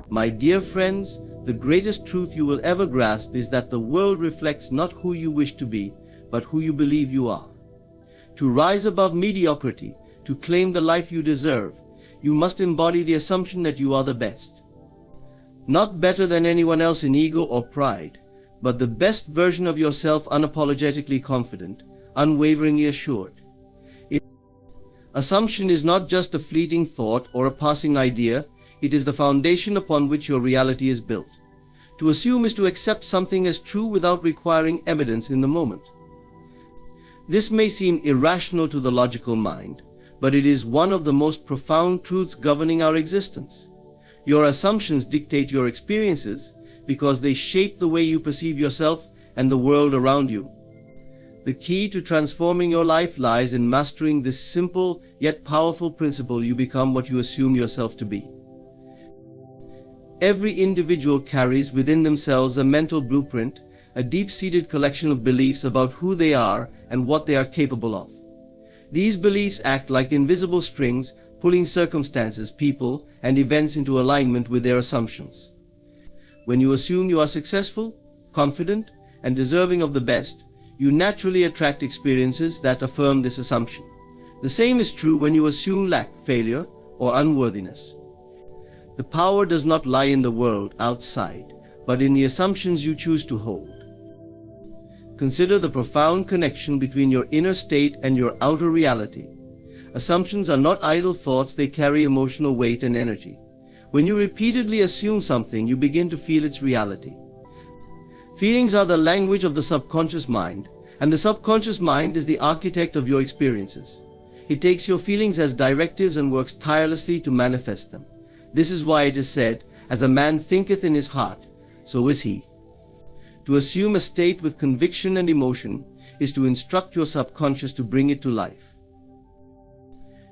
My dear friends, the greatest truth you will ever grasp is that the world reflects not who you wish to be, but who you believe you are. To rise above mediocrity, to claim the life you deserve, you must embody the assumption that you are the best. Not better than anyone else in ego or pride, but the best version of yourself, unapologetically confident, unwaveringly assured. Assumption is not just a fleeting thought or a passing idea, it is the foundation upon which your reality is built. To assume is to accept something as true without requiring evidence in the moment. This may seem irrational to the logical mind, but it is one of the most profound truths governing our existence. Your assumptions dictate your experiences because they shape the way you perceive yourself and the world around you. The key to transforming your life lies in mastering this simple yet powerful principle: you become what you assume yourself to be. Every individual carries within themselves a mental blueprint, a deep-seated collection of beliefs about who they are and what they are capable of. These beliefs act like invisible strings, pulling circumstances, people, and events into alignment with their assumptions. When you assume you are successful, confident, and deserving of the best, you naturally attract experiences that affirm this assumption. The same is true when you assume lack, failure, or unworthiness. The power does not lie in the world outside, but in the assumptions you choose to hold. Consider the profound connection between your inner state and your outer reality. Assumptions are not idle thoughts, they carry emotional weight and energy. When you repeatedly assume something, you begin to feel its reality. Feelings are the language of the subconscious mind, and the subconscious mind is the architect of your experiences. It takes your feelings as directives and works tirelessly to manifest them. This is why it is said, "As a man thinketh in his heart, so is he." To assume a state with conviction and emotion is to instruct your subconscious to bring it to life.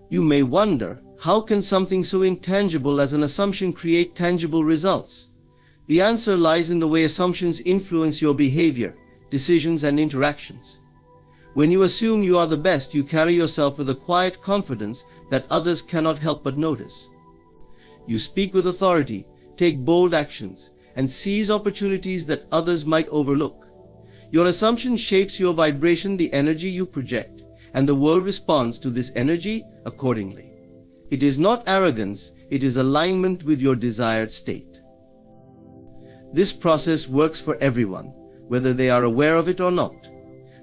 You may wonder, how can something so intangible as an assumption create tangible results? The answer lies in the way assumptions influence your behavior, decisions, and interactions. When you assume you are the best, you carry yourself with a quiet confidence that others cannot help but notice. You speak with authority, take bold actions, and seize opportunities that others might overlook. Your assumption shapes your vibration, the energy you project, and the world responds to this energy accordingly. It is not arrogance, it is alignment with your desired state. This process works for everyone, whether they are aware of it or not.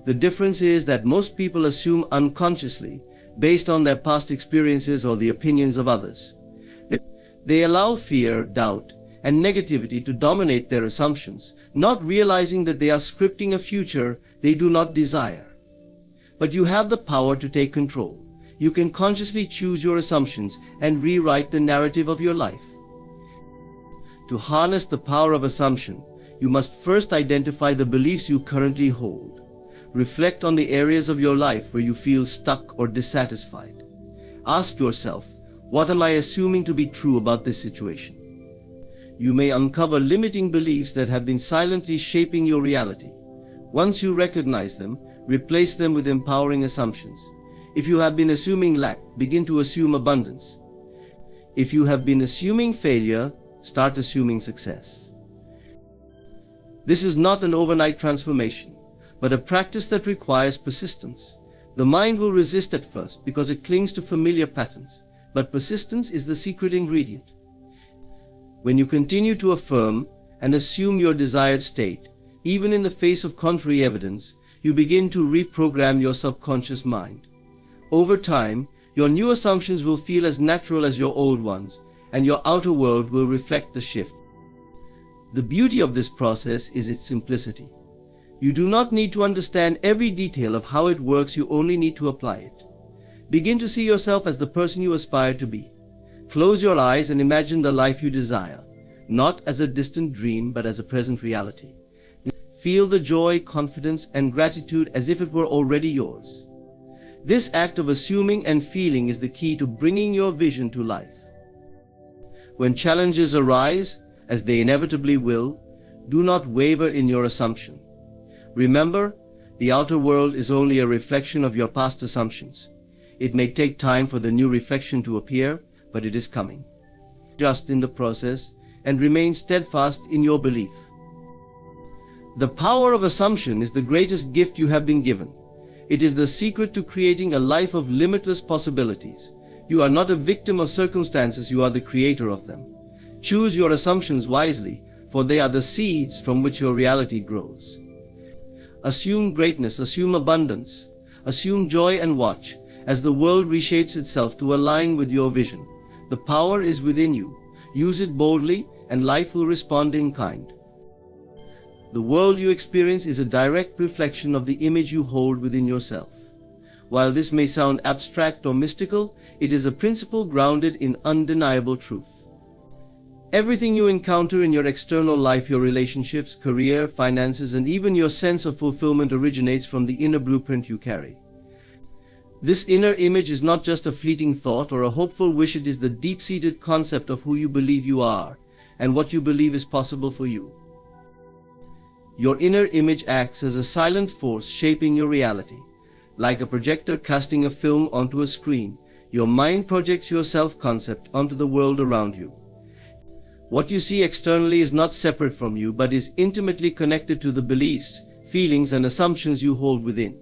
The difference is that most people assume unconsciously, based on their past experiences or the opinions of others. They allow fear, doubt, and negativity to dominate their assumptions, not realizing that they are scripting a future they do not desire. But you have the power to take control. You can consciously choose your assumptions and rewrite the narrative of your life. To harness the power of assumption, you must first identify the beliefs you currently hold. Reflect on the areas of your life where you feel stuck or dissatisfied. Ask yourself, what am I assuming to be true about this situation? You may uncover limiting beliefs that have been silently shaping your reality. Once you recognize them, replace them with empowering assumptions. If you have been assuming lack, begin to assume abundance. If you have been assuming failure, start assuming success. This is not an overnight transformation, but a practice that requires persistence. The mind will resist at first because it clings to familiar patterns, but persistence is the secret ingredient. When you continue to affirm and assume your desired state, even in the face of contrary evidence, you begin to reprogram your subconscious mind. Over time, your new assumptions will feel as natural as your old ones, and your outer world will reflect the shift. The beauty of this process is its simplicity. You do not need to understand every detail of how it works, you only need to apply it. Begin to see yourself as the person you aspire to be. Close your eyes and imagine the life you desire, not as a distant dream but as a present reality. Feel the joy, confidence, and gratitude as if it were already yours. This act of assuming and feeling is the key to bringing your vision to life. When challenges arise, as they inevitably will, do not waver in your assumption. Remember, the outer world is only a reflection of your past assumptions. It may take time for the new reflection to appear, but it is coming. Just in the process, and remain steadfast in your belief. The power of assumption is the greatest gift you have been given. It is the secret to creating a life of limitless possibilities. You are not a victim of circumstances, you are the creator of them. Choose your assumptions wisely, for they are the seeds from which your reality grows. Assume greatness, assume abundance, assume joy, and watch as the world reshapes itself to align with your vision. The power is within you. Use it boldly, and life will respond in kind. The world you experience is a direct reflection of the image you hold within yourself. While this may sound abstract or mystical, it is a principle grounded in undeniable truth. Everything you encounter in your external life, your relationships, career, finances, and even your sense of fulfillment originates from the inner blueprint you carry. This inner image is not just a fleeting thought or a hopeful wish, it is the deep-seated concept of who you believe you are and what you believe is possible for you. Your inner image acts as a silent force shaping your reality. Like a projector casting a film onto a screen, your mind projects your self-concept onto the world around you. What you see externally is not separate from you, but is intimately connected to the beliefs, feelings, and assumptions you hold within.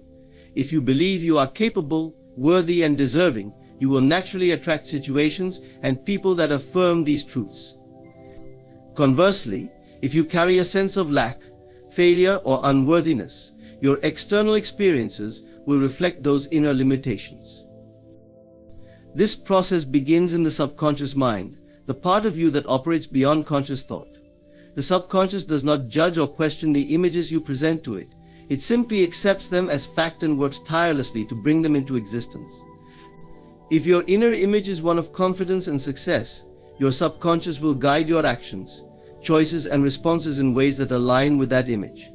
If you believe you are capable, worthy, and deserving, you will naturally attract situations and people that affirm these truths. Conversely, if you carry a sense of lack, failure, or unworthiness, your external experiences will reflect those inner limitations. This process begins in the subconscious mind, the part of you that operates beyond conscious thought. The subconscious does not judge or question the images you present to it. It simply accepts them as fact and works tirelessly to bring them into existence. If your inner image is one of confidence and success, your subconscious will guide your actions, choices, and responses in ways that align with that image.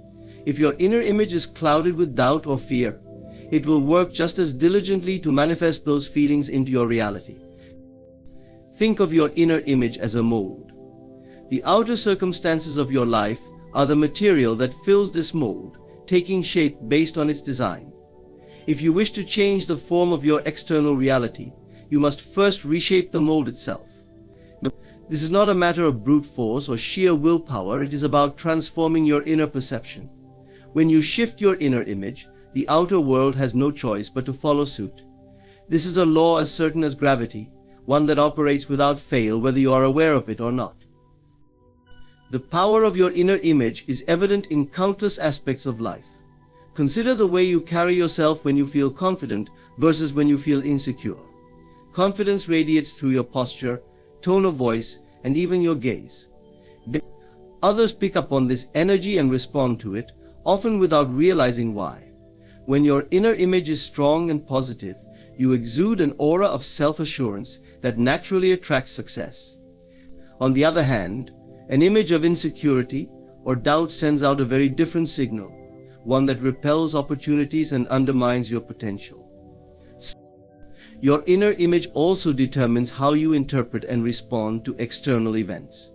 If your inner image is clouded with doubt or fear, it will work just as diligently to manifest those feelings into your reality. Think of your inner image as a mold. The outer circumstances of your life are the material that fills this mold, taking shape based on its design. If you wish to change the form of your external reality, you must first reshape the mold itself. This is not a matter of brute force or sheer willpower, it is about transforming your inner perception. When you shift your inner image, the outer world has no choice but to follow suit. This is a law as certain as gravity, one that operates without fail whether you are aware of it or not. The power of your inner image is evident in countless aspects of life. Consider the way you carry yourself when you feel confident versus when you feel insecure. Confidence radiates through your posture, tone of voice, and even your gaze. Others pick up on this energy and respond to it, often without realizing why. When your inner image is strong and positive, you exude an aura of self-assurance that naturally attracts success. On the other hand, an image of insecurity or doubt sends out a very different signal, one that repels opportunities and undermines your potential. Your inner image also determines how you interpret and respond to external events.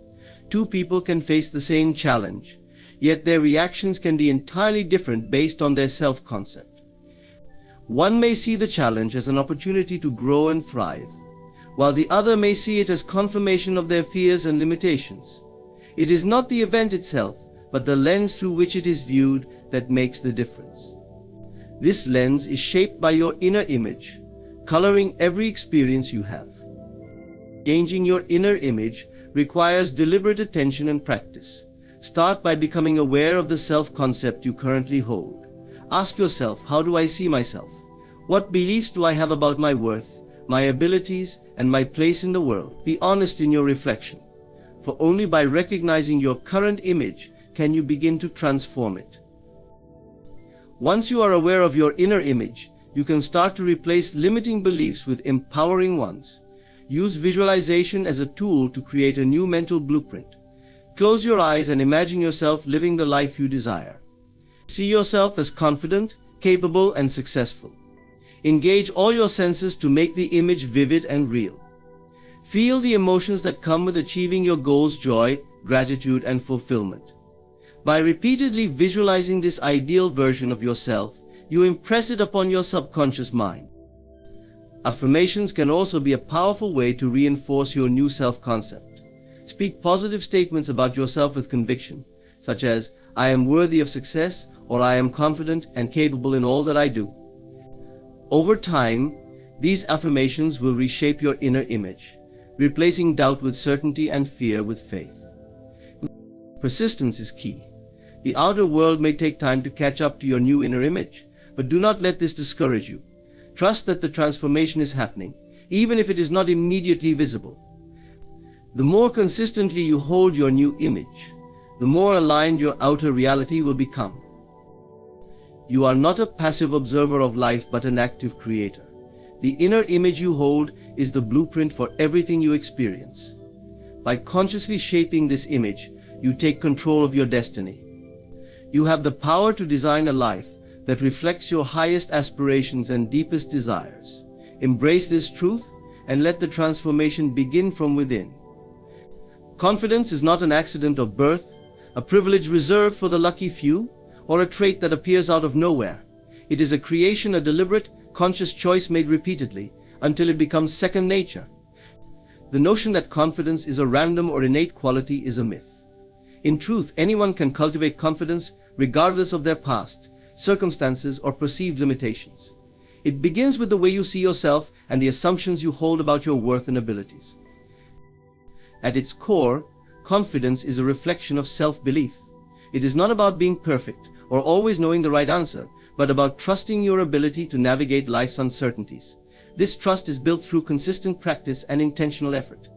Two people can face the same challenge, yet their reactions can be entirely different based on their self-concept. One may see the challenge as an opportunity to grow and thrive, while the other may see it as confirmation of their fears and limitations. It is not the event itself, but the lens through which it is viewed that makes the difference. This lens is shaped by your inner image, coloring every experience you have. Changing your inner image requires deliberate attention and practice. Start by becoming aware of the self-concept you currently hold. Ask yourself, how do I see myself? What beliefs do I have about my worth, my abilities, and my place in the world? Be honest in your reflection, for only by recognizing your current image can you begin to transform it. Once you are aware of your inner image, you can start to replace limiting beliefs with empowering ones. Use visualization as a tool to create a new mental blueprint. Close your eyes and imagine yourself living the life you desire. See yourself as confident, capable, and successful. Engage all your senses to make the image vivid and real. Feel the emotions that come with achieving your goals: joy, gratitude, and fulfillment. By repeatedly visualizing this ideal version of yourself, you impress it upon your subconscious mind. Affirmations can also be a powerful way to reinforce your new self-concept. Speak positive statements about yourself with conviction, such as, "I am worthy of success," or "I am confident and capable in all that I do." Over time, these affirmations will reshape your inner image, replacing doubt with certainty and fear with faith. Persistence is key. The outer world may take time to catch up to your new inner image, but do not let this discourage you. Trust that the transformation is happening, even if it is not immediately visible. The more consistently you hold your new image, the more aligned your outer reality will become. You are not a passive observer of life, but an active creator. The inner image you hold is the blueprint for everything you experience. By consciously shaping this image, you take control of your destiny. You have the power to design a life that reflects your highest aspirations and deepest desires. Embrace this truth and let the transformation begin from within. Confidence is not an accident of birth, a privilege reserved for the lucky few, or a trait that appears out of nowhere. It is a creation, a deliberate, conscious choice made repeatedly until it becomes second nature. The notion that confidence is a random or innate quality is a myth. In truth, anyone can cultivate confidence regardless of their past, circumstances, or perceived limitations. It begins with the way you see yourself and the assumptions you hold about your worth and abilities. At its core, confidence is a reflection of self-belief. It is not about being perfect or always knowing the right answer, but about trusting your ability to navigate life's uncertainties. This trust is built through consistent practice and intentional effort.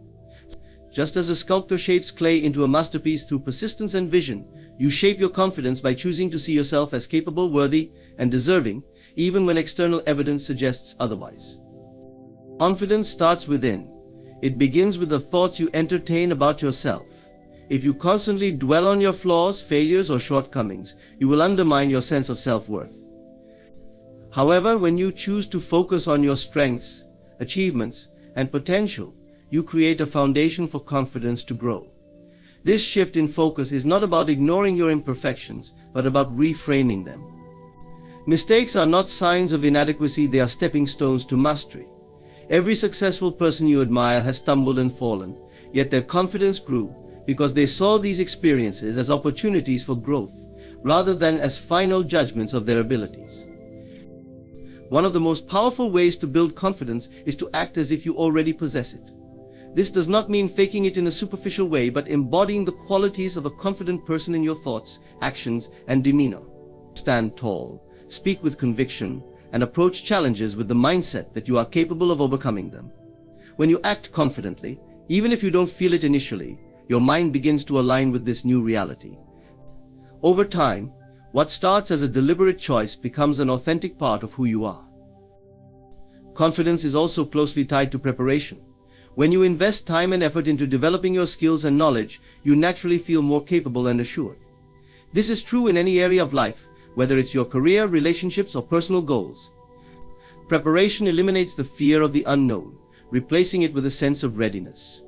Just as a sculptor shapes clay into a masterpiece through persistence and vision, you shape your confidence by choosing to see yourself as capable, worthy, and deserving, even when external evidence suggests otherwise. Confidence starts within. It begins with the thoughts you entertain about yourself. If you constantly dwell on your flaws, failures, or shortcomings, you will undermine your sense of self-worth. However, when you choose to focus on your strengths, achievements, and potential, you create a foundation for confidence to grow. This shift in focus is not about ignoring your imperfections, but about reframing them. Mistakes are not signs of inadequacy, they are stepping stones to mastery. Every successful person you admire has stumbled and fallen, yet their confidence grew because they saw these experiences as opportunities for growth, rather than as final judgments of their abilities. One of the most powerful ways to build confidence is to act as if you already possess it. This does not mean faking it in a superficial way, but embodying the qualities of a confident person in your thoughts, actions, and demeanor. Stand tall, speak with conviction, and approach challenges with the mindset that you are capable of overcoming them. When you act confidently, even if you don't feel it initially, your mind begins to align with this new reality. Over time, what starts as a deliberate choice becomes an authentic part of who you are. Confidence is also closely tied to preparation. When you invest time and effort into developing your skills and knowledge, you naturally feel more capable and assured. This is true in any area of life, whether it's your career, relationships, or personal goals. Preparation eliminates the fear of the unknown, replacing it with a sense of readiness.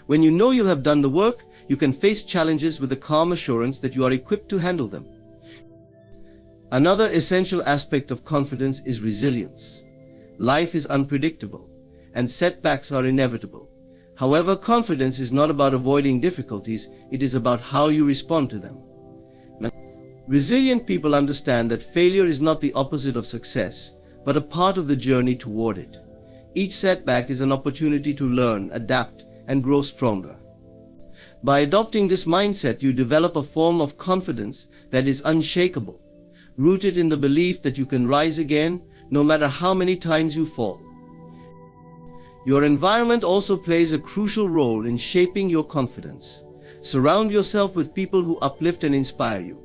When you know you'll have done the work, you can face challenges with the calm assurance that you are equipped to handle them. Another essential aspect of confidence is resilience. Life is unpredictable, and setbacks are inevitable. However, confidence is not about avoiding difficulties, it is about how you respond to them. Resilient people understand that failure is not the opposite of success, but a part of the journey toward it. Each setback is an opportunity to learn, adapt, and grow stronger. By adopting this mindset, you develop a form of confidence that is unshakable, rooted in the belief that you can rise again, no matter how many times you fall. Your environment also plays a crucial role in shaping your confidence. Surround yourself with people who uplift and inspire you.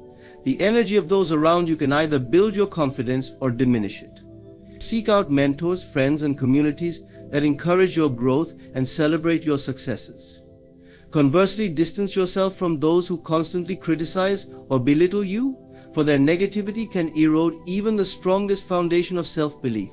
The energy of those around you can either build your confidence or diminish it. Seek out mentors, friends, and communities that encourage your growth and celebrate your successes. Conversely, distance yourself from those who constantly criticize or belittle you, for their negativity can erode even the strongest foundation of self-belief.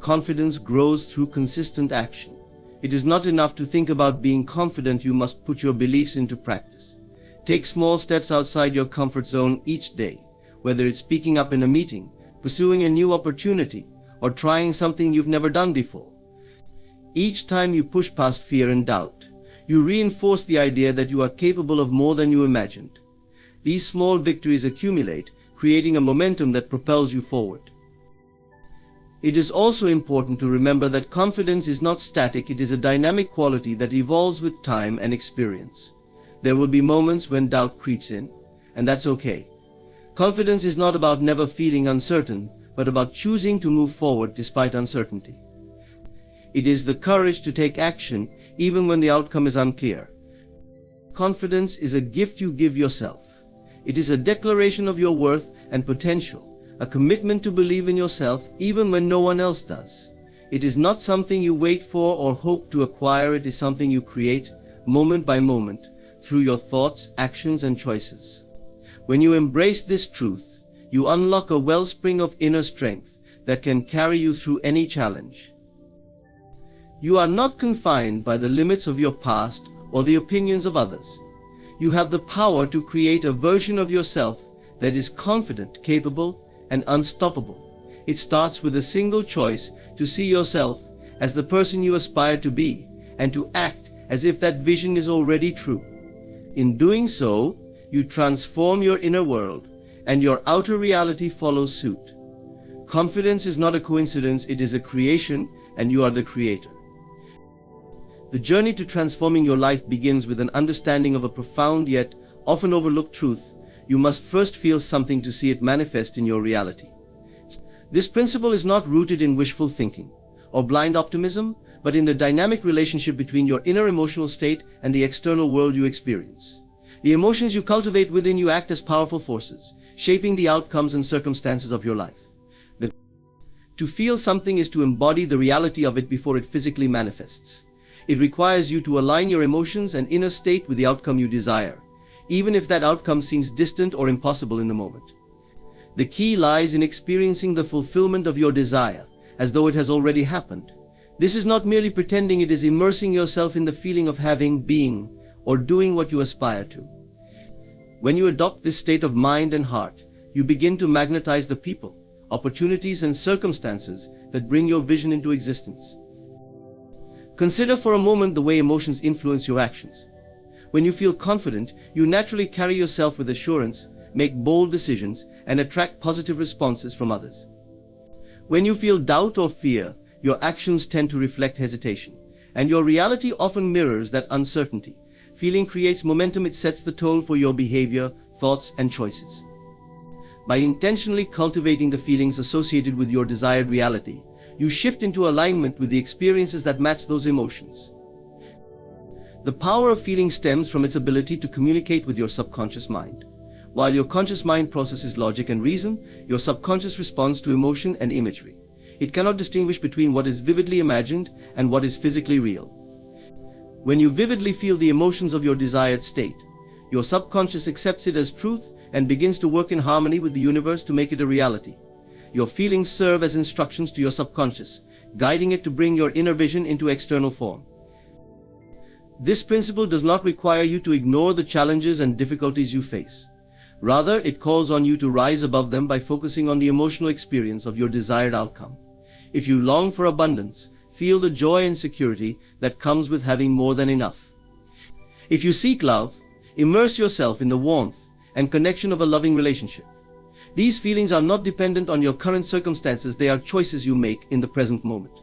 Confidence grows through consistent action. It is not enough to think about being confident, you must put your beliefs into practice. Take small steps outside your comfort zone each day, whether it's speaking up in a meeting, pursuing a new opportunity, or trying something you've never done before. Each time you push past fear and doubt, You reinforce the idea that you are capable of more than you imagined. These small victories accumulate, creating a momentum that propels you forward. It is also important to remember that confidence is not static, it is a dynamic quality that evolves with time and experience. There will be moments when doubt creeps in, and that's okay. Confidence is not about never feeling uncertain, but about choosing to move forward despite uncertainty. It is the courage to take action even when the outcome is unclear. Confidence is a gift you give yourself. It is a declaration of your worth and potential, a commitment to believe in yourself even when no one else does. It is not something you wait for or hope to acquire, it is something you create, moment by moment, through your thoughts, actions, and choices. When you embrace this truth, you unlock a wellspring of inner strength that can carry you through any challenge. You are not confined by the limits of your past or the opinions of others. You have the power to create a version of yourself that is confident, capable, and unstoppable. It starts with a single choice to see yourself as the person you aspire to be and to act as if that vision is already true. In doing so, you transform your inner world and your outer reality follows suit. Confidence is not a coincidence, it is a creation, and you are the creator. The journey to transforming your life begins with an understanding of a profound yet often overlooked truth. You must first feel something to see it manifest in your reality. This principle is not rooted in wishful thinking or blind optimism, but in the dynamic relationship between your inner emotional state and the external world you experience. The emotions you cultivate within you act as powerful forces, shaping the outcomes and circumstances of your life. To feel something is to embody the reality of it before it physically manifests. It requires you to align your emotions and inner state with the outcome you desire, even if that outcome seems distant or impossible in the moment. The key lies in experiencing the fulfillment of your desire, as though it has already happened. This is not merely pretending, it is immersing yourself in the feeling of having, being, or doing what you aspire to. When you adopt this state of mind and heart, you begin to magnetize the people, opportunities, and circumstances that bring your vision into existence. Consider for a moment the way emotions influence your actions. When you feel confident, you naturally carry yourself with assurance, make bold decisions, and attract positive responses from others. When you feel doubt or fear, your actions tend to reflect hesitation, and your reality often mirrors that uncertainty. Feeling creates momentum, it sets the tone for your behavior, thoughts, and choices. By intentionally cultivating the feelings associated with your desired reality, you shift into alignment with the experiences that match those emotions. The power of feeling stems from its ability to communicate with your subconscious mind. While your conscious mind processes logic and reason, your subconscious responds to emotion and imagery. It cannot distinguish between what is vividly imagined and what is physically real. When you vividly feel the emotions of your desired state, your subconscious accepts it as truth and begins to work in harmony with the universe to make it a reality. Your feelings serve as instructions to your subconscious, guiding it to bring your inner vision into external form. This principle does not require you to ignore the challenges and difficulties you face. Rather, it calls on you to rise above them by focusing on the emotional experience of your desired outcome. If you long for abundance, feel the joy and security that comes with having more than enough. If you seek love, immerse yourself in the warmth and connection of a loving relationship. These feelings are not dependent on your current circumstances, they are choices you make in the present moment.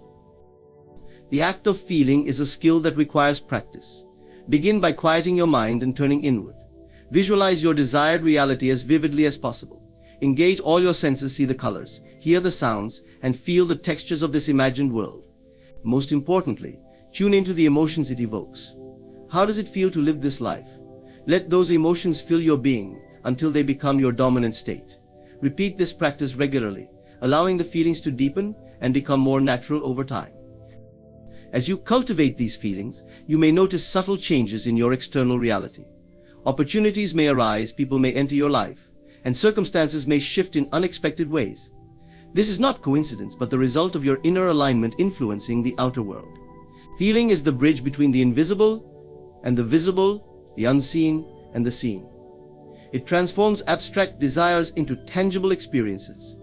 The act of feeling is a skill that requires practice. Begin by quieting your mind and turning inward. Visualize your desired reality as vividly as possible. Engage all your senses, see the colors, hear the sounds, and feel the textures of this imagined world. Most importantly, tune into the emotions it evokes. How does it feel to live this life? Let those emotions fill your being until they become your dominant state. Repeat this practice regularly, allowing the feelings to deepen and become more natural over time. As you cultivate these feelings, you may notice subtle changes in your external reality. Opportunities may arise, people may enter your life, and circumstances may shift in unexpected ways. This is not coincidence, but the result of your inner alignment influencing the outer world. Feeling is the bridge between the invisible and the visible, the unseen and the seen. It transforms abstract desires into tangible experiences.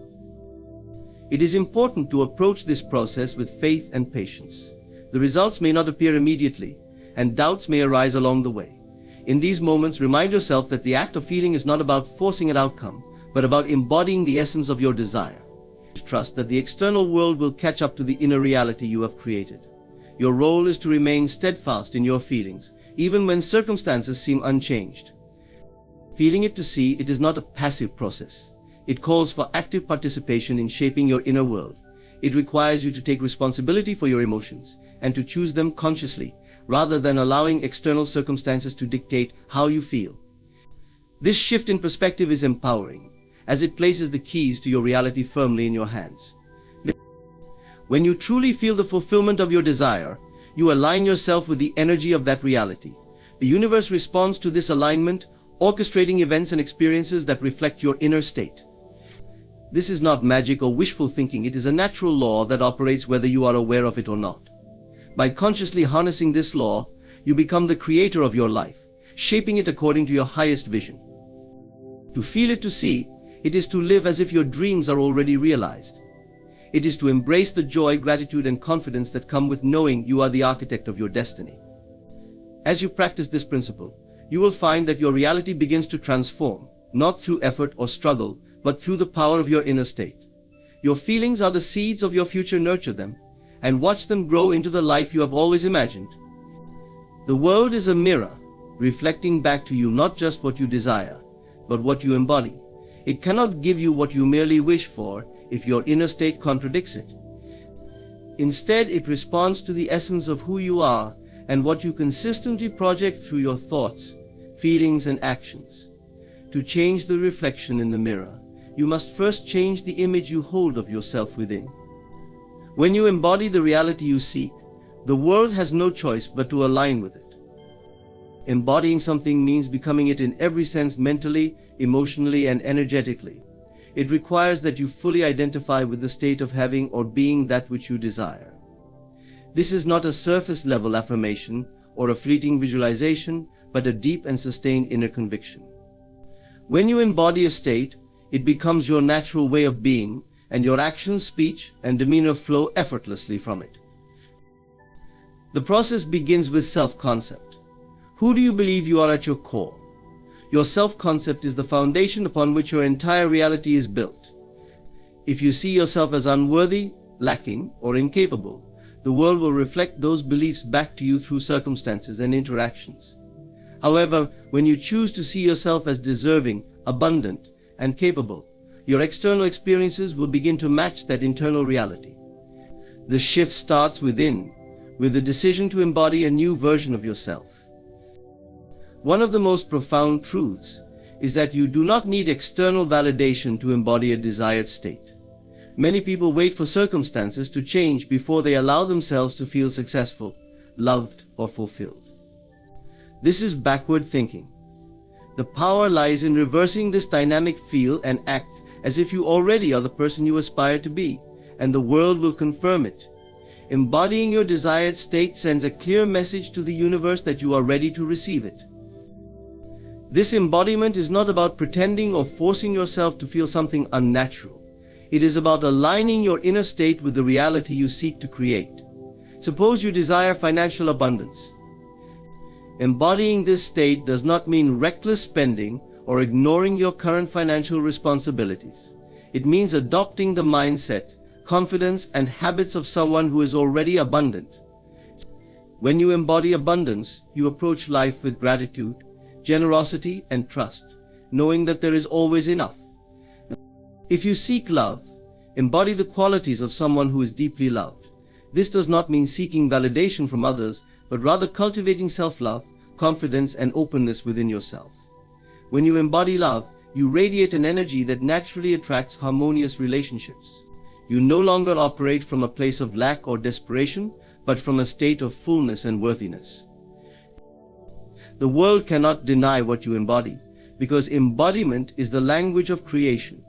It is important to approach this process with faith and patience. The results may not appear immediately, and doubts may arise along the way. In these moments, remind yourself that the act of feeling is not about forcing an outcome, but about embodying the essence of your desire. Trust that the external world will catch up to the inner reality you have created. Your role is to remain steadfast in your feelings, even when circumstances seem unchanged. Feeling it to see it is not a passive process. It calls for active participation in shaping your inner world. It requires you to take responsibility for your emotions and to choose them consciously, rather than allowing external circumstances to dictate how you feel. This shift in perspective is empowering, as it places the keys to your reality firmly in your hands. When you truly feel the fulfillment of your desire, you align yourself with the energy of that reality. The universe responds to this alignment, orchestrating events and experiences that reflect your inner state. This is not magic or wishful thinking. It is a natural law that operates whether you are aware of it or not. By consciously harnessing this law, you become the creator of your life, shaping it according to your highest vision. To feel it to see, it is to live as if your dreams are already realized. It is to embrace the joy, gratitude, and confidence that come with knowing you are the architect of your destiny. As you practice this principle, you will find that your reality begins to transform, not through effort or struggle, but through the power of your inner state. Your feelings are the seeds of your future. Nurture them, and watch them grow into the life you have always imagined. The world is a mirror, reflecting back to you not just what you desire, but what you embody. It cannot give you what you merely wish for if your inner state contradicts it. Instead, it responds to the essence of who you are and what you consistently project through your thoughts, feelings, and actions. To change the reflection in the mirror, you must first change the image you hold of yourself within. When you embody the reality you seek, the world has no choice but to align with it. Embodying something means becoming it in every sense, mentally, emotionally, and energetically. It requires that you fully identify with the state of having or being that which you desire. This is not a surface-level affirmation or a fleeting visualization, but a deep and sustained inner conviction. When you embody a state, it becomes your natural way of being, and your actions, speech, and demeanor flow effortlessly from it. The process begins with self-concept. Who do you believe you are at your core? Your self-concept is the foundation upon which your entire reality is built. If you see yourself as unworthy, lacking, or incapable, the world will reflect those beliefs back to you through circumstances and interactions. However, when you choose to see yourself as deserving, abundant, and capable, your external experiences will begin to match that internal reality. The shift starts within, with the decision to embody a new version of yourself. One of the most profound truths is that you do not need external validation to embody a desired state. Many people wait for circumstances to change before they allow themselves to feel successful, loved, or fulfilled. This is backward thinking. The power lies in reversing this dynamic. Feel and act as if you already are the person you aspire to be, and the world will confirm it. Embodying your desired state sends a clear message to the universe that you are ready to receive it. This embodiment is not about pretending or forcing yourself to feel something unnatural. It is about aligning your inner state with the reality you seek to create. Suppose you desire financial abundance. Embodying this state does not mean reckless spending or ignoring your current financial responsibilities. It means adopting the mindset, confidence, and habits of someone who is already abundant. When you embody abundance, you approach life with gratitude, generosity, and trust, knowing that there is always enough. If you seek love, embody the qualities of someone who is deeply loved. This does not mean seeking validation from others, but rather cultivating self-love, confidence, and openness within yourself. When you embody love, you radiate an energy that naturally attracts harmonious relationships. You no longer operate from a place of lack or desperation, but from a state of fullness and worthiness. The world cannot deny what you embody, because embodiment is the language of creation.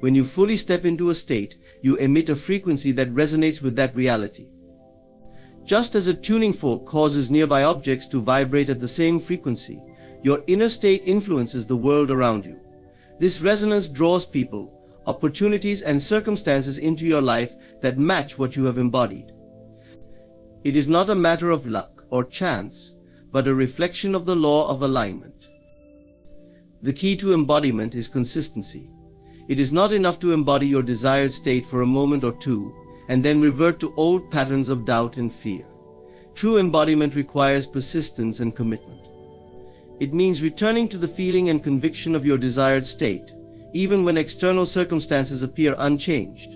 When you fully step into a state, you emit a frequency that resonates with that reality. Just as a tuning fork causes nearby objects to vibrate at the same frequency, your inner state influences the world around you. This resonance draws people, opportunities, and circumstances into your life that match what you have embodied. It is not a matter of luck or chance, but a reflection of the law of alignment. The key to embodiment is consistency. It is not enough to embody your desired state for a moment or two and then revert to old patterns of doubt and fear. True embodiment requires persistence and commitment. It means returning to the feeling and conviction of your desired state, even when external circumstances appear unchanged.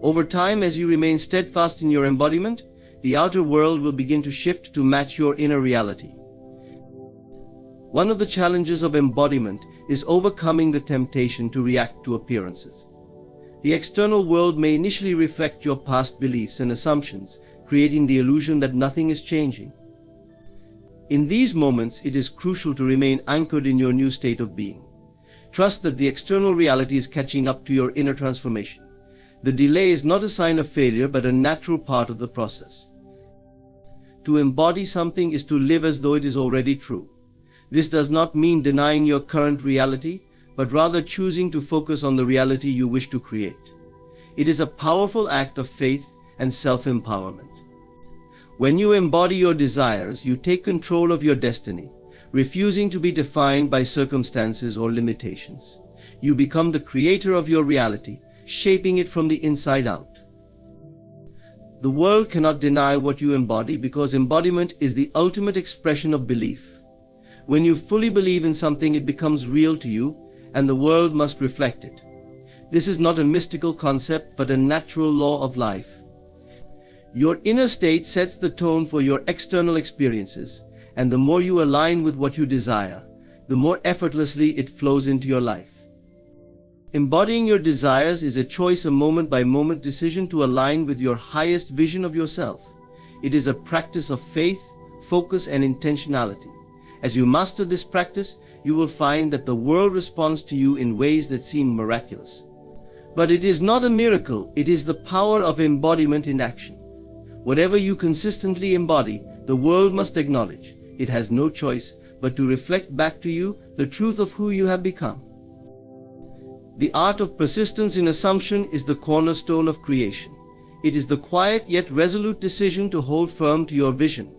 Over time, as you remain steadfast in your embodiment, the outer world will begin to shift to match your inner reality. One of the challenges of embodiment is overcoming the temptation to react to appearances. The external world may initially reflect your past beliefs and assumptions, creating the illusion that nothing is changing. In these moments, it is crucial to remain anchored in your new state of being. Trust that the external reality is catching up to your inner transformation. The delay is not a sign of failure, but a natural part of the process. To embody something is to live as though it is already true. This does not mean denying your current reality, but rather choosing to focus on the reality you wish to create. It is a powerful act of faith and self-empowerment. When you embody your desires, you take control of your destiny, refusing to be defined by circumstances or limitations. You become the creator of your reality, shaping it from the inside out. The world cannot deny what you embody because embodiment is the ultimate expression of belief. When you fully believe in something, it becomes real to you, and the world must reflect it. This is not a mystical concept, but a natural law of life. Your inner state sets the tone for your external experiences, and the more you align with what you desire, the more effortlessly it flows into your life. Embodying your desires is a choice, a moment-by-moment decision to align with your highest vision of yourself. It is a practice of faith, focus, and intentionality. As you master this practice, you will find that the world responds to you in ways that seem miraculous. But it is not a miracle, it is the power of embodiment in action. Whatever you consistently embody, the world must acknowledge. It has no choice but to reflect back to you the truth of who you have become. The art of persistence in assumption is the cornerstone of creation. It is the quiet yet resolute decision to hold firm to your vision,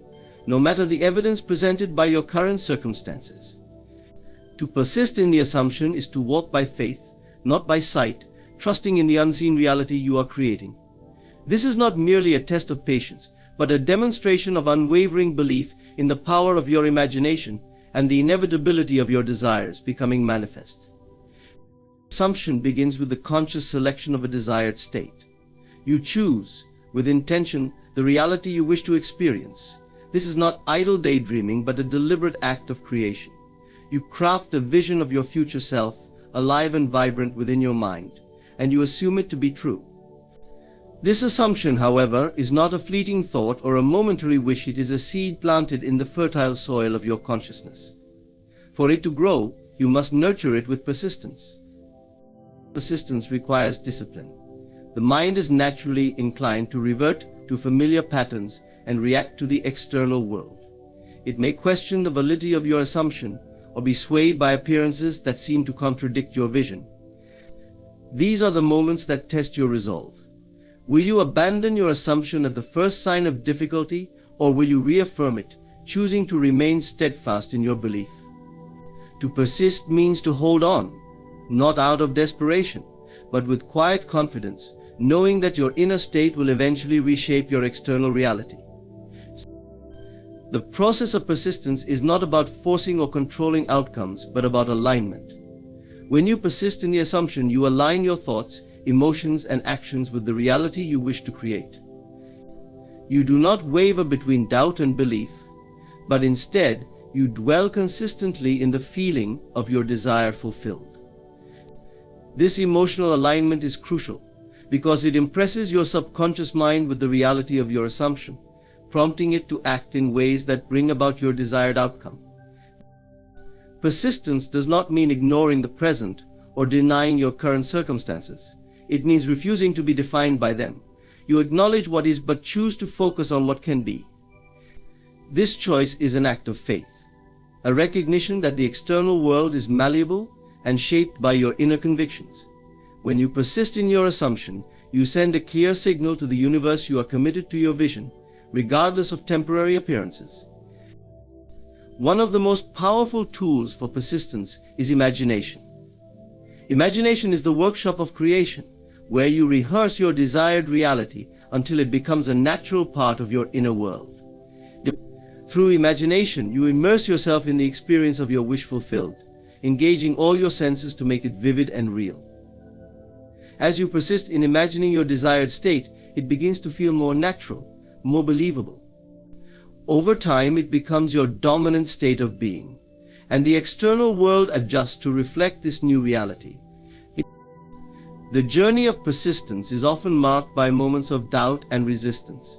no matter the evidence presented by your current circumstances. To persist in the assumption is to walk by faith, not by sight, trusting in the unseen reality you are creating. This is not merely a test of patience, but a demonstration of unwavering belief in the power of your imagination and the inevitability of your desires becoming manifest. Assumption begins with the conscious selection of a desired state. You choose, with intention, the reality you wish to experience. This is not idle daydreaming, but a deliberate act of creation. You craft a vision of your future self, alive and vibrant within your mind, and you assume it to be true. This assumption, however, is not a fleeting thought or a momentary wish. It is a seed planted in the fertile soil of your consciousness. For it to grow, you must nurture it with persistence. Persistence requires discipline. The mind is naturally inclined to revert to familiar patterns and react to the external world. It may question the validity of your assumption or be swayed by appearances that seem to contradict your vision. These are the moments that test your resolve. Will you abandon your assumption at the first sign of difficulty, or will you reaffirm it, choosing to remain steadfast in your belief? To persist means to hold on, not out of desperation, but with quiet confidence, knowing that your inner state will eventually reshape your external reality. The process of persistence is not about forcing or controlling outcomes, but about alignment. When you persist in the assumption, you align your thoughts, emotions, and actions with the reality you wish to create. You do not waver between doubt and belief, but instead, you dwell consistently in the feeling of your desire fulfilled. This emotional alignment is crucial because it impresses your subconscious mind with the reality of your assumption, prompting it to act in ways that bring about your desired outcome. Persistence does not mean ignoring the present or denying your current circumstances. It means refusing to be defined by them. You acknowledge what is but choose to focus on what can be. This choice is an act of faith, a recognition that the external world is malleable and shaped by your inner convictions. When you persist in your assumption, you send a clear signal to the universe you are committed to your vision, regardless of temporary appearances. One of the most powerful tools for persistence is imagination. Imagination is the workshop of creation, where you rehearse your desired reality until it becomes a natural part of your inner world. Through imagination, you immerse yourself in the experience of your wish fulfilled, engaging all your senses to make it vivid and real. As you persist in imagining your desired state, it begins to feel more natural, more believable. Over time, it becomes your dominant state of being, and the external world adjusts to reflect this new reality. The journey of persistence is often marked by moments of doubt and resistance.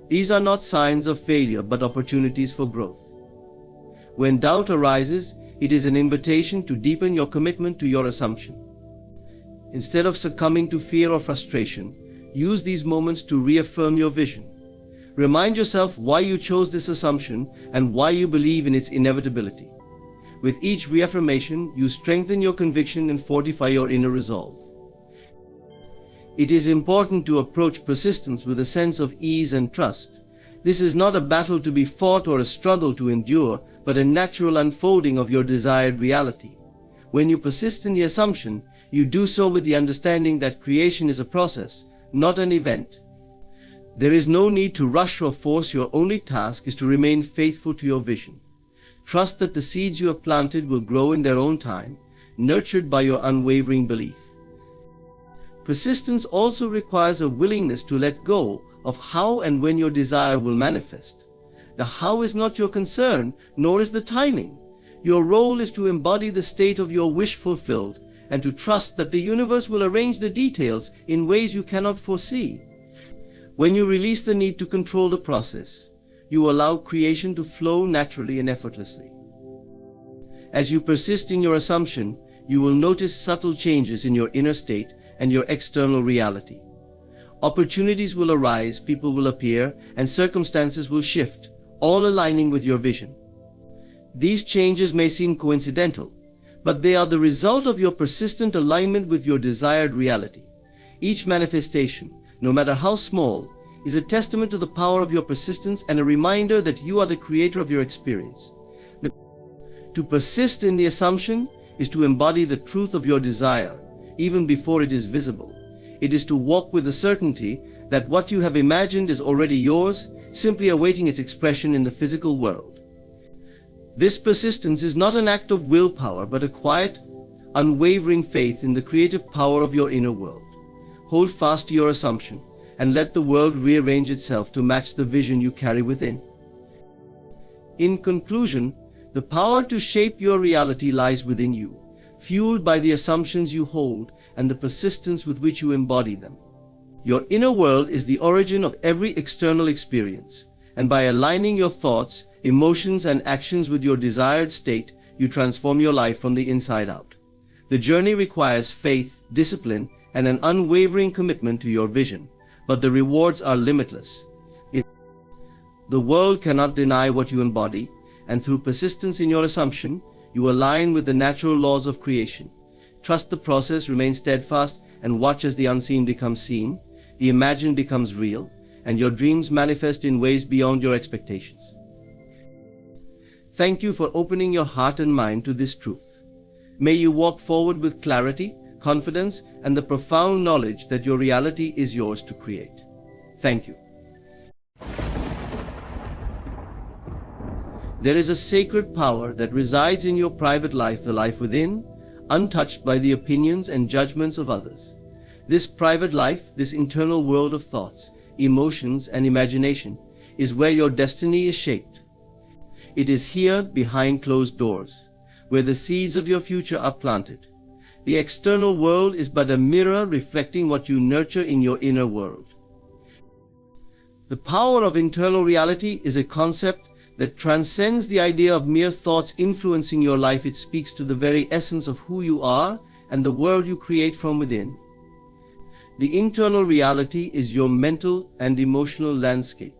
These are not signs of failure, but opportunities for growth. When doubt arises, it is an invitation to deepen your commitment to your assumption. Instead of succumbing to fear or frustration, use these moments to reaffirm your vision. Remind yourself why you chose this assumption and why you believe in its inevitability. With each reaffirmation, you strengthen your conviction and fortify your inner resolve. It is important to approach persistence with a sense of ease and trust. This is not a battle to be fought or a struggle to endure, but a natural unfolding of your desired reality. When you persist in the assumption, you do so with the understanding that creation is a process, not an event. There is no need to rush or force. Your only task is to remain faithful to your vision. Trust that the seeds you have planted will grow in their own time, nurtured by your unwavering belief. Persistence also requires a willingness to let go of how and when your desire will manifest. The how is not your concern, nor is the timing. Your role is to embody the state of your wish fulfilled and to trust that the universe will arrange the details in ways you cannot foresee. When you release the need to control the process, you allow creation to flow naturally and effortlessly. As you persist in your assumption, you will notice subtle changes in your inner state and your external reality. Opportunities will arise, people will appear, and circumstances will shift, all aligning with your vision. These changes may seem coincidental, but they are the result of your persistent alignment with your desired reality. Each manifestation, no matter how small, is a testament to the power of your persistence and a reminder that you are the creator of your experience. To persist in the assumption is to embody the truth of your desire, even before it is visible. It is to walk with the certainty that what you have imagined is already yours, simply awaiting its expression in the physical world. This persistence is not an act of willpower, but a quiet, unwavering faith in the creative power of your inner world. Hold fast to your assumption and let the world rearrange itself to match the vision you carry within. In conclusion, the power to shape your reality lies within you, fueled by the assumptions you hold and the persistence with which you embody them. Your inner world is the origin of every external experience, and by aligning your thoughts, emotions, and actions with your desired state, you transform your life from the inside out. The journey requires faith, discipline, and an unwavering commitment to your vision, but the rewards are limitless. The world cannot deny what you embody, and through persistence in your assumption, you align with the natural laws of creation. Trust the process, remain steadfast, and watch as the unseen becomes seen, the imagined becomes real, and your dreams manifest in ways beyond your expectations. Thank you for opening your heart and mind to this truth. May you walk forward with clarity, confidence, and the profound knowledge that your reality is yours to create. Thank you. There is a sacred power that resides in your private life, the life within, untouched by the opinions and judgments of others. This private life, this internal world of thoughts, emotions, and imagination, is where your destiny is shaped. It is here, behind closed doors, where the seeds of your future are planted. The external world is but a mirror reflecting what you nurture in your inner world. The power of internal reality is a concept that transcends the idea of mere thoughts influencing your life. It speaks to the very essence of who you are and the world you create from within. The internal reality is your mental and emotional landscape,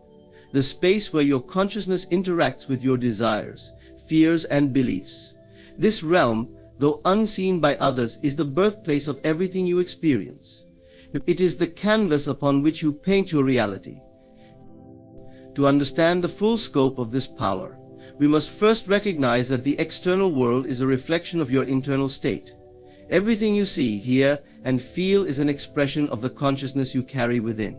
the space where your consciousness interacts with your desires, fears, and beliefs. This realm, though unseen by others, is the birthplace of everything you experience. It is the canvas upon which you paint your reality. To understand the full scope of this power, we must first recognize that the external world is a reflection of your internal state. Everything you see, hear, and feel is an expression of the consciousness you carry within.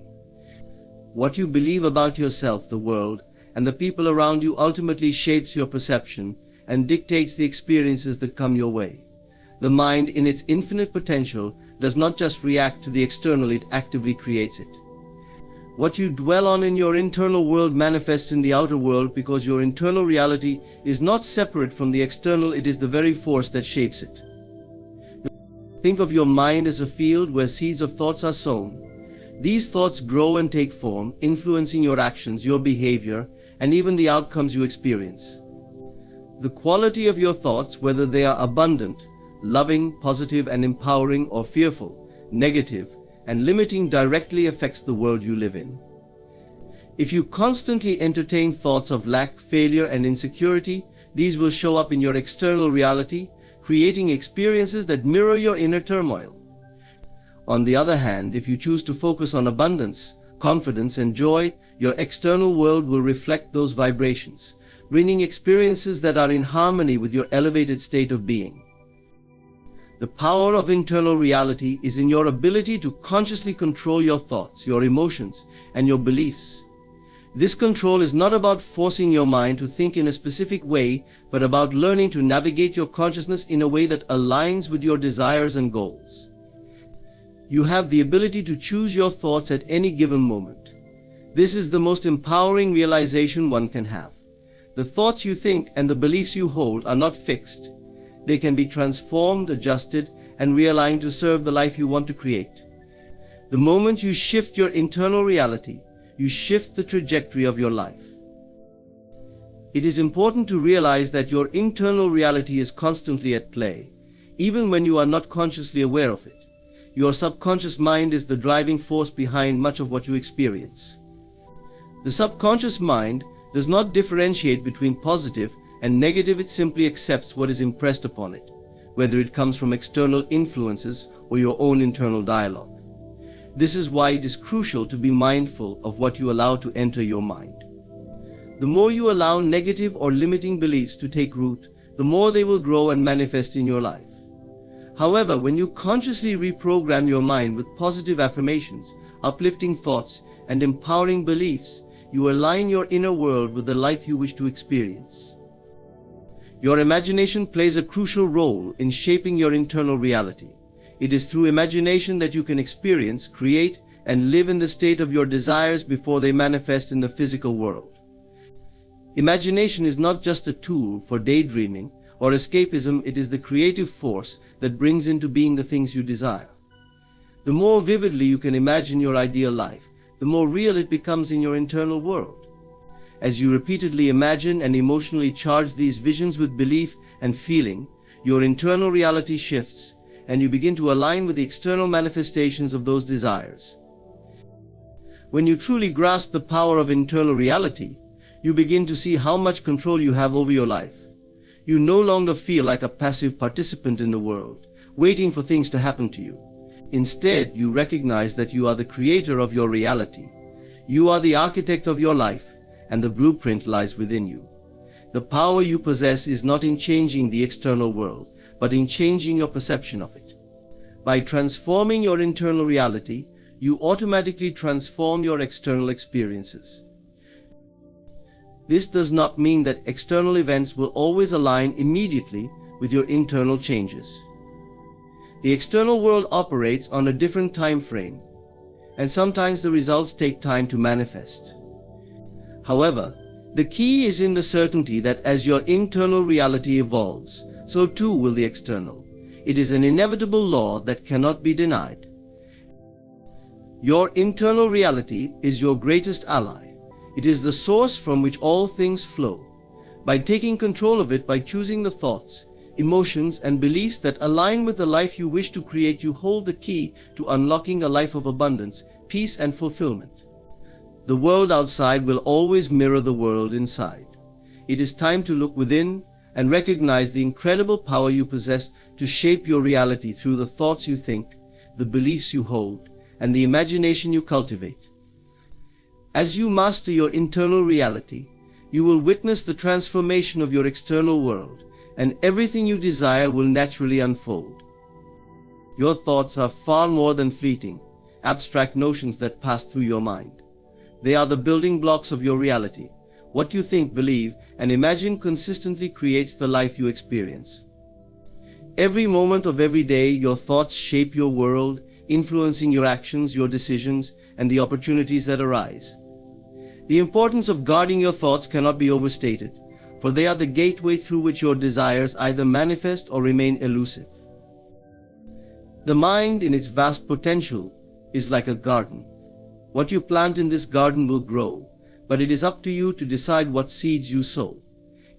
What you believe about yourself, the world, and the people around you ultimately shapes your perception and dictates the experiences that come your way. The mind, in its infinite potential, does not just react to the external, it actively creates it. What you dwell on in your internal world manifests in the outer world because your internal reality is not separate from the external, it is the very force that shapes it. Think of your mind as a field where seeds of thoughts are sown. These thoughts grow and take form, influencing your actions, your behavior, and even the outcomes you experience. The quality of your thoughts, whether they are abundant, loving, positive, and empowering, or fearful, negative, and limiting, directly affects the world you live in. If you constantly entertain thoughts of lack, failure, and insecurity, these will show up in your external reality, creating experiences that mirror your inner turmoil. On the other hand, if you choose to focus on abundance, confidence, and joy, your external world will reflect those vibrations, bringing experiences that are in harmony with your elevated state of being. The power of internal reality is in your ability to consciously control your thoughts, your emotions, and your beliefs. This control is not about forcing your mind to think in a specific way, but about learning to navigate your consciousness in a way that aligns with your desires and goals. You have the ability to choose your thoughts at any given moment. This is the most empowering realization one can have. The thoughts you think and the beliefs you hold are not fixed. They can be transformed, adjusted, and realigned to serve the life you want to create. The moment you shift your internal reality, you shift the trajectory of your life. It is important to realize that your internal reality is constantly at play, even when you are not consciously aware of it. Your subconscious mind is the driving force behind much of what you experience. The subconscious mind does not differentiate between positive and negative, it simply accepts what is impressed upon it, whether it comes from external influences or your own internal dialogue. This is why it is crucial to be mindful of what you allow to enter your mind. The more you allow negative or limiting beliefs to take root, the more they will grow and manifest in your life. However, when you consciously reprogram your mind with positive affirmations, uplifting thoughts, and empowering beliefs, you align your inner world with the life you wish to experience. Your imagination plays a crucial role in shaping your internal reality. It is through imagination that you can experience, create, and live in the state of your desires before they manifest in the physical world. Imagination is not just a tool for daydreaming or escapism, it is the creative force that brings into being the things you desire. The more vividly you can imagine your ideal life, the more real it becomes in your internal world. As you repeatedly imagine and emotionally charge these visions with belief and feeling, your internal reality shifts, and you begin to align with the external manifestations of those desires. When you truly grasp the power of internal reality, you begin to see how much control you have over your life. You no longer feel like a passive participant in the world, waiting for things to happen to you. Instead, you recognize that you are the creator of your reality. You are the architect of your life, and the blueprint lies within you. The power you possess is not in changing the external world, but in changing your perception of it. By transforming your internal reality, you automatically transform your external experiences. This does not mean that external events will always align immediately with your internal changes. The external world operates on a different time frame, and sometimes the results take time to manifest. However, the key is in the certainty that as your internal reality evolves, so too will the external. It is an inevitable law that cannot be denied. Your internal reality is your greatest ally. It is the source from which all things flow. By taking control of it, by choosing the thoughts, emotions, and beliefs that align with the life you wish to create, you hold the key to unlocking a life of abundance, peace, and fulfillment. The world outside will always mirror the world inside. It is time to look within and recognize the incredible power you possess to shape your reality through the thoughts you think, the beliefs you hold, and the imagination you cultivate. As you master your internal reality, you will witness the transformation of your external world, and everything you desire will naturally unfold. Your thoughts are far more than fleeting, abstract notions that pass through your mind. They are the building blocks of your reality. What you think, believe, and imagine consistently creates the life you experience. Every moment of every day, your thoughts shape your world, influencing your actions, your decisions, and the opportunities that arise. The importance of guarding your thoughts cannot be overstated, for they are the gateway through which your desires either manifest or remain elusive. The mind, in its vast potential, is like a garden. What you plant in this garden will grow, but it is up to you to decide what seeds you sow.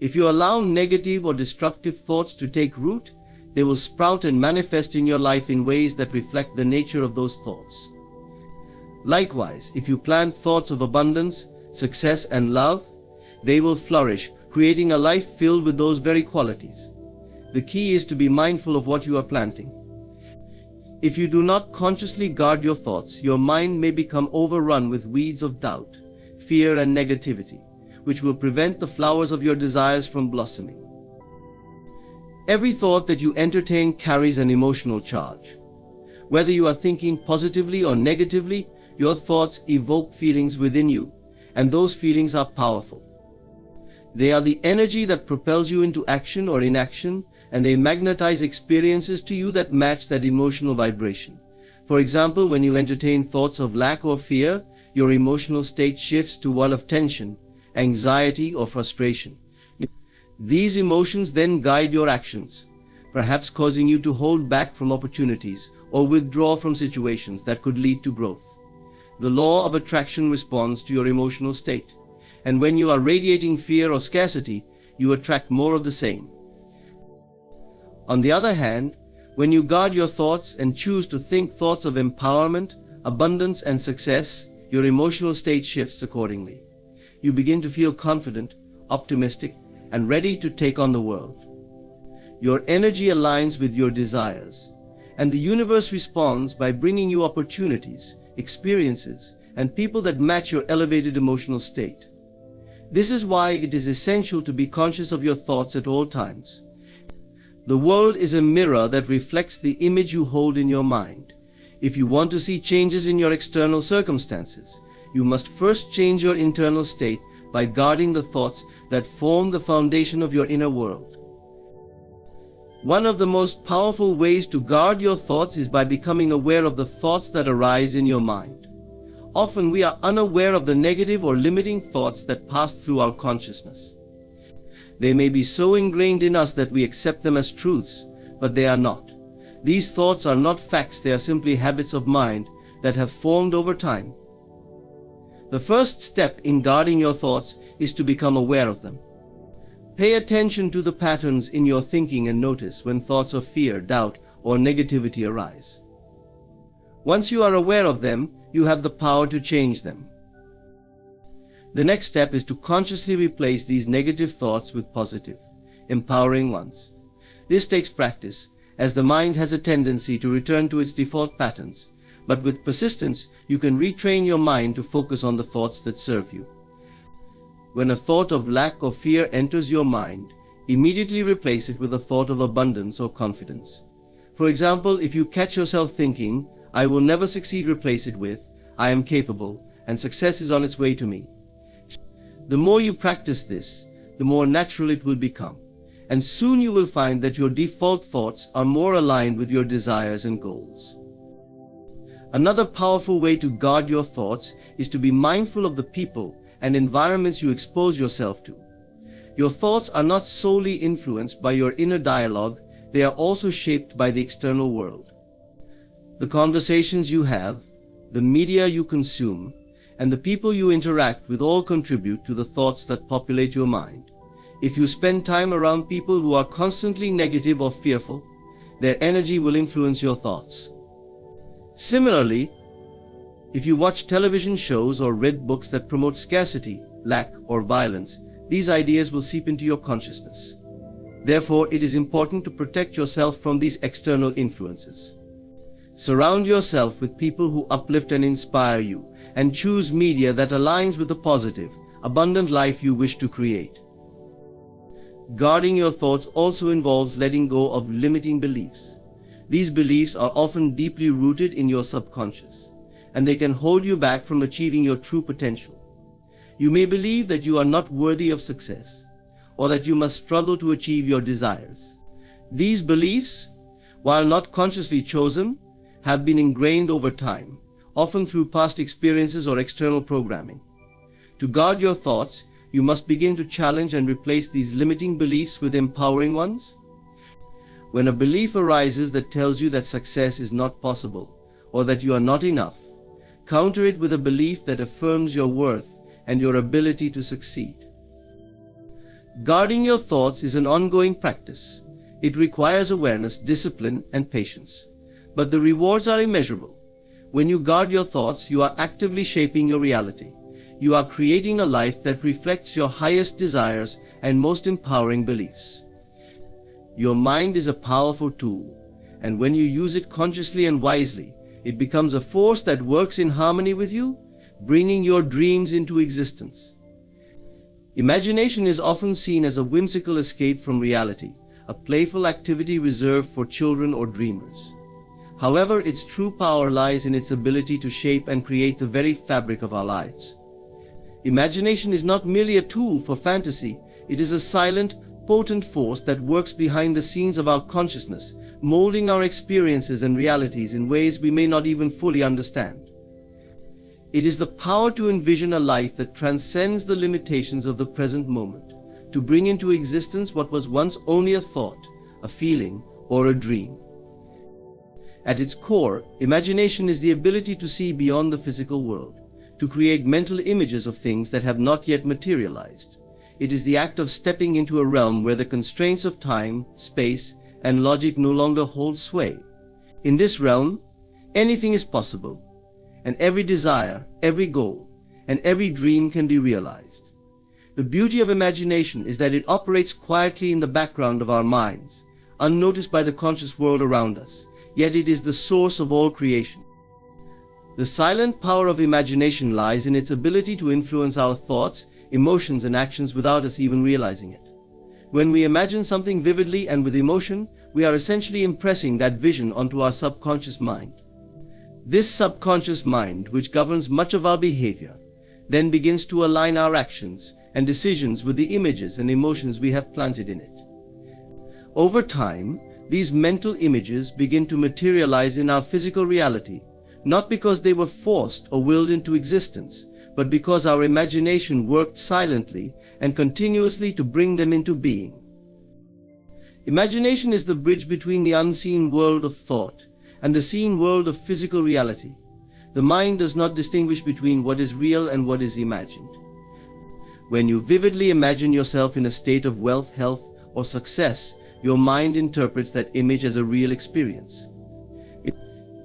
If you allow negative or destructive thoughts to take root, they will sprout and manifest in your life in ways that reflect the nature of those thoughts. Likewise, if you plant thoughts of abundance, success, and love, they will flourish, creating a life filled with those very qualities. The key is to be mindful of what you are planting. If you do not consciously guard your thoughts, your mind may become overrun with weeds of doubt, fear, and negativity, which will prevent the flowers of your desires from blossoming. Every thought that you entertain carries an emotional charge. Whether you are thinking positively or negatively, your thoughts evoke feelings within you, and those feelings are powerful. They are the energy that propels you into action or inaction, and they magnetize experiences to you that match that emotional vibration. For example, when you entertain thoughts of lack or fear, your emotional state shifts to one of tension, anxiety, or frustration. These emotions then guide your actions, perhaps causing you to hold back from opportunities or withdraw from situations that could lead to growth. The law of attraction responds to your emotional state, and when you are radiating fear or scarcity, you attract more of the same. On the other hand, when you guard your thoughts and choose to think thoughts of empowerment, abundance, and success, your emotional state shifts accordingly. You begin to feel confident, optimistic, and ready to take on the world. Your energy aligns with your desires, and the universe responds by bringing you opportunities, experiences, and people that match your elevated emotional state. This is why it is essential to be conscious of your thoughts at all times. The world is a mirror that reflects the image you hold in your mind. If you want to see changes in your external circumstances, you must first change your internal state by guarding the thoughts that form the foundation of your inner world. One of the most powerful ways to guard your thoughts is by becoming aware of the thoughts that arise in your mind. Often we are unaware of the negative or limiting thoughts that pass through our consciousness. They may be so ingrained in us that we accept them as truths, but they are not. These thoughts are not facts, they are simply habits of mind that have formed over time. The first step in guarding your thoughts is to become aware of them. Pay attention to the patterns in your thinking and notice when thoughts of fear, doubt, or negativity arise. Once you are aware of them, you have the power to change them. The next step is to consciously replace these negative thoughts with positive, empowering ones. This takes practice, as the mind has a tendency to return to its default patterns, but with persistence, you can retrain your mind to focus on the thoughts that serve you. When a thought of lack or fear enters your mind, immediately replace it with a thought of abundance or confidence. For example, if you catch yourself thinking, "I will never succeed," replace it with, "I am capable, and success is on its way to me." The more you practice this, the more natural it will become, and soon you will find that your default thoughts are more aligned with your desires and goals. Another powerful way to guard your thoughts is to be mindful of the people and environments you expose yourself to. Your thoughts are not solely influenced by your inner dialogue, they are also shaped by the external world. The conversations you have, the media you consume, and the people you interact with all contribute to the thoughts that populate your mind. If you spend time around people who are constantly negative or fearful, their energy will influence your thoughts. Similarly, if you watch television shows or read books that promote scarcity, lack, or violence, these ideas will seep into your consciousness. Therefore, it is important to protect yourself from these external influences. Surround yourself with people who uplift and inspire you, and choose media that aligns with the positive, abundant life you wish to create. Guarding your thoughts also involves letting go of limiting beliefs. These beliefs are often deeply rooted in your subconscious, and they can hold you back from achieving your true potential. You may believe that you are not worthy of success, or that you must struggle to achieve your desires. These beliefs, while not consciously chosen, have been ingrained over time, often through past experiences or external programming. To guard your thoughts, you must begin to challenge and replace these limiting beliefs with empowering ones. When a belief arises that tells you that success is not possible, or that you are not enough, counter it with a belief that affirms your worth and your ability to succeed. Guarding your thoughts is an ongoing practice. It requires awareness, discipline, and patience. But the rewards are immeasurable. When you guard your thoughts, you are actively shaping your reality. You are creating a life that reflects your highest desires and most empowering beliefs. Your mind is a powerful tool, and when you use it consciously and wisely, it becomes a force that works in harmony with you, bringing your dreams into existence. Imagination is often seen as a whimsical escape from reality, a playful activity reserved for children or dreamers. However, its true power lies in its ability to shape and create the very fabric of our lives. Imagination is not merely a tool for fantasy, it is a silent, potent force that works behind the scenes of our consciousness, molding our experiences and realities in ways we may not even fully understand. It is the power to envision a life that transcends the limitations of the present moment, to bring into existence what was once only a thought, a feeling, or a dream. At its core, imagination is the ability to see beyond the physical world, to create mental images of things that have not yet materialized. It is the act of stepping into a realm where the constraints of time, space, and logic no longer hold sway. In this realm, anything is possible, and every desire, every goal, and every dream can be realized. The beauty of imagination is that it operates quietly in the background of our minds, unnoticed by the conscious world around us, yet it is the source of all creation. The silent power of imagination lies in its ability to influence our thoughts, emotions, and actions without us even realizing it. When we imagine something vividly and with emotion, we are essentially impressing that vision onto our subconscious mind. This subconscious mind, which governs much of our behavior, then begins to align our actions and decisions with the images and emotions we have planted in it. Over time, these mental images begin to materialize in our physical reality, not because they were forced or willed into existence, but because our imagination worked silently and continuously to bring them into being. Imagination is the bridge between the unseen world of thought and the seen world of physical reality. The mind does not distinguish between what is real and what is imagined. When you vividly imagine yourself in a state of wealth, health, or success, your mind interprets that image as a real experience.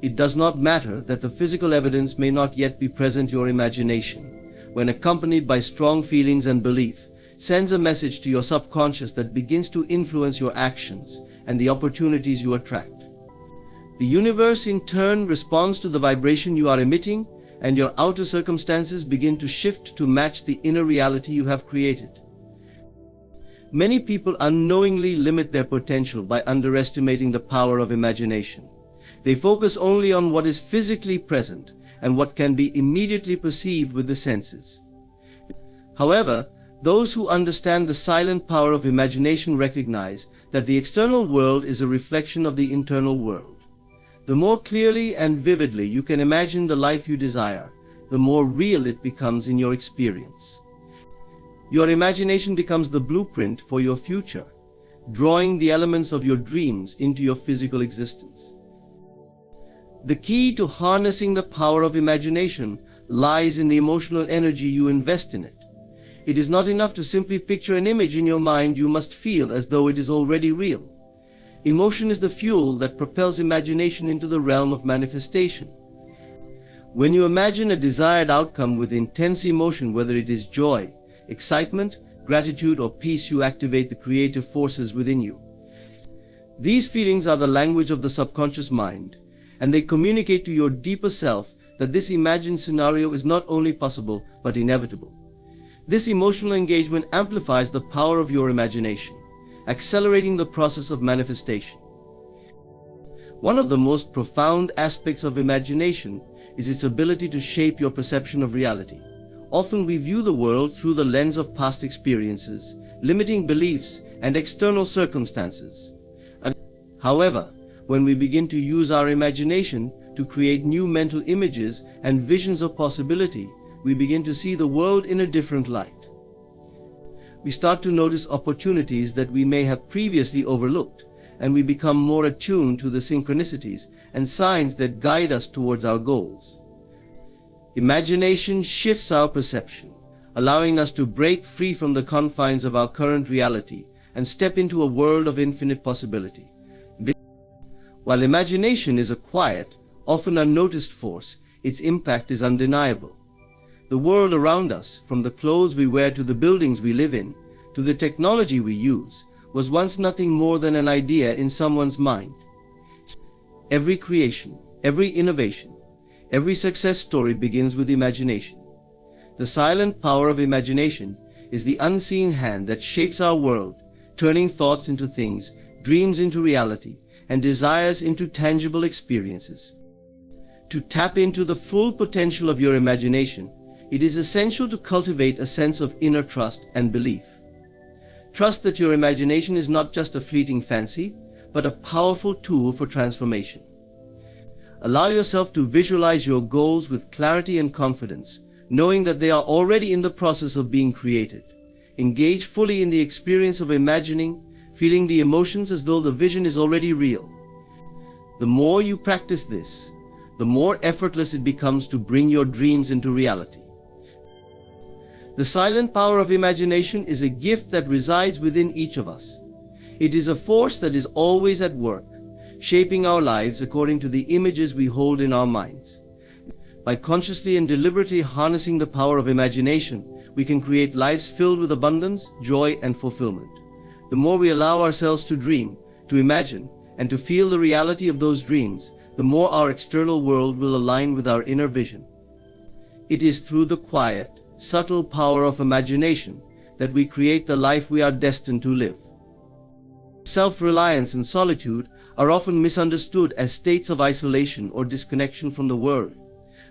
It does not matter that the physical evidence may not yet be present. Your imagination, when accompanied by strong feelings and belief, sends a message to your subconscious that begins to influence your actions and the opportunities you attract. The universe in turn responds to the vibration you are emitting, and your outer circumstances begin to shift to match the inner reality you have created. Many people unknowingly limit their potential by underestimating the power of imagination. They focus only on what is physically present and what can be immediately perceived with the senses. However, those who understand the silent power of imagination recognize that the external world is a reflection of the internal world. The more clearly and vividly you can imagine the life you desire, the more real it becomes in your experience. Your imagination becomes the blueprint for your future, drawing the elements of your dreams into your physical existence. The key to harnessing the power of imagination lies in the emotional energy you invest in it. It is not enough to simply picture an image in your mind. You must feel as though it is already real. Emotion is the fuel that propels imagination into the realm of manifestation. When you imagine a desired outcome with intense emotion, whether it is joy, excitement, gratitude, or peace, you activate the creative forces within you. These feelings are the language of the subconscious mind, and they communicate to your deeper self that this imagined scenario is not only possible but inevitable. This emotional engagement amplifies the power of your imagination, accelerating the process of manifestation. One of the most profound aspects of imagination is its ability to shape your perception of reality. Often we view the world through the lens of past experiences, limiting beliefs, and external circumstances. However, when we begin to use our imagination to create new mental images and visions of possibility, we begin to see the world in a different light. We start to notice opportunities that we may have previously overlooked, and we become more attuned to the synchronicities and signs that guide us towards our goals. Imagination shifts our perception, allowing us to break free from the confines of our current reality and step into a world of infinite possibility. While imagination is a quiet, often unnoticed force, its impact is undeniable. The world around us, from the clothes we wear to the buildings we live in, to the technology we use, was once nothing more than an idea in someone's mind. Every creation, every innovation, every success story begins with imagination. The silent power of imagination is the unseen hand that shapes our world, turning thoughts into things, dreams into reality, and desires into tangible experiences. To tap into the full potential of your imagination, it is essential to cultivate a sense of inner trust and belief. Trust that your imagination is not just a fleeting fancy, but a powerful tool for transformation. Allow yourself to visualize your goals with clarity and confidence, knowing that they are already in the process of being created. Engage fully in the experience of imagining, feeling the emotions as though the vision is already real. The more you practice this, the more effortless it becomes to bring your dreams into reality. The silent power of imagination is a gift that resides within each of us. It is a force that is always at work, shaping our lives according to the images we hold in our minds. By consciously and deliberately harnessing the power of imagination, we can create lives filled with abundance, joy, and fulfillment. The more we allow ourselves to dream, to imagine, and to feel the reality of those dreams, the more our external world will align with our inner vision. It is through the quiet, subtle power of imagination that we create the life we are destined to live. Self-reliance and solitude are often misunderstood as states of isolation or disconnection from the world.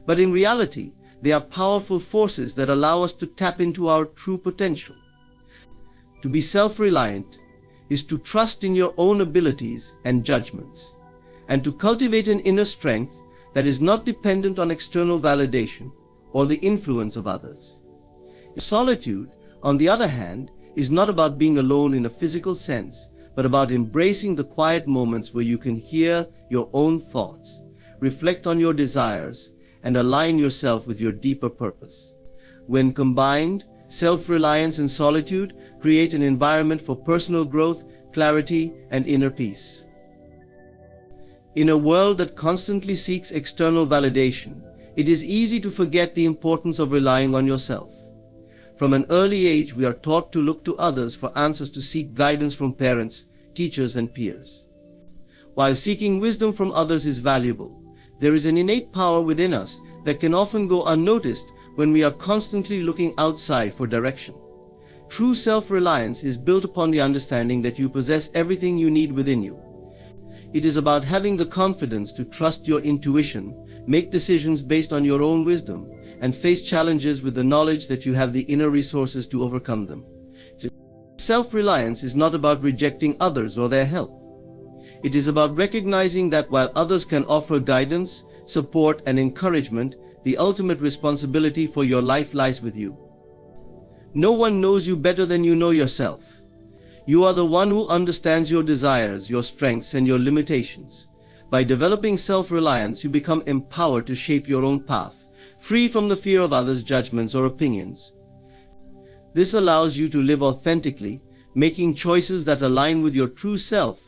But in reality, they are powerful forces that allow us to tap into our true potential. To be self-reliant is to trust in your own abilities and judgments, and to cultivate an inner strength that is not dependent on external validation or the influence of others. Solitude, on the other hand, is not about being alone in a physical sense, but about embracing the quiet moments where you can hear your own thoughts, reflect on your desires, and align yourself with your deeper purpose. When combined, self-reliance and solitude create an environment for personal growth, clarity, and inner peace. In a world that constantly seeks external validation, it is easy to forget the importance of relying on yourself. From an early age, we are taught to look to others for answers, to seek guidance from parents, teachers, and peers. While seeking wisdom from others is valuable, there is an innate power within us that can often go unnoticed when we are constantly looking outside for direction. True self-reliance is built upon the understanding that you possess everything you need within you. It is about having the confidence to trust your intuition, make decisions based on your own wisdom, and face challenges with the knowledge that you have the inner resources to overcome them. Self-reliance is not about rejecting others or their help. It is about recognizing that while others can offer guidance, support, and encouragement, the ultimate responsibility for your life lies with you. No one knows you better than you know yourself. You are the one who understands your desires, your strengths, and your limitations. By developing self-reliance, you become empowered to shape your own path, free from the fear of others' judgments or opinions. This allows you to live authentically, making choices that align with your true self,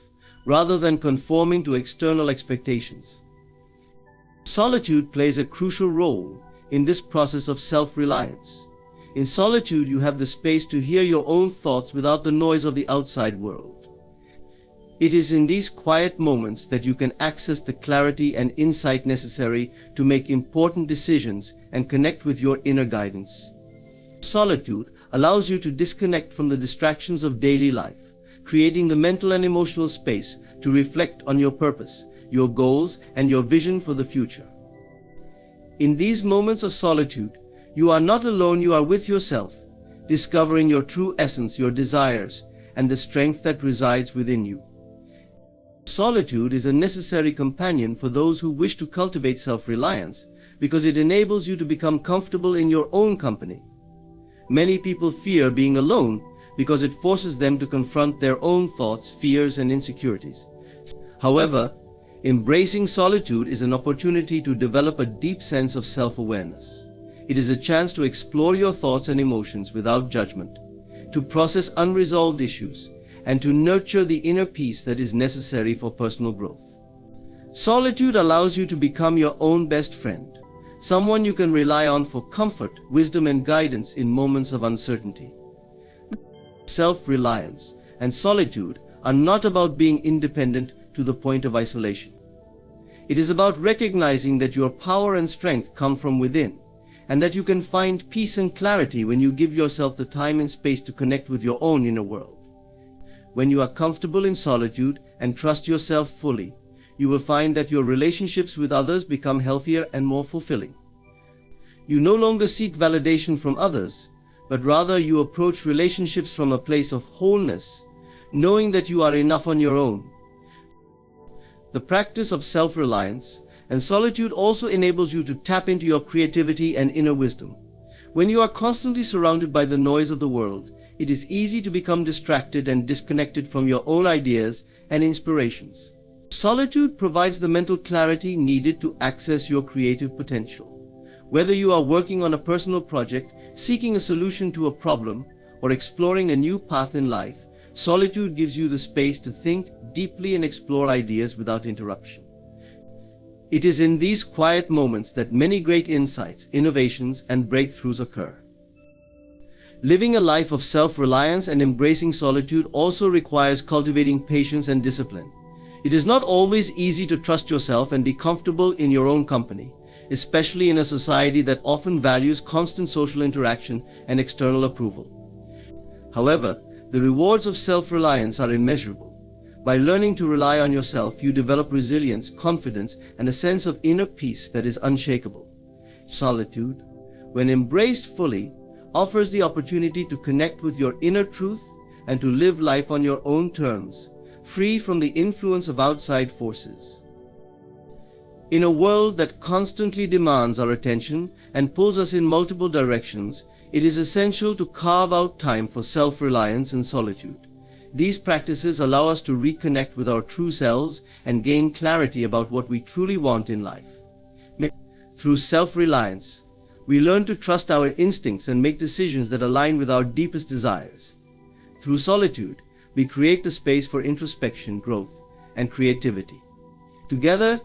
rather than conforming to external expectations. Solitude plays a crucial role in this process of self-reliance. In solitude, you have the space to hear your own thoughts without the noise of the outside world. It is in these quiet moments that you can access the clarity and insight necessary to make important decisions and connect with your inner guidance. Solitude allows you to disconnect from the distractions of daily life, creating the mental and emotional space to reflect on your purpose, your goals, and your vision for the future. In these moments of solitude, you are not alone, you are with yourself, discovering your true essence, your desires, and the strength that resides within you. Solitude is a necessary companion for those who wish to cultivate self-reliance because it enables you to become comfortable in your own company. Many people fear being alone because it forces them to confront their own thoughts, fears, and insecurities. However, embracing solitude is an opportunity to develop a deep sense of self-awareness. It is a chance to explore your thoughts and emotions without judgment, to process unresolved issues, and to nurture the inner peace that is necessary for personal growth. Solitude allows you to become your own best friend, someone you can rely on for comfort, wisdom, and guidance in moments of uncertainty. Self-reliance and solitude are not about being independent to the point of isolation. It is about recognizing that your power and strength come from within, and that you can find peace and clarity when you give yourself the time and space to connect with your own inner world. When you are comfortable in solitude and trust yourself fully, you will find that your relationships with others become healthier and more fulfilling. You no longer seek validation from others, but rather you approach relationships from a place of wholeness, knowing that you are enough on your own. The practice of self-reliance and solitude also enables you to tap into your creativity and inner wisdom. When you are constantly surrounded by the noise of the world, it is easy to become distracted and disconnected from your own ideas and inspirations. Solitude provides the mental clarity needed to access your creative potential. Whether you are working on a personal project, seeking a solution to a problem, or exploring a new path in life, solitude gives you the space to think deeply and explore ideas without interruption. It is in these quiet moments that many great insights, innovations, and breakthroughs occur. Living a life of self-reliance and embracing solitude also requires cultivating patience and discipline. It is not always easy to trust yourself and be comfortable in your own company, especially in a society that often values constant social interaction and external approval. However, the rewards of self-reliance are immeasurable. By learning to rely on yourself, you develop resilience, confidence, and a sense of inner peace that is unshakable. Solitude, when embraced fully, offers the opportunity to connect with your inner truth and to live life on your own terms, free from the influence of outside forces. In a world that constantly demands our attention and pulls us in multiple directions, it is essential to carve out time for self-reliance and solitude. These practices allow us to reconnect with our true selves and gain clarity about what we truly want in life. Through self-reliance, we learn to trust our instincts and make decisions that align with our deepest desires. Through solitude, we create the space for introspection, growth, and creativity. Together,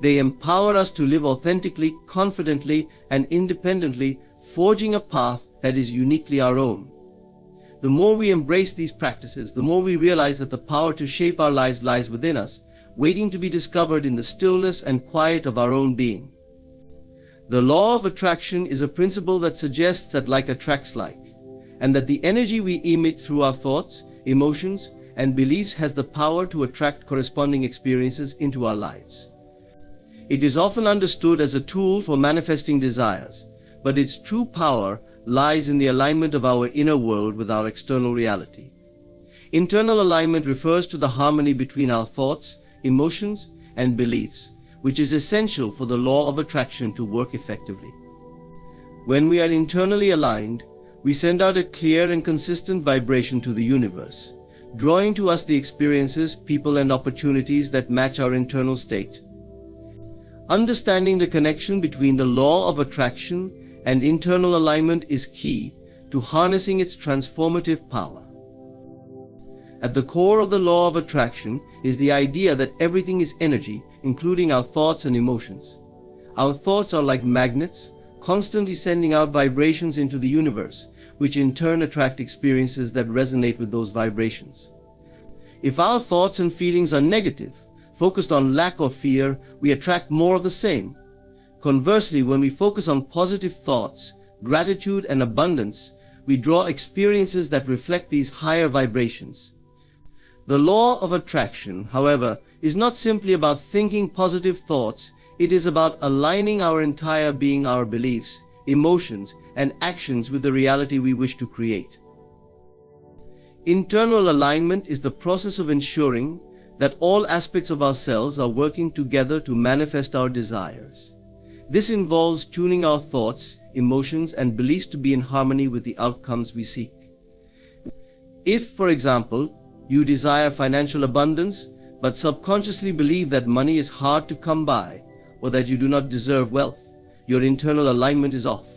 they empower us to live authentically, confidently, and independently, forging a path that is uniquely our own. The more we embrace these practices, the more we realize that the power to shape our lives lies within us, waiting to be discovered in the stillness and quiet of our own being. The law of attraction is a principle that suggests that like attracts like, and that the energy we emit through our thoughts, emotions, and beliefs has the power to attract corresponding experiences into our lives. It is often understood as a tool for manifesting desires, but its true power lies in the alignment of our inner world with our external reality. Internal alignment refers to the harmony between our thoughts, emotions, and beliefs, which is essential for the law of attraction to work effectively. When we are internally aligned, we send out a clear and consistent vibration to the universe, drawing to us the experiences, people, and opportunities that match our internal state. Understanding the connection between the law of attraction and internal alignment is key to harnessing its transformative power. At the core of the law of attraction is the idea that everything is energy, including our thoughts and emotions. Our thoughts are like magnets, constantly sending out vibrations into the universe, which in turn attract experiences that resonate with those vibrations. If our thoughts and feelings are negative, focused on lack or fear, we attract more of the same. Conversely, when we focus on positive thoughts, gratitude, and abundance, we draw experiences that reflect these higher vibrations. The law of attraction, however, is not simply about thinking positive thoughts. It is about aligning our entire being, our beliefs, emotions, and actions with the reality we wish to create. Internal alignment is the process of ensuring that all aspects of ourselves are working together to manifest our desires. This involves tuning our thoughts, emotions, and beliefs to be in harmony with the outcomes we seek. If, for example, you desire financial abundance, but subconsciously believe that money is hard to come by, or that you do not deserve wealth, your internal alignment is off.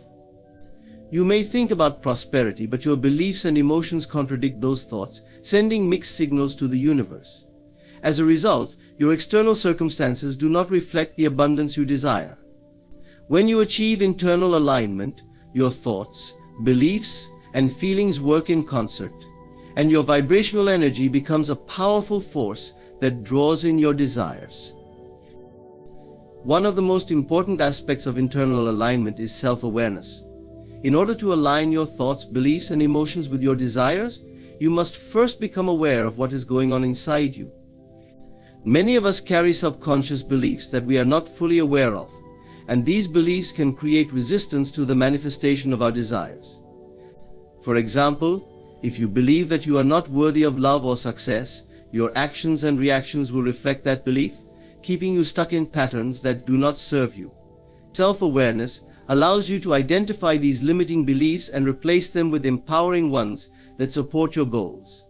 You may think about prosperity, but your beliefs and emotions contradict those thoughts, sending mixed signals to the universe. As a result, your external circumstances do not reflect the abundance you desire. When you achieve internal alignment, your thoughts, beliefs, and feelings work in concert, and your vibrational energy becomes a powerful force that draws in your desires. One of the most important aspects of internal alignment is self-awareness. In order to align your thoughts, beliefs, and emotions with your desires, you must first become aware of what is going on inside you. Many of us carry subconscious beliefs that we are not fully aware of, and these beliefs can create resistance to the manifestation of our desires. For example, if you believe that you are not worthy of love or success, your actions and reactions will reflect that belief, keeping you stuck in patterns that do not serve you. Self-awareness allows you to identify these limiting beliefs and replace them with empowering ones that support your goals.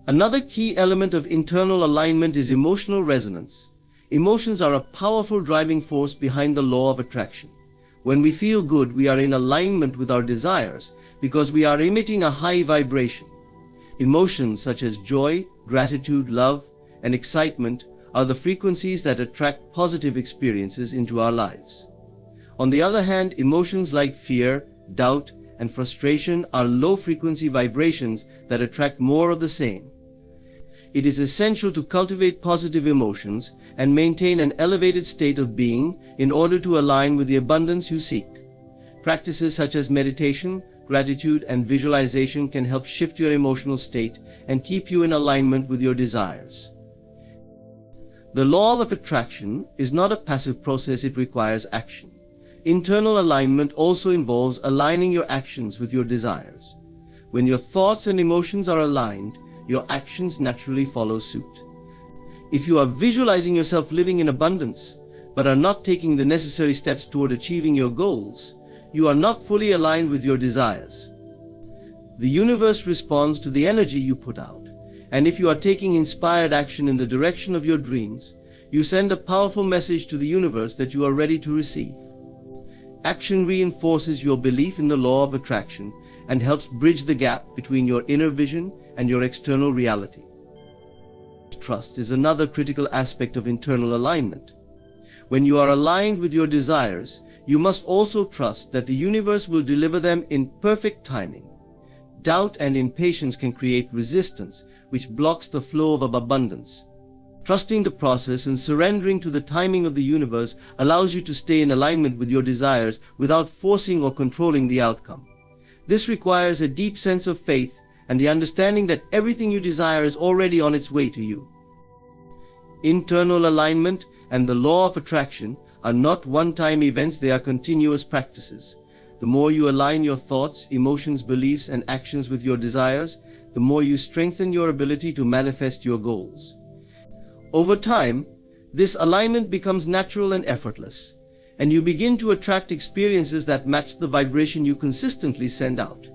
Another key element of internal alignment is emotional resonance. Emotions are a powerful driving force behind the law of attraction. When we feel good, we are in alignment with our desires because we are emitting a high vibration. Emotions such as joy, gratitude, love, and excitement are the frequencies that attract positive experiences into our lives. On the other hand, emotions like fear, doubt, and frustration are low-frequency vibrations that attract more of the same. It is essential to cultivate positive emotions and maintain an elevated state of being in order to align with the abundance you seek. Practices such as meditation, gratitude, and visualization can help shift your emotional state and keep you in alignment with your desires. The law of attraction is not a passive process, it requires action. Internal alignment also involves aligning your actions with your desires. When your thoughts and emotions are aligned, your actions naturally follow suit. If you are visualizing yourself living in abundance, but are not taking the necessary steps toward achieving your goals, you are not fully aligned with your desires. The universe responds to the energy you put out, and if you are taking inspired action in the direction of your dreams, you send a powerful message to the universe that you are ready to receive. Action reinforces your belief in the law of attraction and helps bridge the gap between your inner vision and your external reality. Trust is another critical aspect of internal alignment. When you are aligned with your desires, you must also trust that the universe will deliver them in perfect timing. Doubt and impatience can create resistance, which blocks the flow of abundance. Trusting the process and surrendering to the timing of the universe allows you to stay in alignment with your desires without forcing or controlling the outcome. This requires a deep sense of faith and the understanding that everything you desire is already on its way to you. Internal alignment and the law of attraction are not one-time events, they are continuous practices. The more you align your thoughts, emotions, beliefs, and actions with your desires, the more you strengthen your ability to manifest your goals. Over time, this alignment becomes natural and effortless, and you begin to attract experiences that match the vibration you consistently send out.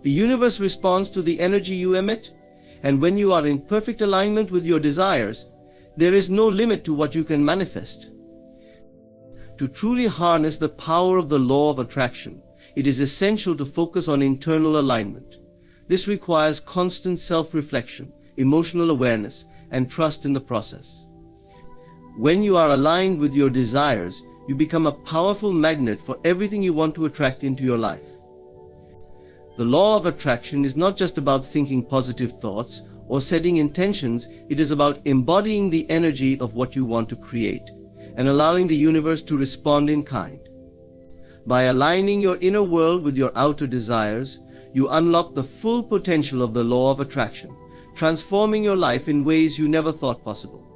The universe responds to the energy you emit, and when you are in perfect alignment with your desires, there is no limit to what you can manifest. To truly harness the power of the law of attraction, it is essential to focus on internal alignment. This requires constant self-reflection, emotional awareness, and trust in the process. When you are aligned with your desires, you become a powerful magnet for everything you want to attract into your life. The law of attraction is not just about thinking positive thoughts or setting intentions, it is about embodying the energy of what you want to create and allowing the universe to respond in kind. By aligning your inner world with your outer desires, you unlock the full potential of the law of attraction, transforming your life in ways you never thought possible.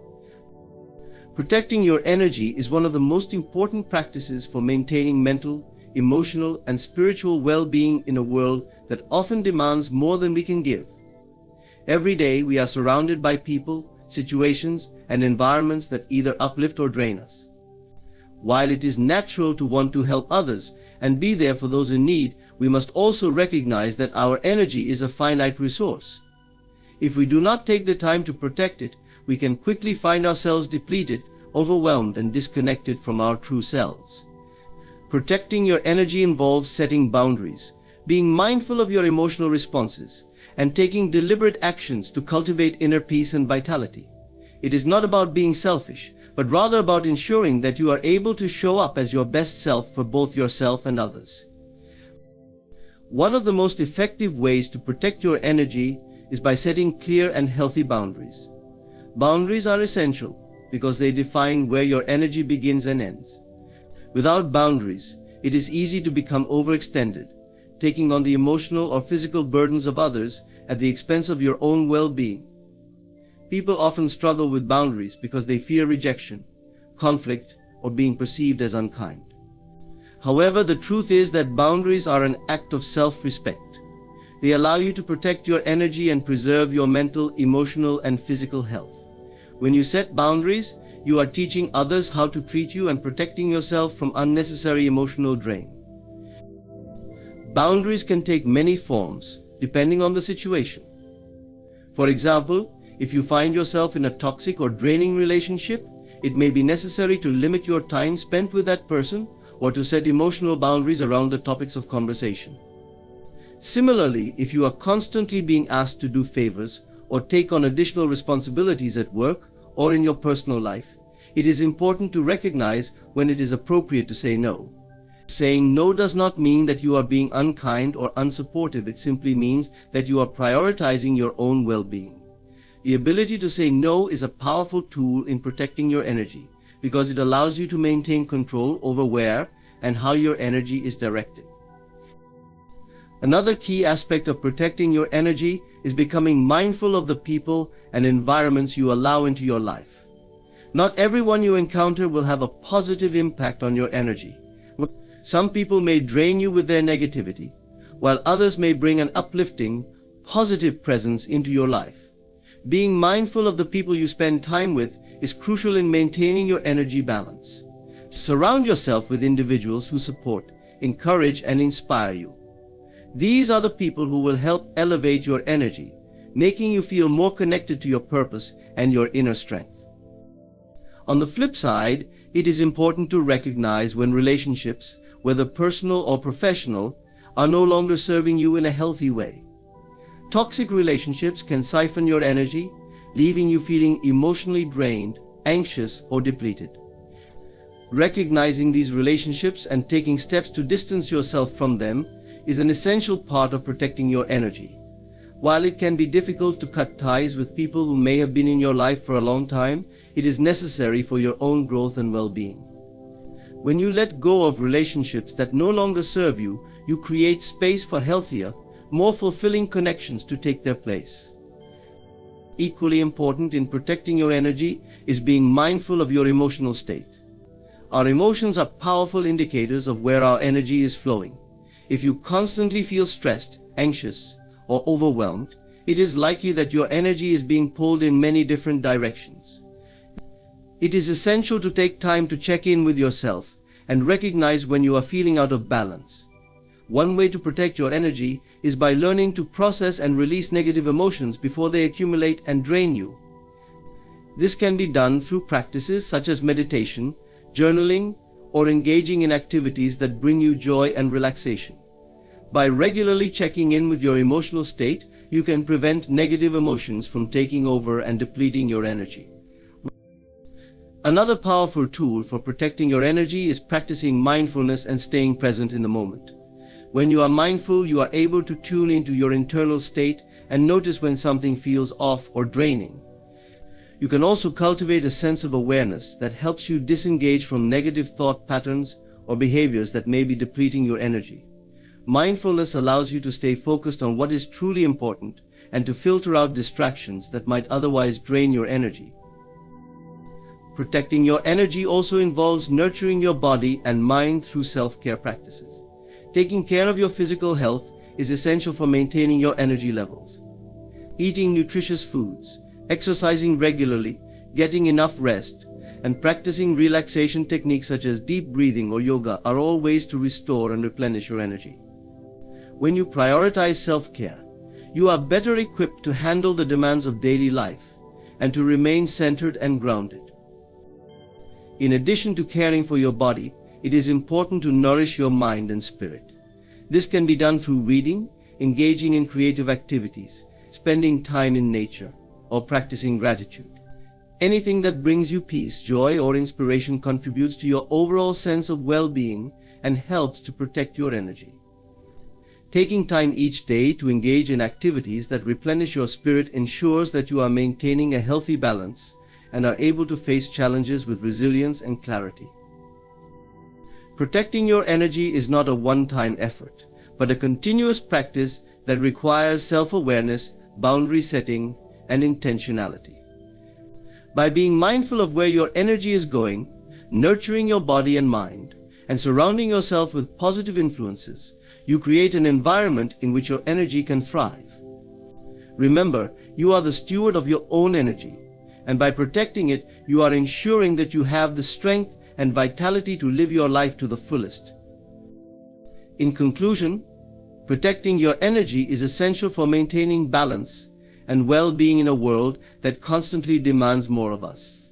Protecting your energy is one of the most important practices for maintaining mental, emotional, and spiritual well-being in a world that often demands more than we can give. Every day we are surrounded by people, situations, and environments that either uplift or drain us. While it is natural to want to help others and be there for those in need, we must also recognize that our energy is a finite resource. If we do not take the time to protect it, we can quickly find ourselves depleted, overwhelmed, and disconnected from our true selves. Protecting your energy involves setting boundaries, being mindful of your emotional responses, and taking deliberate actions to cultivate inner peace and vitality. It is not about being selfish, but rather about ensuring that you are able to show up as your best self for both yourself and others. One of the most effective ways to protect your energy is by setting clear and healthy boundaries. Boundaries are essential because they define where your energy begins and ends. Without boundaries, it is easy to become overextended, taking on the emotional or physical burdens of others at the expense of your own well-being. People often struggle with boundaries because they fear rejection, conflict, or being perceived as unkind. However, the truth is that boundaries are an act of self-respect. They allow you to protect your energy and preserve your mental, emotional, and physical health. When you set boundaries, you are teaching others how to treat you and protecting yourself from unnecessary emotional drain. Boundaries can take many forms, depending on the situation. For example, if you find yourself in a toxic or draining relationship, it may be necessary to limit your time spent with that person or to set emotional boundaries around the topics of conversation. Similarly, if you are constantly being asked to do favors or take on additional responsibilities at work or in your personal life, it is important to recognize when it is appropriate to say no. Saying no does not mean that you are being unkind or unsupportive. It simply means that you are prioritizing your own well-being. The ability to say no is a powerful tool in protecting your energy because it allows you to maintain control over where and how your energy is directed. Another key aspect of protecting your energy is becoming mindful of the people and environments you allow into your life. Not everyone you encounter will have a positive impact on your energy. Some people may drain you with their negativity, while others may bring an uplifting, positive presence into your life. Being mindful of the people you spend time with is crucial in maintaining your energy balance. Surround yourself with individuals who support, encourage, and inspire you. These are the people who will help elevate your energy, making you feel more connected to your purpose and your inner strength. On the flip side, it is important to recognize when relationships, whether personal or professional, are no longer serving you in a healthy way. Toxic relationships can siphon your energy, leaving you feeling emotionally drained, anxious, or depleted. Recognizing these relationships and taking steps to distance yourself from them is an essential part of protecting your energy. While it can be difficult to cut ties with people who may have been in your life for a long time, it is necessary for your own growth and well-being. When you let go of relationships that no longer serve you, you create space for healthier, more fulfilling connections to take their place. Equally important in protecting your energy is being mindful of your emotional state. Our emotions are powerful indicators of where our energy is flowing. If you constantly feel stressed, anxious, or overwhelmed, it is likely that your energy is being pulled in many different directions. It is essential to take time to check in with yourself and recognize when you are feeling out of balance. One way to protect your energy is by learning to process and release negative emotions before they accumulate and drain you. This can be done through practices such as meditation, journaling, or engaging in activities that bring you joy and relaxation. By regularly checking in with your emotional state, you can prevent negative emotions from taking over and depleting your energy. Another powerful tool for protecting your energy is practicing mindfulness and staying present in the moment. When you are mindful, you are able to tune into your internal state and notice when something feels off or draining. You can also cultivate a sense of awareness that helps you disengage from negative thought patterns or behaviors that may be depleting your energy. Mindfulness allows you to stay focused on what is truly important and to filter out distractions that might otherwise drain your energy. Protecting your energy also involves nurturing your body and mind through self-care practices. Taking care of your physical health is essential for maintaining your energy levels. Eating nutritious foods, exercising regularly, getting enough rest, and practicing relaxation techniques such as deep breathing or yoga are all ways to restore and replenish your energy. When you prioritize self-care, you are better equipped to handle the demands of daily life and to remain centered and grounded. In addition to caring for your body, it is important to nourish your mind and spirit. This can be done through reading, engaging in creative activities, spending time in nature, or practicing gratitude. Anything that brings you peace, joy, or inspiration contributes to your overall sense of well-being and helps to protect your energy. Taking time each day to engage in activities that replenish your spirit ensures that you are maintaining a healthy balance and are able to face challenges with resilience and clarity. Protecting your energy is not a one-time effort, but a continuous practice that requires self-awareness, boundary setting, and intentionality. By being mindful of where your energy is going, nurturing your body and mind, and surrounding yourself with positive influences, you create an environment in which your energy can thrive. Remember, you are the steward of your own energy, and by protecting it, you are ensuring that you have the strength and vitality to live your life to the fullest. In conclusion, protecting your energy is essential for maintaining balance and well-being in a world that constantly demands more of us.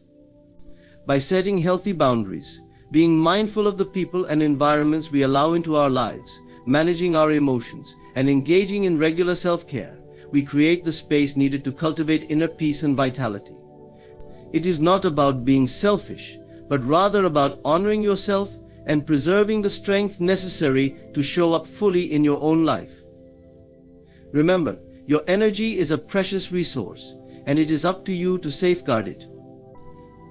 By setting healthy boundaries, being mindful of the people and environments we allow into our lives, managing our emotions, and engaging in regular self-care, we create the space needed to cultivate inner peace and vitality. It is not about being selfish, but rather about honoring yourself and preserving the strength necessary to show up fully in your own life. Remember, your energy is a precious resource, and it is up to you to safeguard it.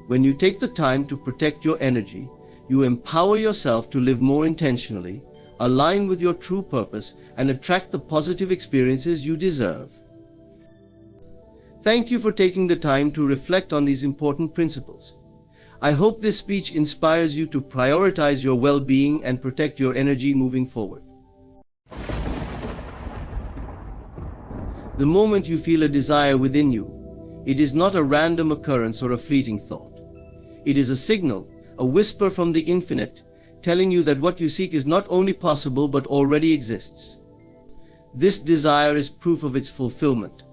When you take the time to protect your energy, you empower yourself to live more intentionally, align with your true purpose, and attract the positive experiences you deserve. Thank you for taking the time to reflect on these important principles. I hope this speech inspires you to prioritize your well-being and protect your energy moving forward. The moment you feel a desire within you, it is not a random occurrence or a fleeting thought. It is a signal, a whisper from the infinite, telling you that what you seek is not only possible but already exists. This desire is proof of its fulfillment.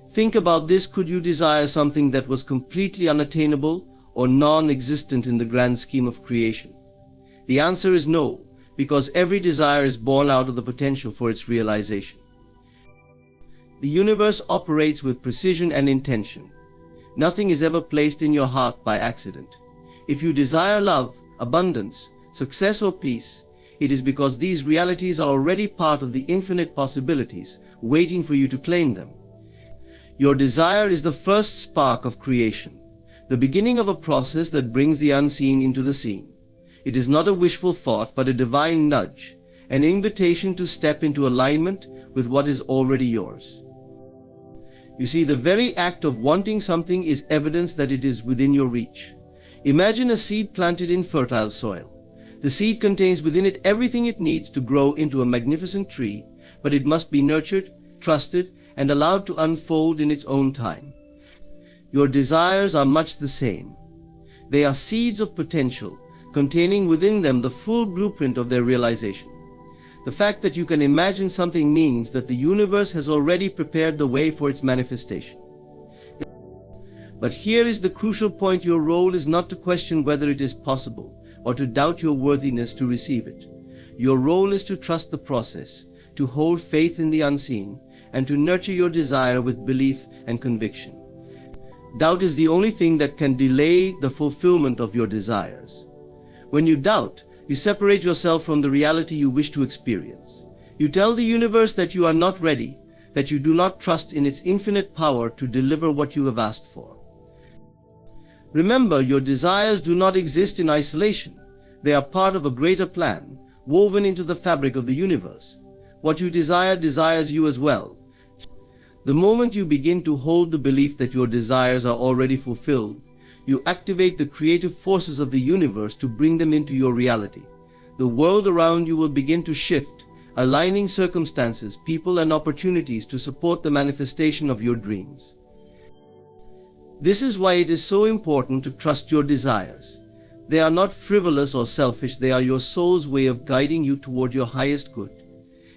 Think about this: could you desire something that was completely unattainable or non-existent in the grand scheme of creation? The answer is no, because every desire is born out of the potential for its realization. The universe operates with precision and intention. Nothing is ever placed in your heart by accident. If you desire love, abundance, success, or peace, it is because these realities are already part of the infinite possibilities, waiting for you to claim them. Your desire is the first spark of creation, the beginning of a process that brings the unseen into the seen. It is not a wishful thought, but a divine nudge, an invitation to step into alignment with what is already yours. You see, the very act of wanting something is evidence that it is within your reach. Imagine a seed planted in fertile soil. The seed contains within it everything it needs to grow into a magnificent tree, but it must be nurtured, trusted, and allowed to unfold in its own time. Your desires are much the same. They are seeds of potential, containing within them the full blueprint of their realization. The fact that you can imagine something means that the universe has already prepared the way for its manifestation. But here is the crucial point: your role is not to question whether it is possible or to doubt your worthiness to receive it. Your role is to trust the process, to hold faith in the unseen, and to nurture your desire with belief and conviction. Doubt is the only thing that can delay the fulfillment of your desires. When you doubt, you separate yourself from the reality you wish to experience. You tell the universe that you are not ready, that you do not trust in its infinite power to deliver what you have asked for. Remember, your desires do not exist in isolation. They are part of a greater plan, woven into the fabric of the universe. What you desire desires you as well. The moment you begin to hold the belief that your desires are already fulfilled, you activate the creative forces of the universe to bring them into your reality. The world around you will begin to shift, aligning circumstances, people, and opportunities to support the manifestation of your dreams. This is why it is so important to trust your desires. They are not frivolous or selfish, they are your soul's way of guiding you toward your highest good.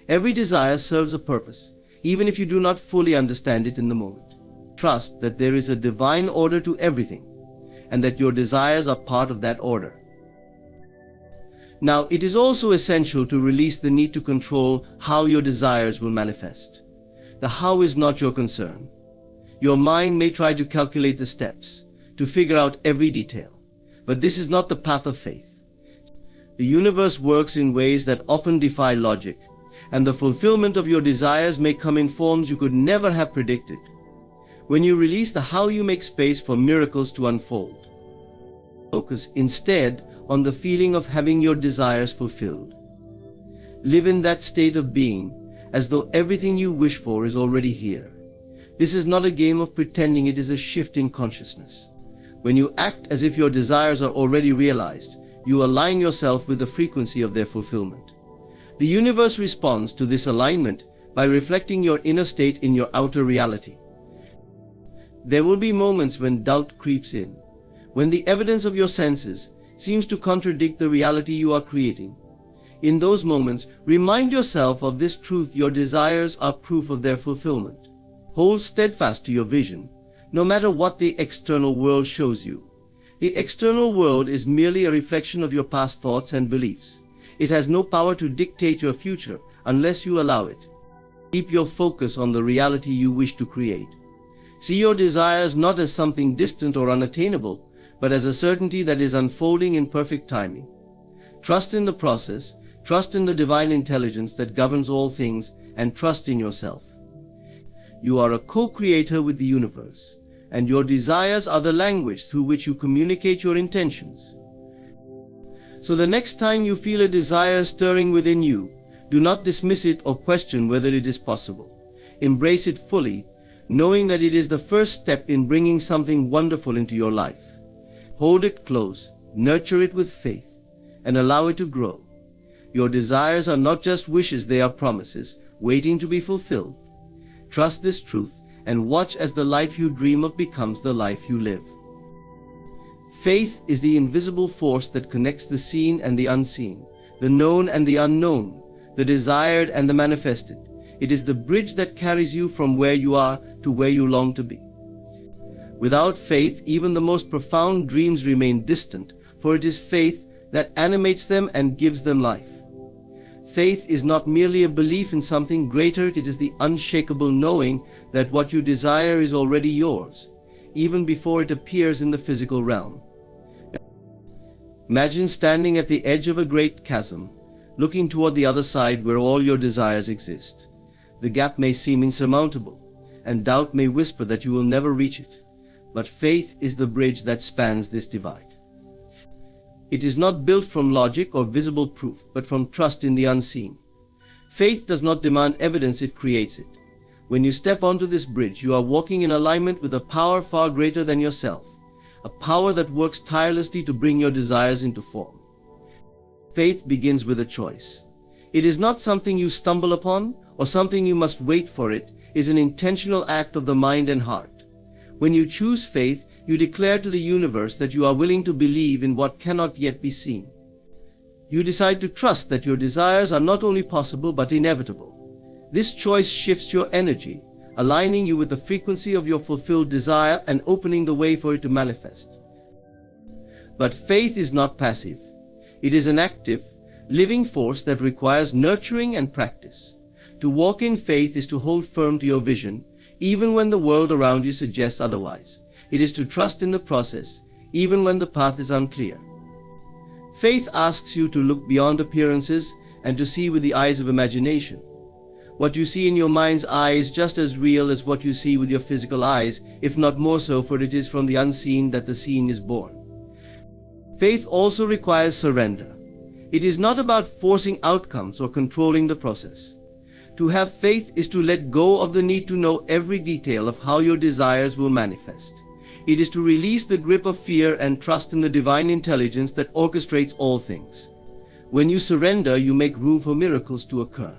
Every desire serves a purpose, even if you do not fully understand it in the moment. Trust that there is a divine order to everything, and that your desires are part of that order. Now, it is also essential to release the need to control how your desires will manifest. The how is not your concern. Your mind may try to calculate the steps, to figure out every detail, but this is not the path of faith. The universe works in ways that often defy logic, and the fulfillment of your desires may come in forms you could never have predicted. When you release the how, you make space for miracles to unfold. Focus instead on the feeling of having your desires fulfilled. Live in that state of being, as though everything you wish for is already here. This is not a game of pretending, it is a shift in consciousness. When you act as if your desires are already realized, you align yourself with the frequency of their fulfillment. The universe responds to this alignment by reflecting your inner state in your outer reality. There will be moments when doubt creeps in, when the evidence of your senses seems to contradict the reality you are creating. In those moments, remind yourself of this truth: your desires are proof of their fulfillment. Hold steadfast to your vision, no matter what the external world shows you. The external world is merely a reflection of your past thoughts and beliefs. It has no power to dictate your future unless you allow it. Keep your focus on the reality you wish to create. See your desires not as something distant or unattainable, but as a certainty that is unfolding in perfect timing. Trust in the process, trust in the divine intelligence that governs all things, and trust in yourself. You are a co-creator with the universe, and your desires are the language through which you communicate your intentions. So the next time you feel a desire stirring within you, do not dismiss it or question whether it is possible. Embrace it fully, knowing that it is the first step in bringing something wonderful into your life. Hold it close, nurture it with faith, and allow it to grow. Your desires are not just wishes, they are promises, waiting to be fulfilled. Trust this truth and watch as the life you dream of becomes the life you live. Faith is the invisible force that connects the seen and the unseen, the known and the unknown, the desired and the manifested. It is the bridge that carries you from where you are to where you long to be. Without faith, even the most profound dreams remain distant, for it is faith that animates them and gives them life. Faith is not merely a belief in something greater, it is the unshakable knowing that what you desire is already yours, even before it appears in the physical realm. Imagine standing at the edge of a great chasm, looking toward the other side where all your desires exist. The gap may seem insurmountable, and doubt may whisper that you will never reach it, but faith is the bridge that spans this divide. It is not built from logic or visible proof, but from trust in the unseen. Faith does not demand evidence, it creates it. When you step onto this bridge, you are walking in alignment with a power far greater than yourself, a power that works tirelessly to bring your desires into form. Faith begins with a choice. It is not something you stumble upon or something you must wait for. It is an intentional act of the mind and heart. When you choose faith, you declare to the universe that you are willing to believe in what cannot yet be seen. You decide to trust that your desires are not only possible but inevitable. This choice shifts your energy, aligning you with the frequency of your fulfilled desire and opening the way for it to manifest. But faith is not passive. It is an active, living force that requires nurturing and practice. To walk in faith is to hold firm to your vision, even when the world around you suggests otherwise. It is to trust in the process, even when the path is unclear. Faith asks you to look beyond appearances and to see with the eyes of imagination. What you see in your mind's eye is just as real as what you see with your physical eyes, if not more so, for it is from the unseen that the seen is born. Faith also requires surrender. It is not about forcing outcomes or controlling the process. To have faith is to let go of the need to know every detail of how your desires will manifest. It is to release the grip of fear and trust in the divine intelligence that orchestrates all things. When you surrender, you make room for miracles to occur.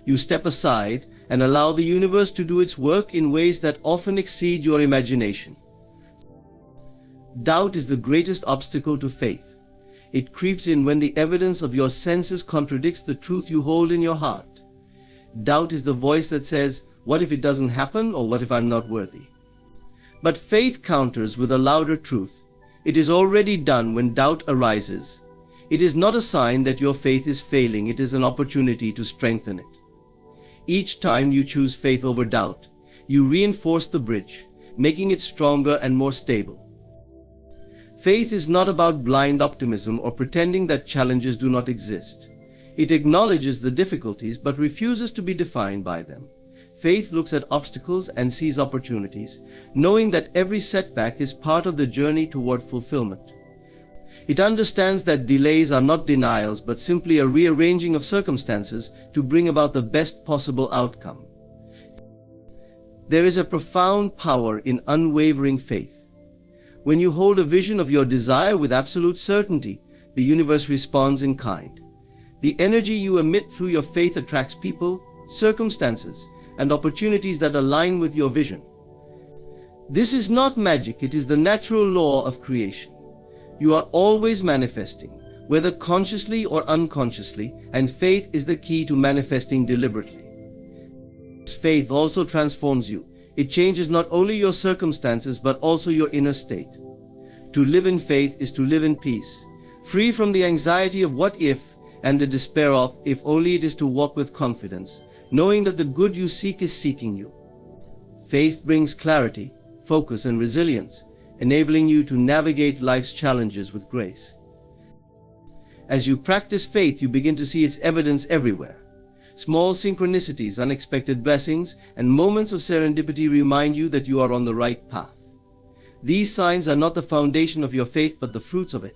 You step aside and allow the universe to do its work in ways that often exceed your imagination. Doubt is the greatest obstacle to faith. It creeps in when the evidence of your senses contradicts the truth you hold in your heart. Doubt is the voice that says, "What if it doesn't happen?" or "What if I'm not worthy?" But faith counters with a louder truth. It is already done when doubt arises. It is not a sign that your faith is failing, it is an opportunity to strengthen it. Each time you choose faith over doubt, you reinforce the bridge, making it stronger and more stable. Faith is not about blind optimism or pretending that challenges do not exist. It acknowledges the difficulties but refuses to be defined by them. Faith looks at obstacles and sees opportunities, knowing that every setback is part of the journey toward fulfillment. It understands that delays are not denials but simply a rearranging of circumstances to bring about the best possible outcome. There is a profound power in unwavering faith. When you hold a vision of your desire with absolute certainty, the universe responds in kind. The energy you emit through your faith attracts people, circumstances, and opportunities that align with your vision. This is not magic, it is the natural law of creation. You are always manifesting, whether consciously or unconsciously, and faith is the key to manifesting deliberately. Faith also transforms you. It changes not only your circumstances but also your inner state. To live in faith is to live in peace, free from the anxiety of what if and the despair of if only it is to walk with confidence, knowing that the good you seek is seeking you. Faith brings clarity, focus, and resilience, enabling you to navigate life's challenges with grace. As you practice faith, you begin to see its evidence everywhere. Small synchronicities, unexpected blessings, and moments of serendipity remind you that you are on the right path. These signs are not the foundation of your faith but the fruits of it.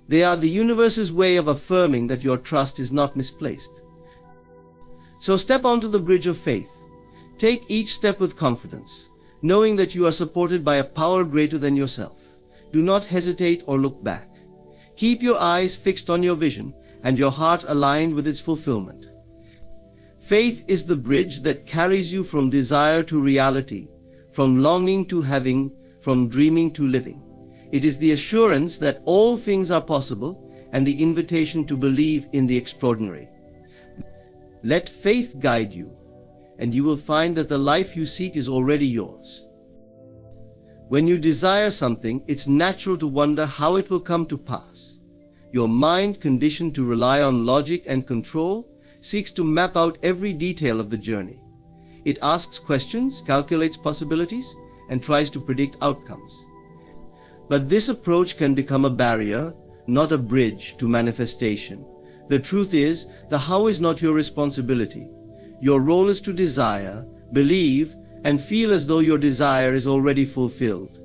They are the universe's way of affirming that your trust is not misplaced. So step onto the bridge of faith. Take each step with confidence, knowing that you are supported by a power greater than yourself. Do not hesitate or look back. Keep your eyes fixed on your vision and your heart aligned with its fulfillment. Faith is the bridge that carries you from desire to reality, from longing to having, from dreaming to living. It is the assurance that all things are possible and the invitation to believe in the extraordinary. Let faith guide you, and you will find that the life you seek is already yours. When you desire something, it's natural to wonder how it will come to pass. Your mind, conditioned to rely on logic and control, seeks to map out every detail of the journey. It asks questions, calculates possibilities, and tries to predict outcomes. But this approach can become a barrier, not a bridge to manifestation. The truth is, the how is not your responsibility. Your role is to desire, believe, and feel as though your desire is already fulfilled.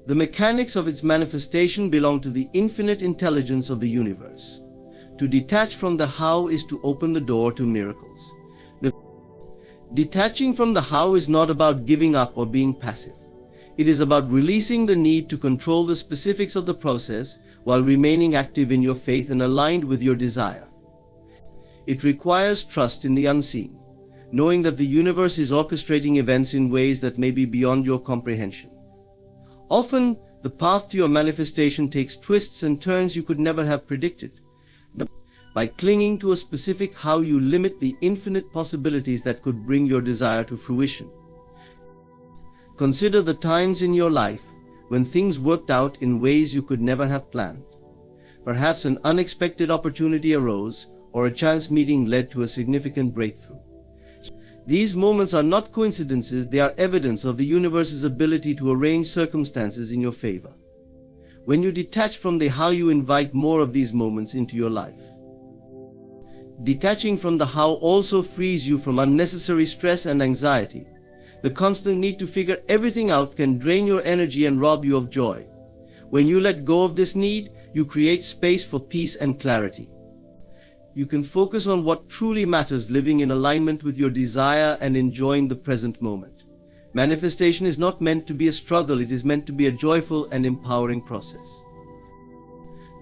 The mechanics of its manifestation belong to the infinite intelligence of the universe. To detach from the how is to open the door to miracles. Detaching from the how is not about giving up or being passive. It is about releasing the need to control the specifics of the process while remaining active in your faith and aligned with your desire. It requires trust in the unseen, knowing that the universe is orchestrating events in ways that may be beyond your comprehension. Often, the path to your manifestation takes twists and turns you could never have predicted. By clinging to a specific how, you limit the infinite possibilities that could bring your desire to fruition. Consider the times in your life when things worked out in ways you could never have planned. Perhaps an unexpected opportunity arose, or a chance meeting led to a significant breakthrough. These moments are not coincidences, they are evidence of the universe's ability to arrange circumstances in your favor. When you detach from the how, you invite more of these moments into your life. Detaching from the how also frees you from unnecessary stress and anxiety. The constant need to figure everything out can drain your energy and rob you of joy. When you let go of this need, you create space for peace and clarity. You can focus on what truly matters, living in alignment with your desire and enjoying the present moment. Manifestation is not meant to be a struggle, it is meant to be a joyful and empowering process.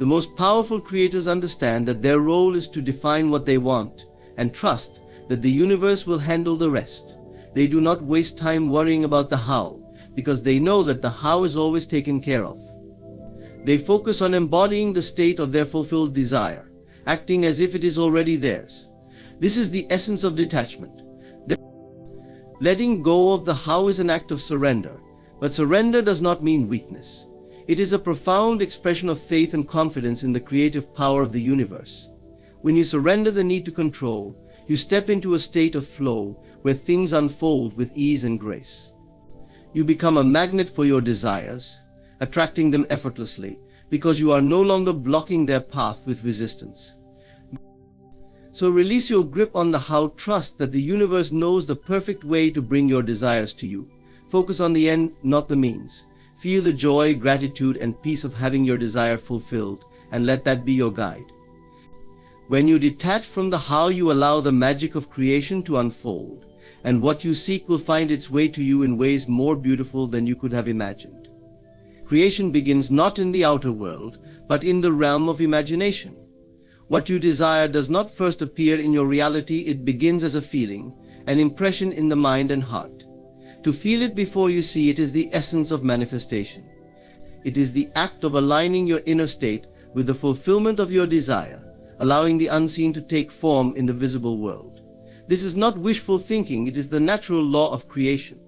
The most powerful creators understand that their role is to define what they want and trust that the universe will handle the rest. They do not waste time worrying about the how, because they know that the how is always taken care of. They focus on embodying the state of their fulfilled desire, acting as if it is already theirs. This is the essence of detachment. Letting go of the how is an act of surrender, but surrender does not mean weakness. It is a profound expression of faith and confidence in the creative power of the universe. When you surrender the need to control, you step into a state of flow where things unfold with ease and grace. You become a magnet for your desires, attracting them effortlessly, because you are no longer blocking their path with resistance. So release your grip on the how, trust that the universe knows the perfect way to bring your desires to you. Focus on the end, not the means. Feel the joy, gratitude, and peace of having your desire fulfilled, and let that be your guide. When you detach from the how, you allow the magic of creation to unfold, and what you seek will find its way to you in ways more beautiful than you could have imagined. Creation begins not in the outer world, but in the realm of imagination. What you desire does not first appear in your reality, it begins as a feeling, an impression in the mind and heart. To feel it before you see it is the essence of manifestation. It is the act of aligning your inner state with the fulfillment of your desire, allowing the unseen to take form in the visible world. This is not wishful thinking, it is the natural law of creation.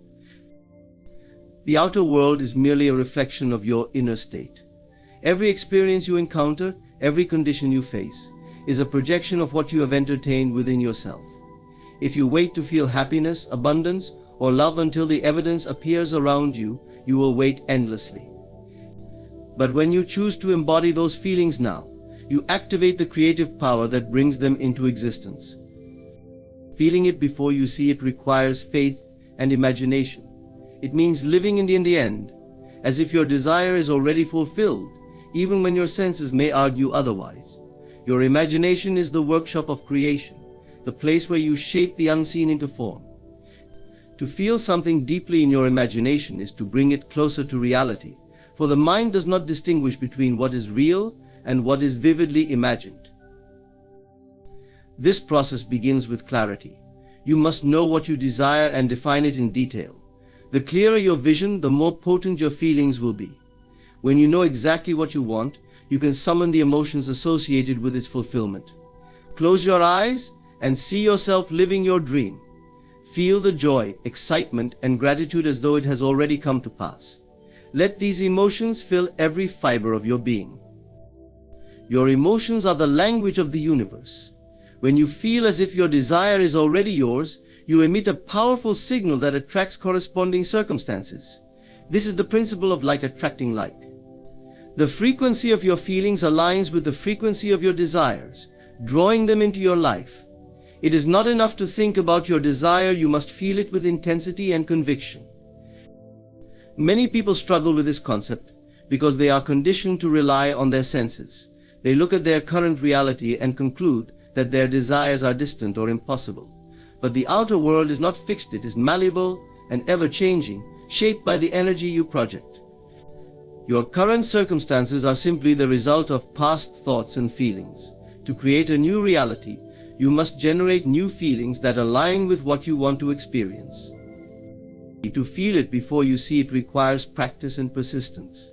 The outer world is merely a reflection of your inner state. Every experience you encounter, every condition you face, is a projection of what you have entertained within yourself. If you wait to feel happiness, abundance, or love until the evidence appears around you, you will wait endlessly. But when you choose to embody those feelings now, you activate the creative power that brings them into existence. Feeling it before you see it requires faith and imagination. It means living in the end, as if your desire is already fulfilled, even when your senses may argue otherwise. Your imagination is the workshop of creation, the place where you shape the unseen into form. To feel something deeply in your imagination is to bring it closer to reality, for the mind does not distinguish between what is real and what is vividly imagined. This process begins with clarity. You must know what you desire and define it in detail. The clearer your vision, the more potent your feelings will be. When you know exactly what you want, you can summon the emotions associated with its fulfillment. Close your eyes and see yourself living your dream. Feel the joy, excitement, and gratitude as though it has already come to pass. Let these emotions fill every fiber of your being. Your emotions are the language of the universe. When you feel as if your desire is already yours, you emit a powerful signal that attracts corresponding circumstances. This is the principle of like attracting like. The frequency of your feelings aligns with the frequency of your desires, drawing them into your life. It is not enough to think about your desire, you must feel it with intensity and conviction. Many people struggle with this concept because they are conditioned to rely on their senses. They look at their current reality and conclude that their desires are distant or impossible. But the outer world is not fixed, it is malleable and ever-changing, shaped by the energy you project. Your current circumstances are simply the result of past thoughts and feelings. To create a new reality, you must generate new feelings that align with what you want to experience. To feel it before you see it requires practice and persistence.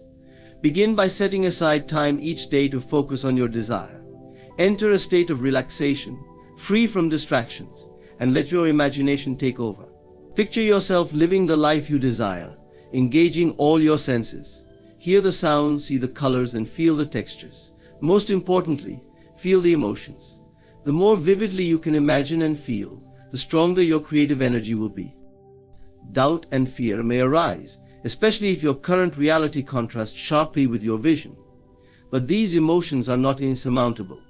Begin by setting aside time each day to focus on your desire. Enter a state of relaxation, free from distractions, and let your imagination take over. Picture yourself living the life you desire, engaging all your senses. Hear the sounds, see the colors, and feel the textures. Most importantly, feel the emotions. The more vividly you can imagine and feel, the stronger your creative energy will be. Doubt and fear may arise, especially if your current reality contrasts sharply with your vision. But these emotions are not insurmountable.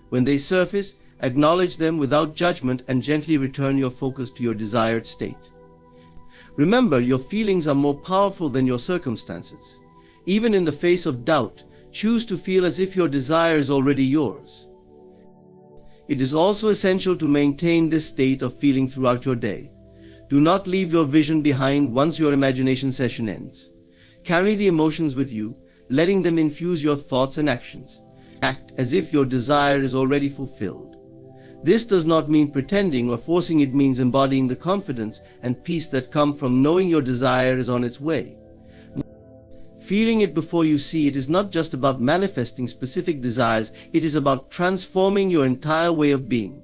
When they surface, acknowledge them without judgment and gently return your focus to your desired state. Remember, your feelings are more powerful than your circumstances. Even in the face of doubt, choose to feel as if your desire is already yours. It is also essential to maintain this state of feeling throughout your day. Do not leave your vision behind once your imagination session ends. Carry the emotions with you, letting them infuse your thoughts and actions. Act as if your desire is already fulfilled. This does not mean pretending or forcing, it means embodying the confidence and peace that come from knowing your desire is on its way. Feeling it before you see it is not just about manifesting specific desires, it is about transforming your entire way of being.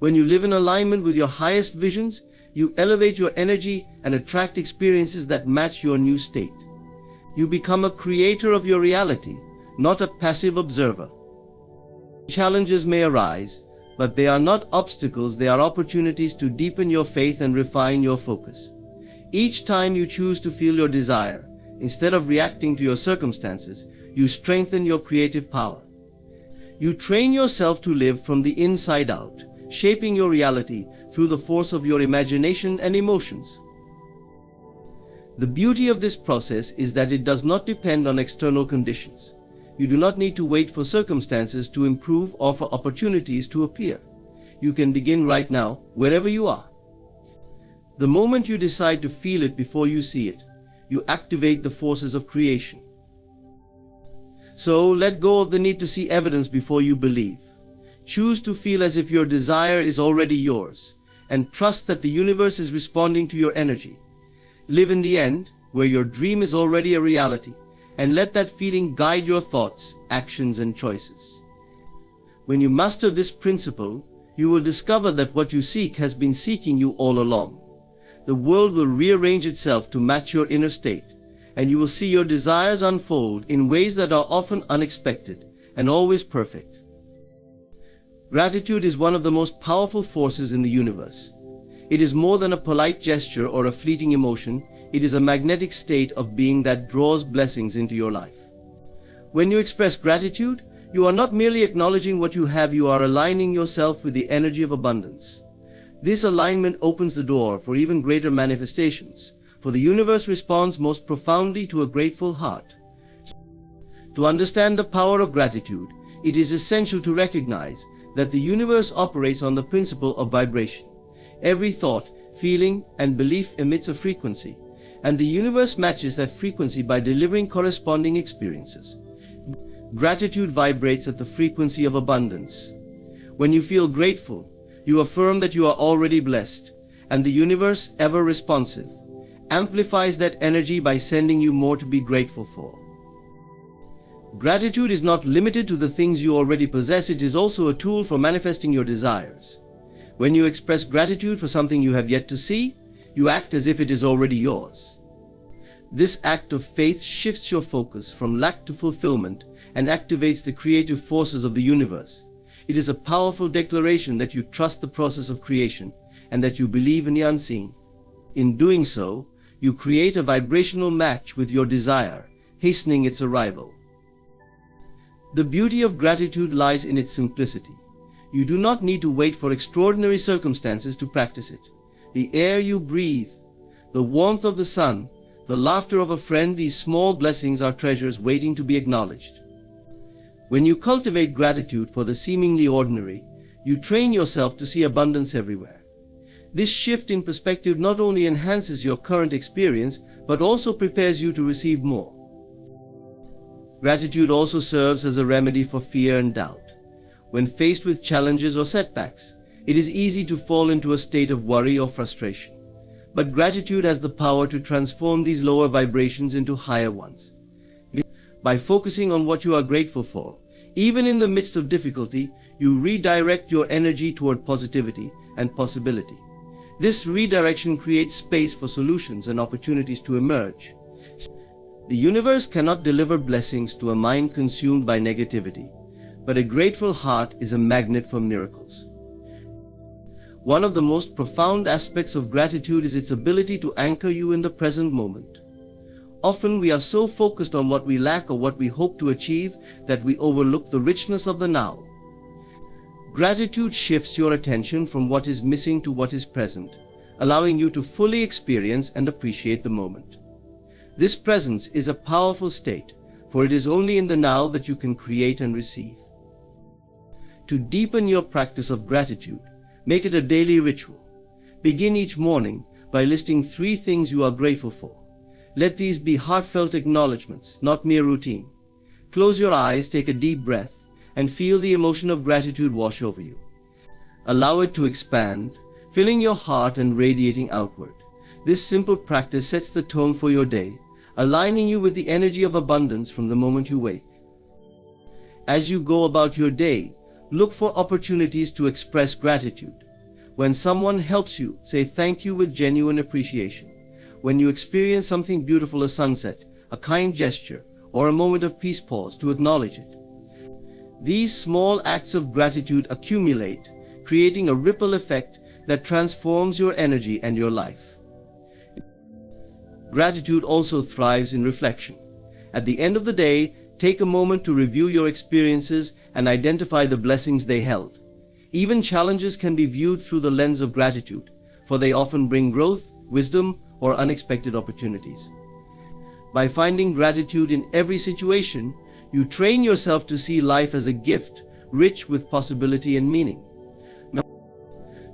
When you live in alignment with your highest visions, you elevate your energy and attract experiences that match your new state. You become a creator of your reality, not a passive observer. Challenges may arise, but they are not obstacles, they are opportunities to deepen your faith and refine your focus. Each time you choose to feel your desire, instead of reacting to your circumstances, you strengthen your creative power. You train yourself to live from the inside out, shaping your reality through the force of your imagination and emotions. The beauty of this process is that it does not depend on external conditions. You do not need to wait for circumstances to improve or for opportunities to appear. You can begin right now, wherever you are. The moment you decide to feel it before you see it, you activate the forces of creation. So let go of the need to see evidence before you believe. Choose to feel as if your desire is already yours, and trust that the universe is responding to your energy. Live in the end, where your dream is already a reality, and let that feeling guide your thoughts, actions, and choices. When you master this principle, you will discover that what you seek has been seeking you all along. The world will rearrange itself to match your inner state, and you will see your desires unfold in ways that are often unexpected and always perfect. Gratitude is one of the most powerful forces in the universe. It is more than a polite gesture or a fleeting emotion. It is a magnetic state of being that draws blessings into your life. When you express gratitude, you are not merely acknowledging what you have, you are aligning yourself with the energy of abundance. This alignment opens the door for even greater manifestations, for the universe responds most profoundly to a grateful heart. To understand the power of gratitude, it is essential to recognize that the universe operates on the principle of vibration. Every thought, feeling, and belief emits a frequency, and the universe matches that frequency by delivering corresponding experiences. Gratitude vibrates at the frequency of abundance. When you feel grateful, you affirm that you are already blessed, and the universe, ever responsive, amplifies that energy by sending you more to be grateful for. Gratitude is not limited to the things you already possess, it is also a tool for manifesting your desires. When you express gratitude for something you have yet to see, you act as if it is already yours. This act of faith shifts your focus from lack to fulfillment and activates the creative forces of the universe. It is a powerful declaration that you trust the process of creation and that you believe in the unseen. In doing so, you create a vibrational match with your desire, hastening its arrival. The beauty of gratitude lies in its simplicity. You do not need to wait for extraordinary circumstances to practice it. The air you breathe, the warmth of the sun, the laughter of a friend, these small blessings are treasures waiting to be acknowledged. When you cultivate gratitude for the seemingly ordinary, you train yourself to see abundance everywhere. This shift in perspective not only enhances your current experience, but also prepares you to receive more. Gratitude also serves as a remedy for fear and doubt. When faced with challenges or setbacks, it is easy to fall into a state of worry or frustration. But gratitude has the power to transform these lower vibrations into higher ones. By focusing on what you are grateful for, even in the midst of difficulty, you redirect your energy toward positivity and possibility. This redirection creates space for solutions and opportunities to emerge. The universe cannot deliver blessings to a mind consumed by negativity, but a grateful heart is a magnet for miracles. One of the most profound aspects of gratitude is its ability to anchor you in the present moment. Often we are so focused on what we lack or what we hope to achieve that we overlook the richness of the now. Gratitude shifts your attention from what is missing to what is present, allowing you to fully experience and appreciate the moment. This presence is a powerful state, for it is only in the now that you can create and receive. To deepen your practice of gratitude, make it a daily ritual. Begin each morning by listing 3 things you are grateful for. Let these be heartfelt acknowledgements, not mere routine. Close your eyes, take a deep breath, and feel the emotion of gratitude wash over you. Allow it to expand, filling your heart and radiating outward. This simple practice sets the tone for your day, aligning you with the energy of abundance from the moment you wake. As you go about your day, look for opportunities to express gratitude. When someone helps you, say thank you with genuine appreciation. When you experience something beautiful, a sunset, a kind gesture, or a moment of peace, pause to acknowledge it. These small acts of gratitude accumulate, creating a ripple effect that transforms your energy and your life. Gratitude also thrives in reflection. At the end of the day, take a moment to review your experiences and identify the blessings they held. Even challenges can be viewed through the lens of gratitude, for they often bring growth, wisdom, or unexpected opportunities. By finding gratitude in every situation, you train yourself to see life as a gift, rich with possibility and meaning.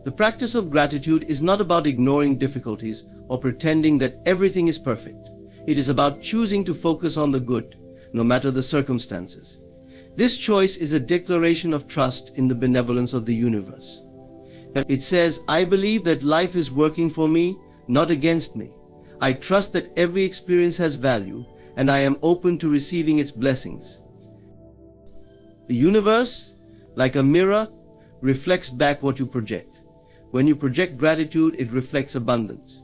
The practice of gratitude is not about ignoring difficulties or pretending that everything is perfect. It is about choosing to focus on the good, no matter the circumstances. This choice is a declaration of trust in the benevolence of the universe. It says, I believe that life is working for me, not against me. I trust that every experience has value, and I am open to receiving its blessings. The universe, like a mirror, reflects back what you project. When you project gratitude, it reflects abundance.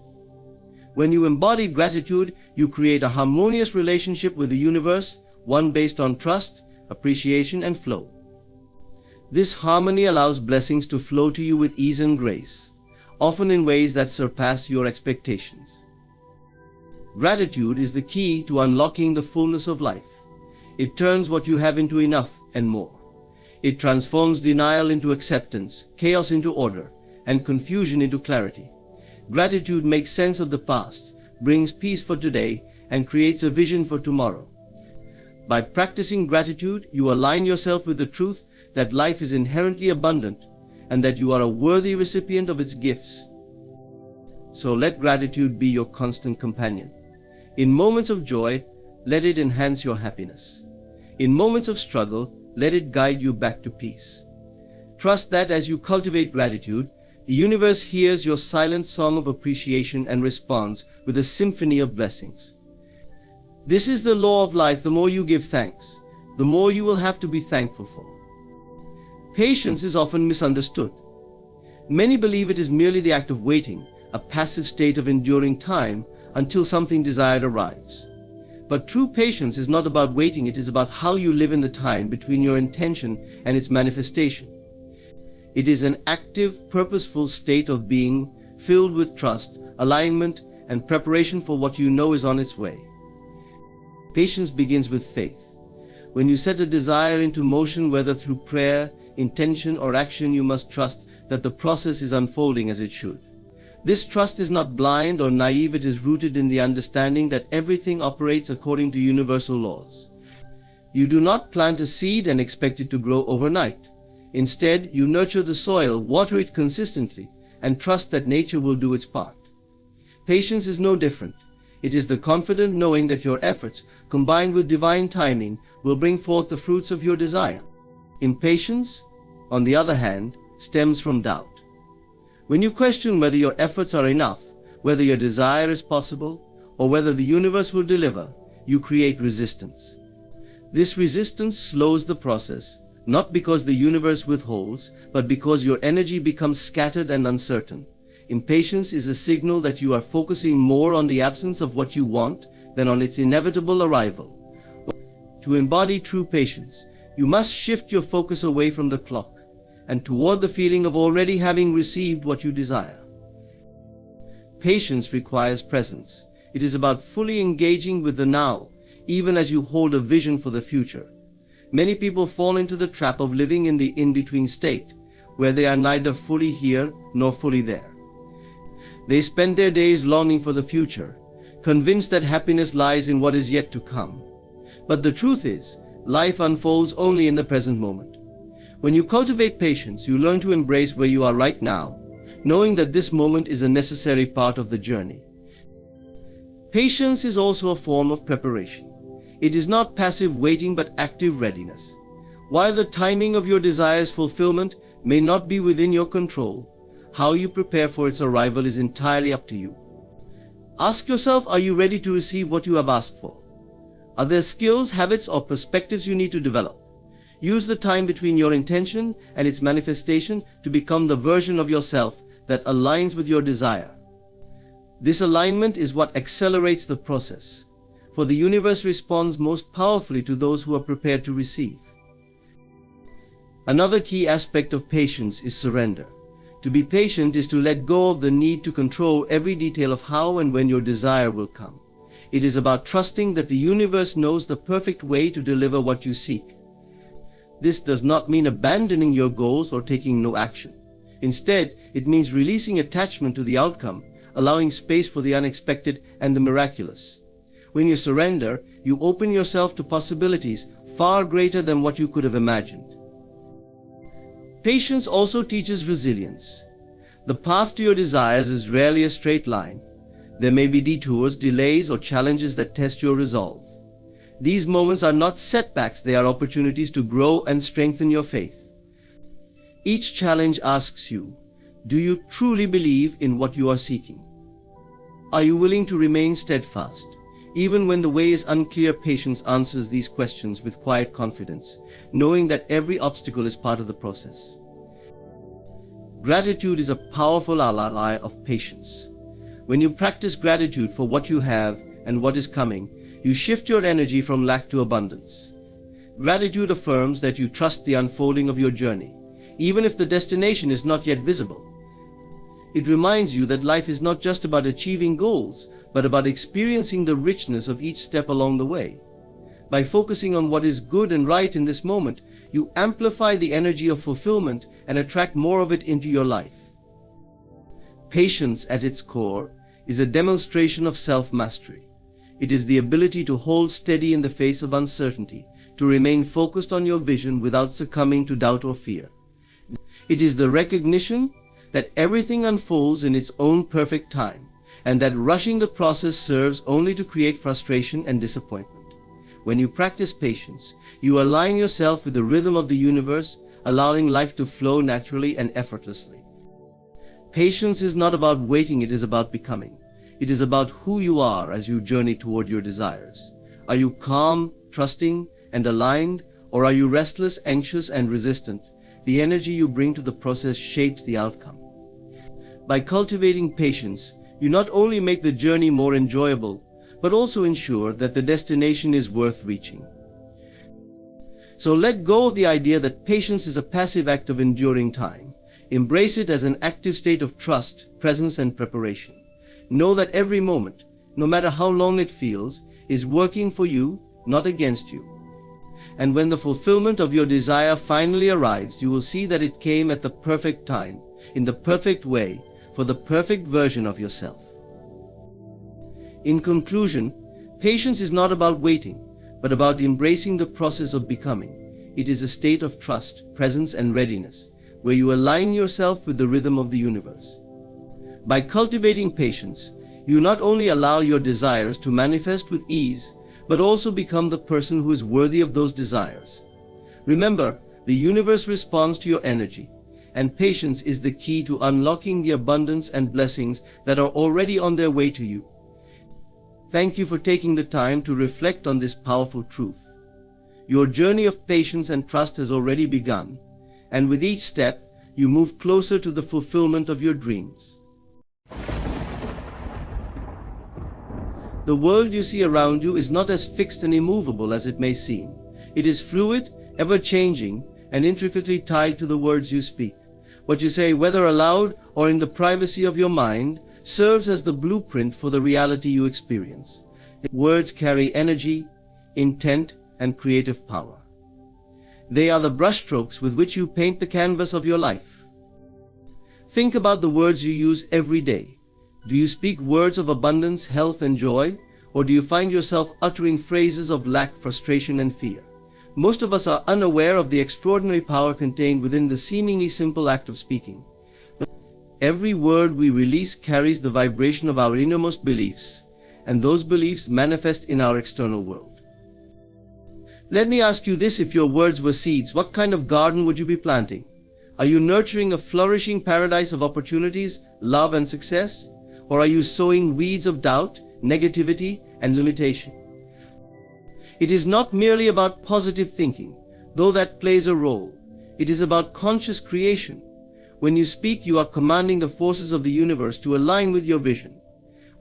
When you embody gratitude, you create a harmonious relationship with the universe, one based on trust, appreciation, and flow. This harmony allows blessings to flow to you with ease and grace, often in ways that surpass your expectations. Gratitude is the key to unlocking the fullness of life. It turns what you have into enough and more. It transforms denial into acceptance, chaos into order, and confusion into clarity. Gratitude makes sense of the past, brings peace for today, and creates a vision for tomorrow. By practicing gratitude, you align yourself with the truth that life is inherently abundant and that you are a worthy recipient of its gifts. So let gratitude be your constant companion. In moments of joy, let it enhance your happiness. In moments of struggle, let it guide you back to peace. Trust that as you cultivate gratitude, the universe hears your silent song of appreciation and responds with a symphony of blessings. This is the law of life. The more you give thanks, the more you will have to be thankful for. Patience is often misunderstood. Many believe it is merely the act of waiting, a passive state of enduring time until something desired arrives. But true patience is not about waiting, it is about how you live in the time between your intention and its manifestation. It is an active, purposeful state of being filled with trust, alignment, and preparation for what you know is on its way. Patience begins with faith. When you set a desire into motion, whether through prayer, intention, or action, you must trust that the process is unfolding as it should. This trust is not blind or naive, it is rooted in the understanding that everything operates according to universal laws. You do not plant a seed and expect it to grow overnight. Instead, you nurture the soil, water it consistently, and trust that nature will do its part. Patience is no different. It is the confident knowing that your efforts, combined with divine timing, will bring forth the fruits of your desire. Impatience, on the other hand, stems from doubt. When you question whether your efforts are enough, whether your desire is possible, or whether the universe will deliver, you create resistance. This resistance slows the process, not because the universe withholds, but because your energy becomes scattered and uncertain. Impatience is a signal that you are focusing more on the absence of what you want than on its inevitable arrival. To embody true patience, you must shift your focus away from the clock and toward the feeling of already having received what you desire. Patience requires presence. It is about fully engaging with the now, even as you hold a vision for the future. Many people fall into the trap of living in the in-between state, where they are neither fully here nor fully there. They spend their days longing for the future, convinced that happiness lies in what is yet to come. But the truth is, life unfolds only in the present moment. When you cultivate patience, you learn to embrace where you are right now, knowing that this moment is a necessary part of the journey. Patience is also a form of preparation. It is not passive waiting but active readiness. While the timing of your desire's fulfillment may not be within your control, how you prepare for its arrival is entirely up to you. Ask yourself, are you ready to receive what you have asked for? Are there skills, habits, or perspectives you need to develop? Use the time between your intention and its manifestation to become the version of yourself that aligns with your desire. This alignment is what accelerates the process, for the universe responds most powerfully to those who are prepared to receive. Another key aspect of patience is surrender. To be patient is to let go of the need to control every detail of how and when your desire will come. It is about trusting that the universe knows the perfect way to deliver what you seek. This does not mean abandoning your goals or taking no action. Instead, it means releasing attachment to the outcome, allowing space for the unexpected and the miraculous. When you surrender, you open yourself to possibilities far greater than what you could have imagined. Patience also teaches resilience. The path to your desires is rarely a straight line. There may be detours, delays, or challenges that test your resolve. These moments are not setbacks, they are opportunities to grow and strengthen your faith. Each challenge asks you, do you truly believe in what you are seeking? Are you willing to remain steadfast? Even when the way is unclear, patience answers these questions with quiet confidence, knowing that every obstacle is part of the process. Gratitude is a powerful ally of patience. When you practice gratitude for what you have and what is coming, you shift your energy from lack to abundance. Gratitude affirms that you trust the unfolding of your journey, even if the destination is not yet visible. It reminds you that life is not just about achieving goals, but about experiencing the richness of each step along the way. By focusing on what is good and right in this moment, you amplify the energy of fulfillment and attract more of it into your life. Patience, at its core, is a demonstration of self-mastery. It is the ability to hold steady in the face of uncertainty, to remain focused on your vision without succumbing to doubt or fear. It is the recognition that everything unfolds in its own perfect time, and that rushing the process serves only to create frustration and disappointment. When you practice patience, you align yourself with the rhythm of the universe, allowing life to flow naturally and effortlessly. Patience is not about waiting, it is about becoming. It is about who you are as you journey toward your desires. Are you calm, trusting, and aligned, or are you restless, anxious, and resistant? The energy you bring to the process shapes the outcome. By cultivating patience, you not only make the journey more enjoyable, but also ensure that the destination is worth reaching. So let go of the idea that patience is a passive act of enduring time. Embrace it as an active state of trust, presence, and preparation. Know that every moment, no matter how long it feels, is working for you, not against you. And when the fulfillment of your desire finally arrives, you will see that it came at the perfect time, in the perfect way, for the perfect version of yourself. In conclusion, patience is not about waiting, but about embracing the process of becoming. It is a state of trust, presence, and readiness, where you align yourself with the rhythm of the universe. By cultivating patience, you not only allow your desires to manifest with ease, but also become the person who is worthy of those desires. Remember, the universe responds to your energy, and patience is the key to unlocking the abundance and blessings that are already on their way to you. Thank you for taking the time to reflect on this powerful truth. Your journey of patience and trust has already begun, and with each step, you move closer to the fulfillment of your dreams. The world you see around you is not as fixed and immovable as it may seem. It is fluid, ever-changing, and intricately tied to the words you speak. What you say, whether aloud or in the privacy of your mind, serves as the blueprint for the reality you experience. Words carry energy, intent, and creative power. They are the brushstrokes with which you paint the canvas of your life. Think about the words you use every day. Do you speak words of abundance, health, and joy? Or do you find yourself uttering phrases of lack, frustration, and fear? Most of us are unaware of the extraordinary power contained within the seemingly simple act of speaking. Every word we release carries the vibration of our innermost beliefs, and those beliefs manifest in our external world. Let me ask you this: if your words were seeds, what kind of garden would you be planting? Are you nurturing a flourishing paradise of opportunities, love, and success? Or are you sowing weeds of doubt, negativity, and limitation? It is not merely about positive thinking, though that plays a role. It is about conscious creation. When you speak, you are commanding the forces of the universe to align with your vision.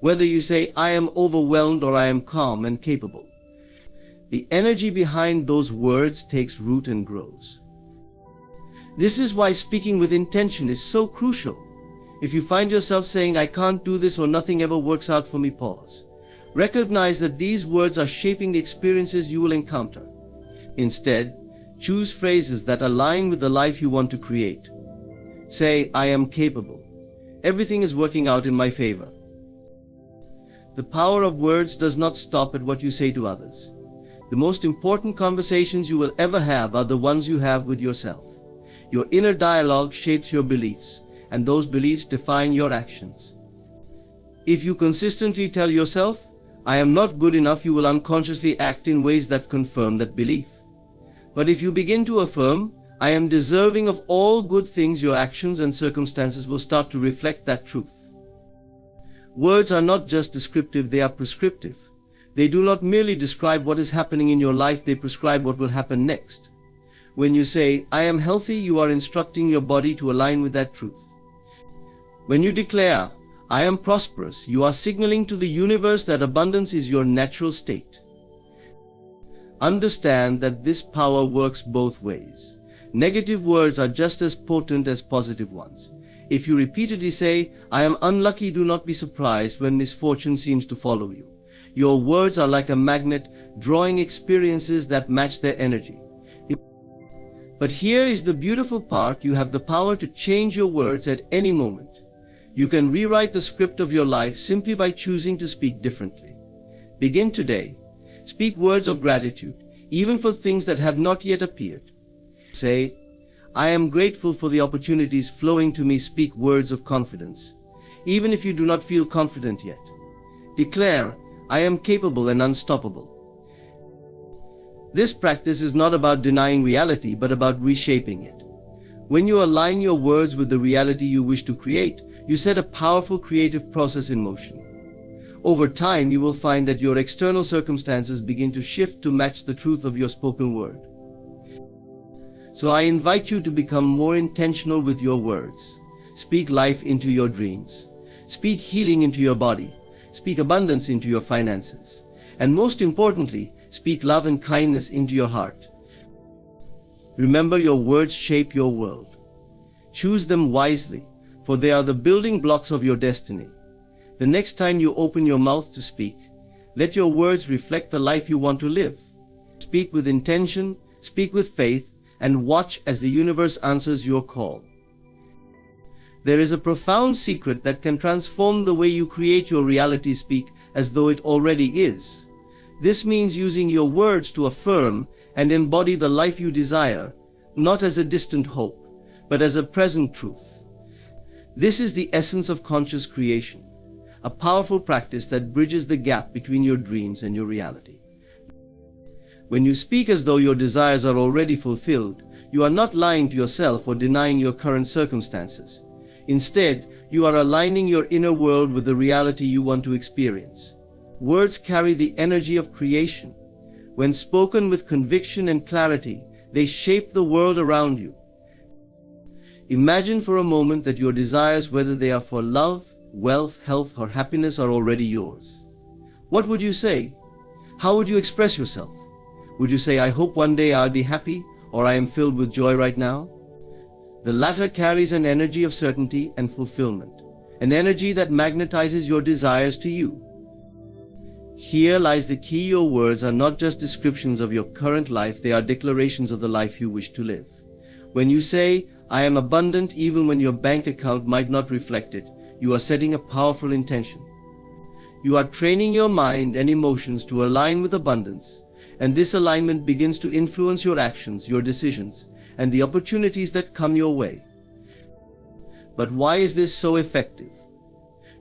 Whether you say, "I am overwhelmed," or "I am calm and capable," the energy behind those words takes root and grows. This is why speaking with intention is so crucial. If you find yourself saying, "I can't do this," or "nothing ever works out for me," pause. Recognize that these words are shaping the experiences you will encounter. Instead, choose phrases that align with the life you want to create. Say, "I am capable. Everything is working out in my favor." The power of words does not stop at what you say to others. The most important conversations you will ever have are the ones you have with yourself. Your inner dialogue shapes your beliefs, and those beliefs define your actions. If you consistently tell yourself, "I am not good enough," you will unconsciously act in ways that confirm that belief. But if you begin to affirm, "I am deserving of all good things," your actions and circumstances will start to reflect that truth. Words are not just descriptive, they are prescriptive. They do not merely describe what is happening in your life, they prescribe what will happen next. When you say, "I am healthy," you are instructing your body to align with that truth. When you declare, "I am prosperous," you are signaling to the universe that abundance is your natural state. Understand that this power works both ways. Negative words are just as potent as positive ones. If you repeatedly say, "I am unlucky," do not be surprised when misfortune seems to follow you. Your words are like a magnet, drawing experiences that match their energy. But here is the beautiful part: you have the power to change your words at any moment. You can rewrite the script of your life simply by choosing to speak differently. Begin today. Speak words of gratitude, even for things that have not yet appeared. Say, "I am grateful for the opportunities flowing to me." Speak words of confidence, even if you do not feel confident yet. Declare, "I am capable and unstoppable." This practice is not about denying reality, but about reshaping it. When you align your words with the reality you wish to create, you set a powerful creative process in motion. Over time, you will find that your external circumstances begin to shift to match the truth of your spoken word. So I invite you to become more intentional with your words. Speak life into your dreams. Speak healing into your body. Speak abundance into your finances. And most importantly, speak love and kindness into your heart. Remember, your words shape your world. Choose them wisely, for they are the building blocks of your destiny. The next time you open your mouth to speak, let your words reflect the life you want to live. Speak with intention, speak with faith, and watch as the universe answers your call. There is a profound secret that can transform the way you create your reality. Speak as though it already is. This means using your words to affirm and embody the life you desire, not as a distant hope, but as a present truth. This is the essence of conscious creation, a powerful practice that bridges the gap between your dreams and your reality. When you speak as though your desires are already fulfilled, you are not lying to yourself or denying your current circumstances. Instead, you are aligning your inner world with the reality you want to experience. Words carry the energy of creation. When spoken with conviction and clarity, they shape the world around you. Imagine for a moment that your desires, whether they are for love, wealth, health, or happiness, are already yours. What would you say? How would you express yourself? Would you say, "I hope one day I'll be happy," or "I am filled with joy right now"? The latter carries an energy of certainty and fulfillment, an energy that magnetizes your desires to you. Here lies the key: your words are not just descriptions of your current life, they are declarations of the life you wish to live. When you say, "I am abundant," even when your bank account might not reflect it, you are setting a powerful intention. You are training your mind and emotions to align with abundance, and this alignment begins to influence your actions, your decisions, and the opportunities that come your way. But why is this so effective?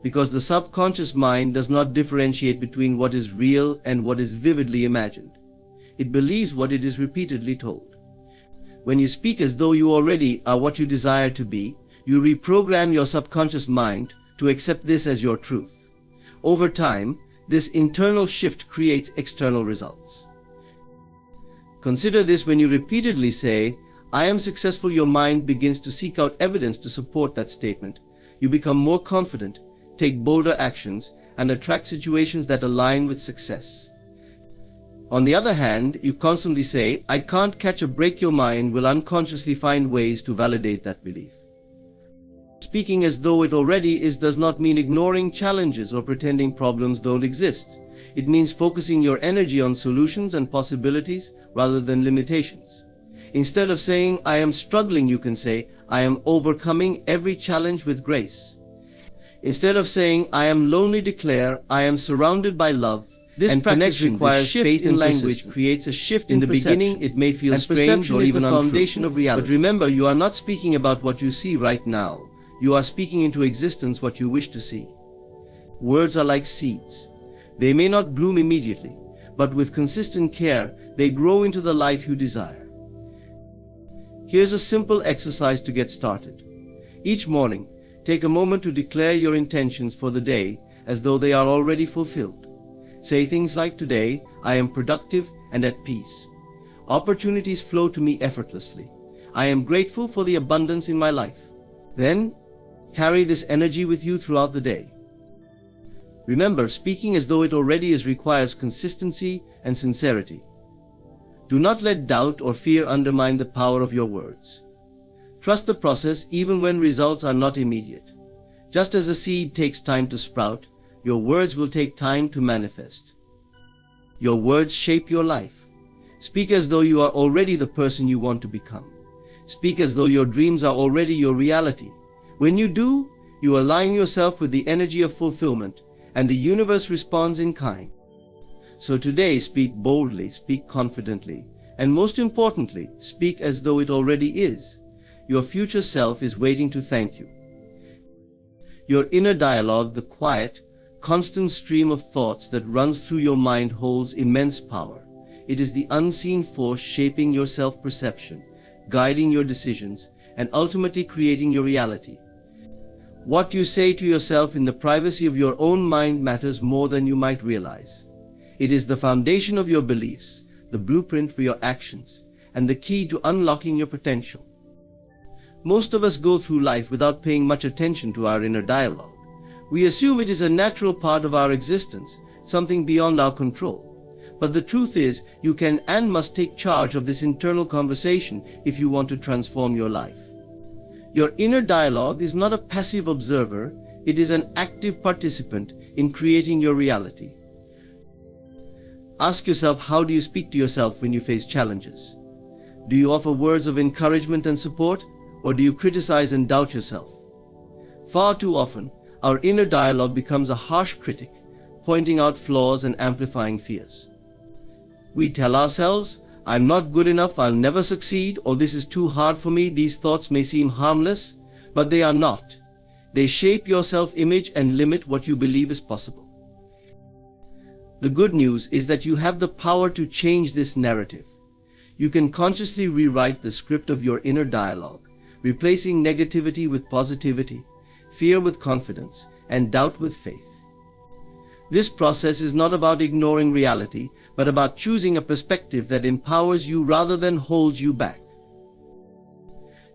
Because the subconscious mind does not differentiate between what is real and what is vividly imagined. It believes what it is repeatedly told. When you speak as though you already are what you desire to be, you reprogram your subconscious mind to accept this as your truth. Over time, this internal shift creates external results. Consider this: when you repeatedly say, "I am successful," your mind begins to seek out evidence to support that statement. You become more confident, take bolder actions, and attract situations that align with success. On the other hand, you constantly say, "I can't catch a break," your mind will unconsciously find ways to validate that belief. Speaking as though it already is does not mean ignoring challenges or pretending problems don't exist. It means focusing your energy on solutions and possibilities rather than limitations. Instead of saying, "I am struggling," you can say, "I am overcoming every challenge with grace." Instead of saying, "I am lonely," declare, "I am surrounded by love." This practice requires faith in language, creates a shift in the beginning. It may feel strange or even untrue. Foundation of reality. But remember, you are not speaking about what you see right now. You are speaking into existence what you wish to see. Words are like seeds. They may not bloom immediately, but with consistent care, they grow into the life you desire. Here's a simple exercise to get started. Each morning, take a moment to declare your intentions for the day as though they are already fulfilled. Say things like, "Today, I am productive and at peace. Opportunities flow to me effortlessly. I am grateful for the abundance in my life." Then, carry this energy with you throughout the day. Remember, speaking as though it already is requires consistency and sincerity. Do not let doubt or fear undermine the power of your words. Trust the process even when results are not immediate. Just as a seed takes time to sprout, your words will take time to manifest. Your words shape your life. Speak as though you are already the person you want to become. Speak as though your dreams are already your reality. When you do, you align yourself with the energy of fulfillment, and the universe responds in kind. So today, speak boldly, speak confidently, and most importantly, speak as though it already is. Your future self is waiting to thank you. Your inner dialogue, the quiet, constant stream of thoughts that runs through your mind, holds immense power. It is the unseen force shaping your self-perception, guiding your decisions, and ultimately creating your reality. What you say to yourself in the privacy of your own mind matters more than you might realize. It is the foundation of your beliefs, the blueprint for your actions, and the key to unlocking your potential. Most of us go through life without paying much attention to our inner dialogue. We assume it is a natural part of our existence, something beyond our control. But the truth is, you can and must take charge of this internal conversation if you want to transform your life. Your inner dialogue is not a passive observer, it is an active participant in creating your reality. Ask yourself, how do you speak to yourself when you face challenges? Do you offer words of encouragement and support, or do you criticize and doubt yourself? Far too often, our inner dialogue becomes a harsh critic, pointing out flaws and amplifying fears. We tell ourselves, "I'm not good enough, I'll never succeed," or "this is too hard for me." These thoughts may seem harmless, but they are not. They shape your self-image and limit what you believe is possible. The good news is that you have the power to change this narrative. You can consciously rewrite the script of your inner dialogue, replacing negativity with positivity, fear with confidence, and doubt with faith. This process is not about ignoring reality, but about choosing a perspective that empowers you rather than holds you back.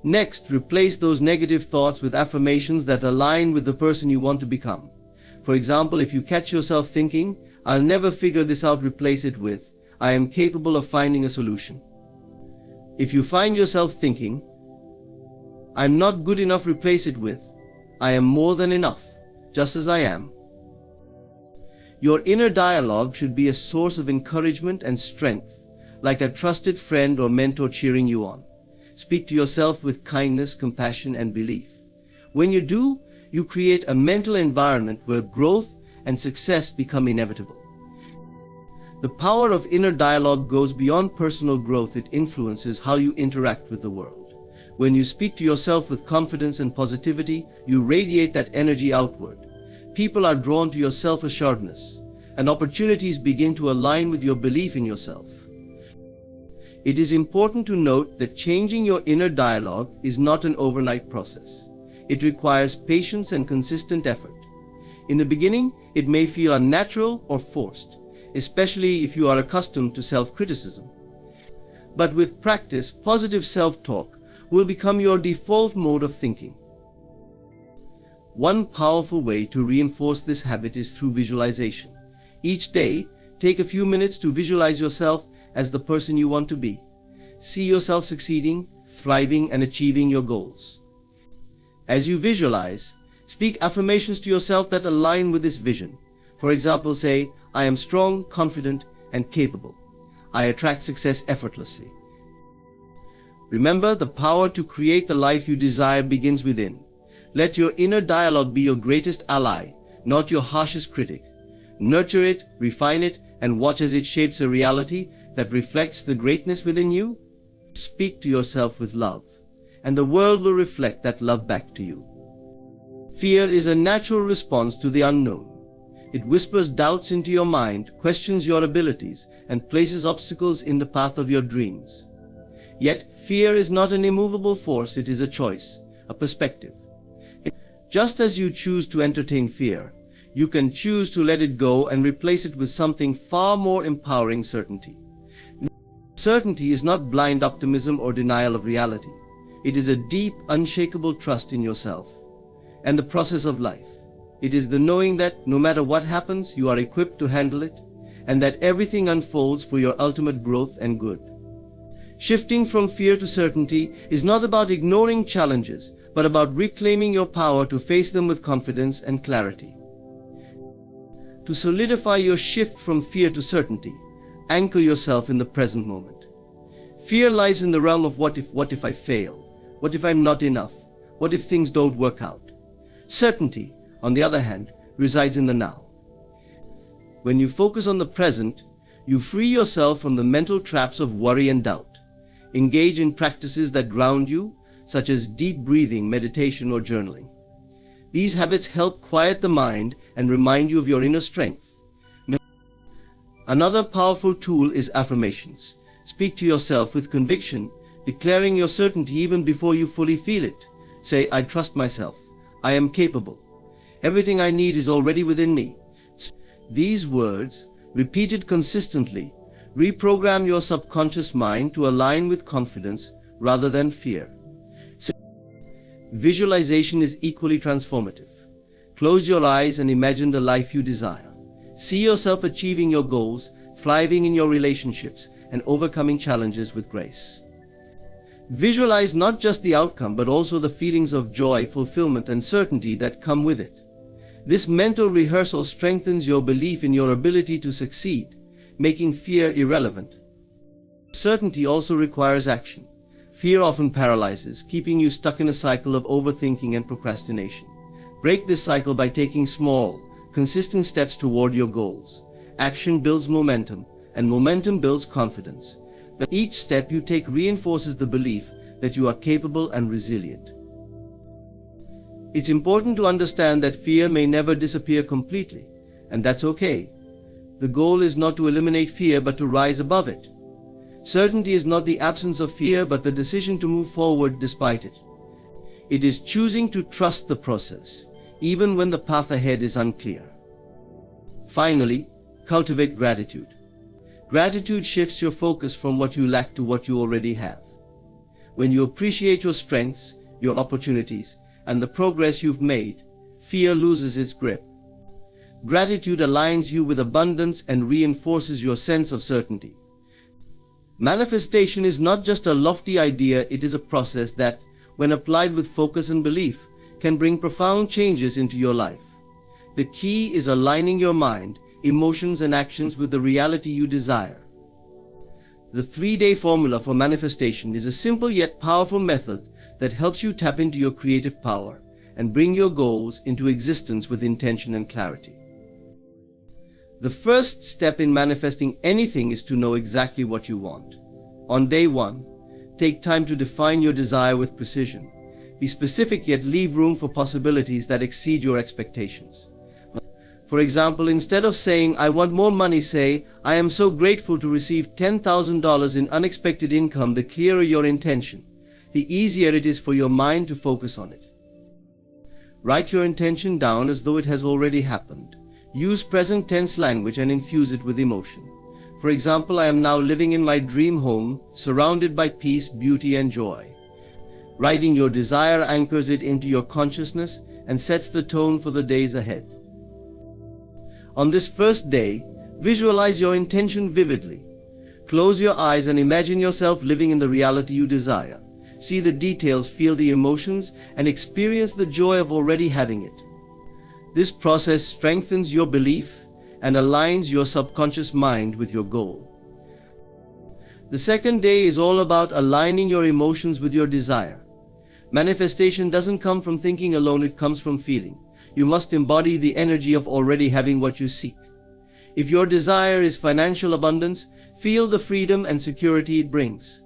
Next, replace those negative thoughts with affirmations that align with the person you want to become. For example, if you catch yourself thinking, "I'll never figure this out," replace it with, "I am capable of finding a solution." If you find yourself thinking, "I'm not good enough," replace it with, "I am more than enough, just as I am." Your inner dialogue should be a source of encouragement and strength, like a trusted friend or mentor cheering you on. Speak to yourself with kindness, compassion, and belief. When you do, you create a mental environment where growth and success become inevitable. The power of inner dialogue goes beyond personal growth. It influences how you interact with the world. When you speak to yourself with confidence and positivity, you radiate that energy outward. People are drawn to your self-assuredness, and opportunities begin to align with your belief in yourself. It is important to note that changing your inner dialogue is not an overnight process. It requires patience and consistent effort. In the beginning, it may feel unnatural or forced, especially if you are accustomed to self-criticism. But with practice, positive self-talk will become your default mode of thinking. One powerful way to reinforce this habit is through visualization. Each day, take a few minutes to visualize yourself as the person you want to be. See yourself succeeding, thriving, and achieving your goals. As you visualize, speak affirmations to yourself that align with this vision. For example, say, "I am strong, confident, and capable. I attract success effortlessly." Remember, the power to create the life you desire begins within. Let your inner dialogue be your greatest ally, not your harshest critic. Nurture it, refine it, and watch as it shapes a reality that reflects the greatness within you. Speak to yourself with love, and the world will reflect that love back to you. Fear is a natural response to the unknown. It whispers doubts into your mind, questions your abilities, and places obstacles in the path of your dreams. Yet, fear is not an immovable force. It is a choice, a perspective. Just as you choose to entertain fear, you can choose to let it go and replace it with something far more empowering: certainty. Certainty is not blind optimism or denial of reality. It is a deep, unshakable trust in yourself and the process of life. It is the knowing that, no matter what happens, you are equipped to handle it, and that everything unfolds for your ultimate growth and good. Shifting from fear to certainty is not about ignoring challenges, but about reclaiming your power to face them with confidence and clarity. To solidify your shift from fear to certainty, anchor yourself in the present moment. Fear lies in the realm of what if I fail? What if I'm not enough? What if things don't work out? Certainty, on the other hand, resides in the now. When you focus on the present, you free yourself from the mental traps of worry and doubt. Engage in practices that ground you, such as deep breathing, meditation, or journaling. These habits help quiet the mind and remind you of your inner strength. Another powerful tool is affirmations. Speak to yourself with conviction, declaring your certainty even before you fully feel it. Say, "I trust myself. I am capable. Everything I need is already within me." These words, repeated consistently, reprogram your subconscious mind to align with confidence rather than fear. Visualization is equally transformative. Close your eyes and imagine the life you desire. See yourself achieving your goals, thriving in your relationships, and overcoming challenges with grace. Visualize not just the outcome, but also the feelings of joy, fulfillment, and certainty that come with it. This mental rehearsal strengthens your belief in your ability to succeed, making fear irrelevant. Certainty also requires action. Fear often paralyzes, keeping you stuck in a cycle of overthinking and procrastination. Break this cycle by taking small, consistent steps toward your goals. Action builds momentum, and momentum builds confidence. Each step you take reinforces the belief that you are capable and resilient. It's important to understand that fear may never disappear completely, and that's okay. The goal is not to eliminate fear, but to rise above it. Certainty is not the absence of fear, but the decision to move forward despite it. It is choosing to trust the process, even when the path ahead is unclear. Finally, cultivate gratitude. Gratitude shifts your focus from what you lack to what you already have. When you appreciate your strengths, your opportunities, and the progress you've made, fear loses its grip. Gratitude aligns you with abundance and reinforces your sense of certainty. Manifestation is not just a lofty idea, it is a process that, when applied with focus and belief, can bring profound changes into your life. The key is aligning your mind, emotions, and actions with the reality you desire. The 3-day formula for manifestation is a simple yet powerful method that helps you tap into your creative power and bring your goals into existence with intention and clarity. The first step in manifesting anything is to know exactly what you want. On day 1, take time to define your desire with precision. Be specific, yet leave room for possibilities that exceed your expectations. For example, instead of saying, "I want more money," say, "I am so grateful to receive $10,000 in unexpected income." The clearer your intention, the easier it is for your mind to focus on it. Write your intention down as though it has already happened. Use present tense language and infuse it with emotion. For example, "I am now living in my dream home, surrounded by peace, beauty, and joy." Writing your desire anchors it into your consciousness and sets the tone for the days ahead. On this first day, visualize your intention vividly. Close your eyes and imagine yourself living in the reality you desire. See the details, feel the emotions, and experience the joy of already having it. This process strengthens your belief and aligns your subconscious mind with your goal. The second day is all about aligning your emotions with your desire. Manifestation doesn't come from thinking alone, it comes from feeling. You must embody the energy of already having what you seek. If your desire is financial abundance, feel the freedom and security it brings.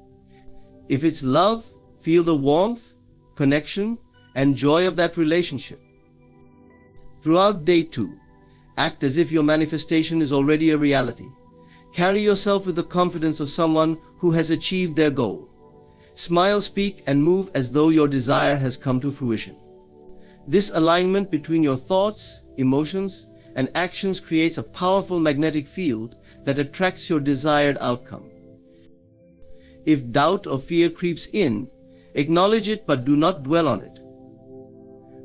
If it's love, feel the warmth, connection, and joy of that relationship. Throughout day 2, act as if your manifestation is already a reality. Carry yourself with the confidence of someone who has achieved their goal. Smile, speak, and move as though your desire has come to fruition. This alignment between your thoughts, emotions, and actions creates a powerful magnetic field that attracts your desired outcome. If doubt or fear creeps in, acknowledge it but do not dwell on it.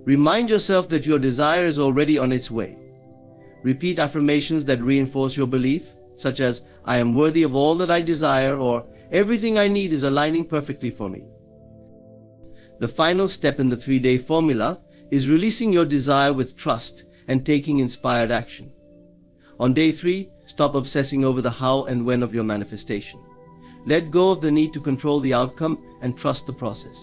Remind yourself that your desire is already on its way. Repeat affirmations that reinforce your belief, such as, "I am worthy of all that I desire," or "Everything I need is aligning perfectly for me." The final step in the 3-day formula is releasing your desire with trust and taking inspired action. On day 3, stop obsessing over the how and when of your manifestation. Let go of the need to control the outcome and trust the process.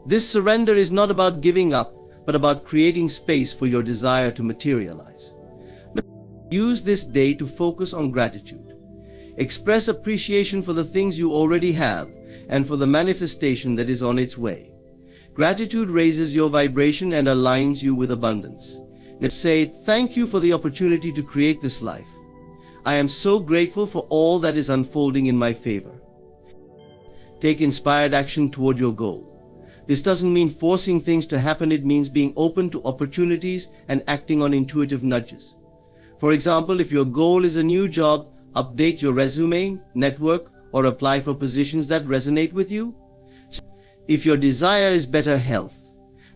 This surrender is not about giving up, but about creating space for your desire to materialize. Use this day to focus on gratitude. Express appreciation for the things you already have and for the manifestation that is on its way. Gratitude raises your vibration and aligns you with abundance. Let's say, "Thank you for the opportunity to create this life. I am so grateful for all that is unfolding in my favor." Take inspired action toward your goal. This doesn't mean forcing things to happen, it means being open to opportunities and acting on intuitive nudges. For example, if your goal is a new job, update your resume, network, or apply for positions that resonate with you. If your desire is better health,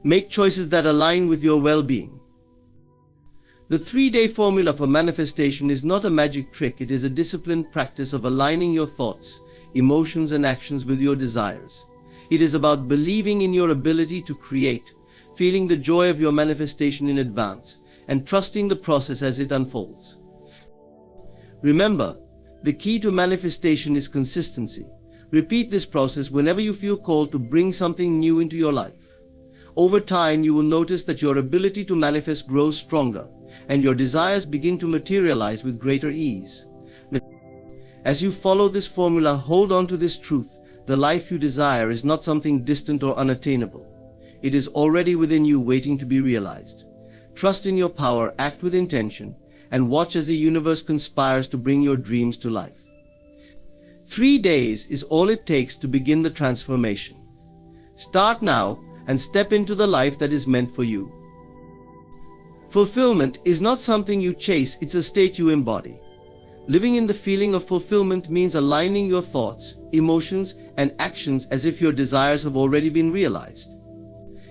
make choices that align with your well-being. The 3-day formula for manifestation is not a magic trick, it is a disciplined practice of aligning your thoughts, emotions, and actions with your desires. It is about believing in your ability to create, feeling the joy of your manifestation in advance, and trusting the process as it unfolds. Remember, the key to manifestation is consistency. Repeat this process whenever you feel called to bring something new into your life. Over time, you will notice that your ability to manifest grows stronger, and your desires begin to materialize with greater ease. As you follow this formula, hold on to this truth: the life you desire is not something distant or unattainable. It is already within you, waiting to be realized. Trust in your power, act with intention, and watch as the universe conspires to bring your dreams to life. 3 days is all it takes to begin the transformation. Start now and step into the life that is meant for you. Fulfillment is not something you chase, it's a state you embody. Living in the feeling of fulfillment means aligning your thoughts, emotions, and actions as if your desires have already been realized.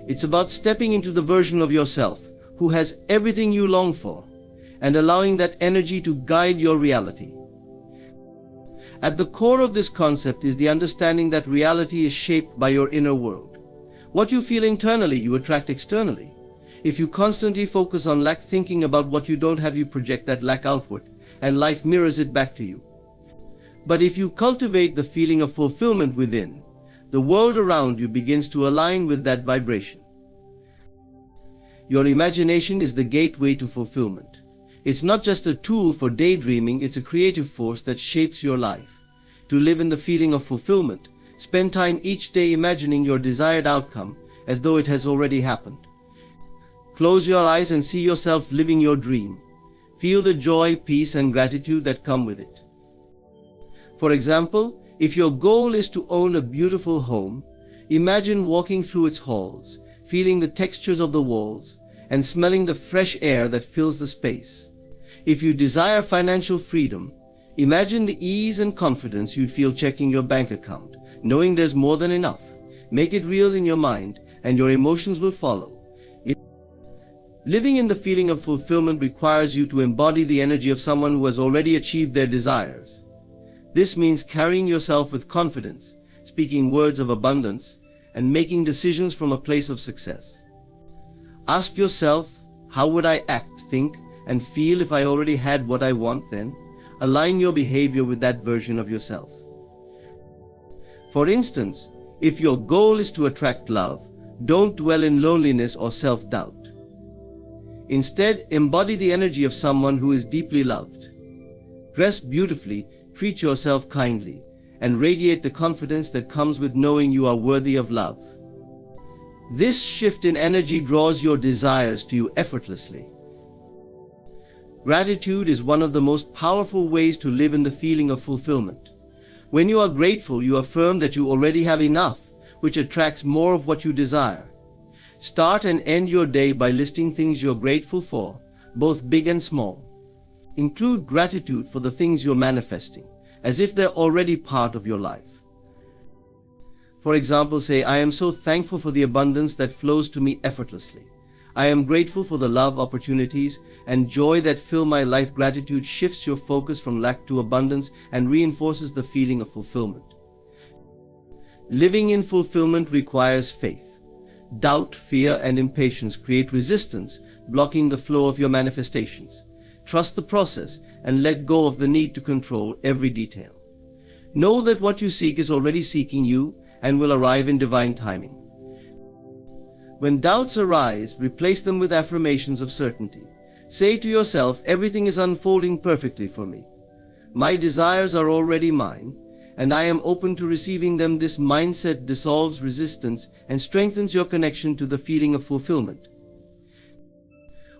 It's about stepping into the version of yourself who has everything you long for, and allowing that energy to guide your reality. At the core of this concept is the understanding that reality is shaped by your inner world. What you feel internally, you attract externally. If you constantly focus on lack, thinking about what you don't have, you project that lack outward, and life mirrors it back to you. But if you cultivate the feeling of fulfillment within, the world around you begins to align with that vibration. Your imagination is the gateway to fulfillment. It's not just a tool for daydreaming, it's a creative force that shapes your life. To live in the feeling of fulfillment, spend time each day imagining your desired outcome as though it has already happened. Close your eyes and see yourself living your dream. Feel the joy, peace, and gratitude that come with it. For example, if your goal is to own a beautiful home, imagine walking through its halls, feeling the textures of the walls, and smelling the fresh air that fills the space. If you desire financial freedom, imagine the ease and confidence you'd feel checking your bank account, knowing there's more than enough. Make it real in your mind, and your emotions will follow. Living in the feeling of fulfillment requires you to embody the energy of someone who has already achieved their desires. This means carrying yourself with confidence, speaking words of abundance, and making decisions from a place of success. Ask yourself, how would I act, think, and feel if I already had what I want then? Align your behavior with that version of yourself. For instance, if your goal is to attract love, don't dwell in loneliness or self-doubt. Instead, embody the energy of someone who is deeply loved. Dress beautifully, treat yourself kindly, and radiate the confidence that comes with knowing you are worthy of love. This shift in energy draws your desires to you effortlessly. Gratitude is one of the most powerful ways to live in the feeling of fulfillment. When you are grateful, you affirm that you already have enough, which attracts more of what you desire. Start and end your day by listing things you're grateful for, both big and small. Include gratitude for the things you're manifesting, as if they're already part of your life. For example, say, I am so thankful for the abundance that flows to me effortlessly. I am grateful for the love, opportunities, and joy that fill my life. Gratitude shifts your focus from lack to abundance and reinforces the feeling of fulfillment. Living in fulfillment requires faith. Doubt, fear, and impatience create resistance, blocking the flow of your manifestations. Trust the process and let go of the need to control every detail. Know that what you seek is already seeking you and will arrive in divine timing. When doubts arise, replace them with affirmations of certainty. Say to yourself, everything is unfolding perfectly for me. My desires are already mine, and I am open to receiving them. This mindset dissolves resistance and strengthens your connection to the feeling of fulfillment.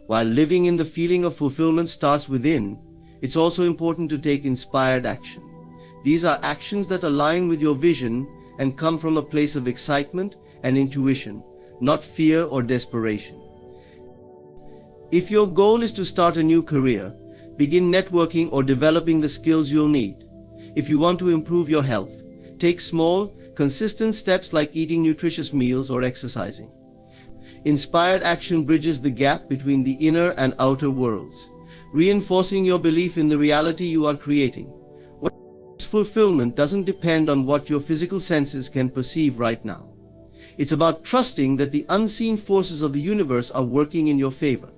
While living in the feeling of fulfillment starts within, it's also important to take inspired action. These are actions that align with your vision and come from a place of excitement and intuition, not fear or desperation. If your goal is to start a new career, begin networking or developing the skills you'll need. If you want to improve your health, take small, consistent steps like eating nutritious meals or exercising. Inspired action bridges the gap between the inner and outer worlds, reinforcing your belief in the reality you are creating. Fulfillment doesn't depend on what your physical senses can perceive right now. It's about trusting that the unseen forces of the universe are working in your favor.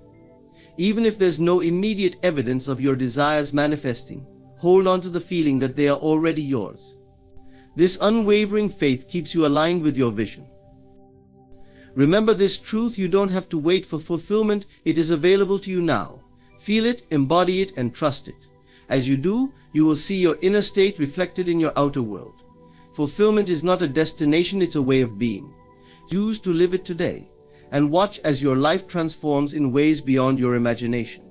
Even if there's no immediate evidence of your desires manifesting, hold on to the feeling that they are already yours. This unwavering faith keeps you aligned with your vision. Remember this truth: you don't have to wait for fulfillment, it is available to you now. Feel it, embody it, and trust it. As you do, you will see your inner state reflected in your outer world. Fulfillment is not a destination, it's a way of being. Choose to live it today, and watch as your life transforms in ways beyond your imagination.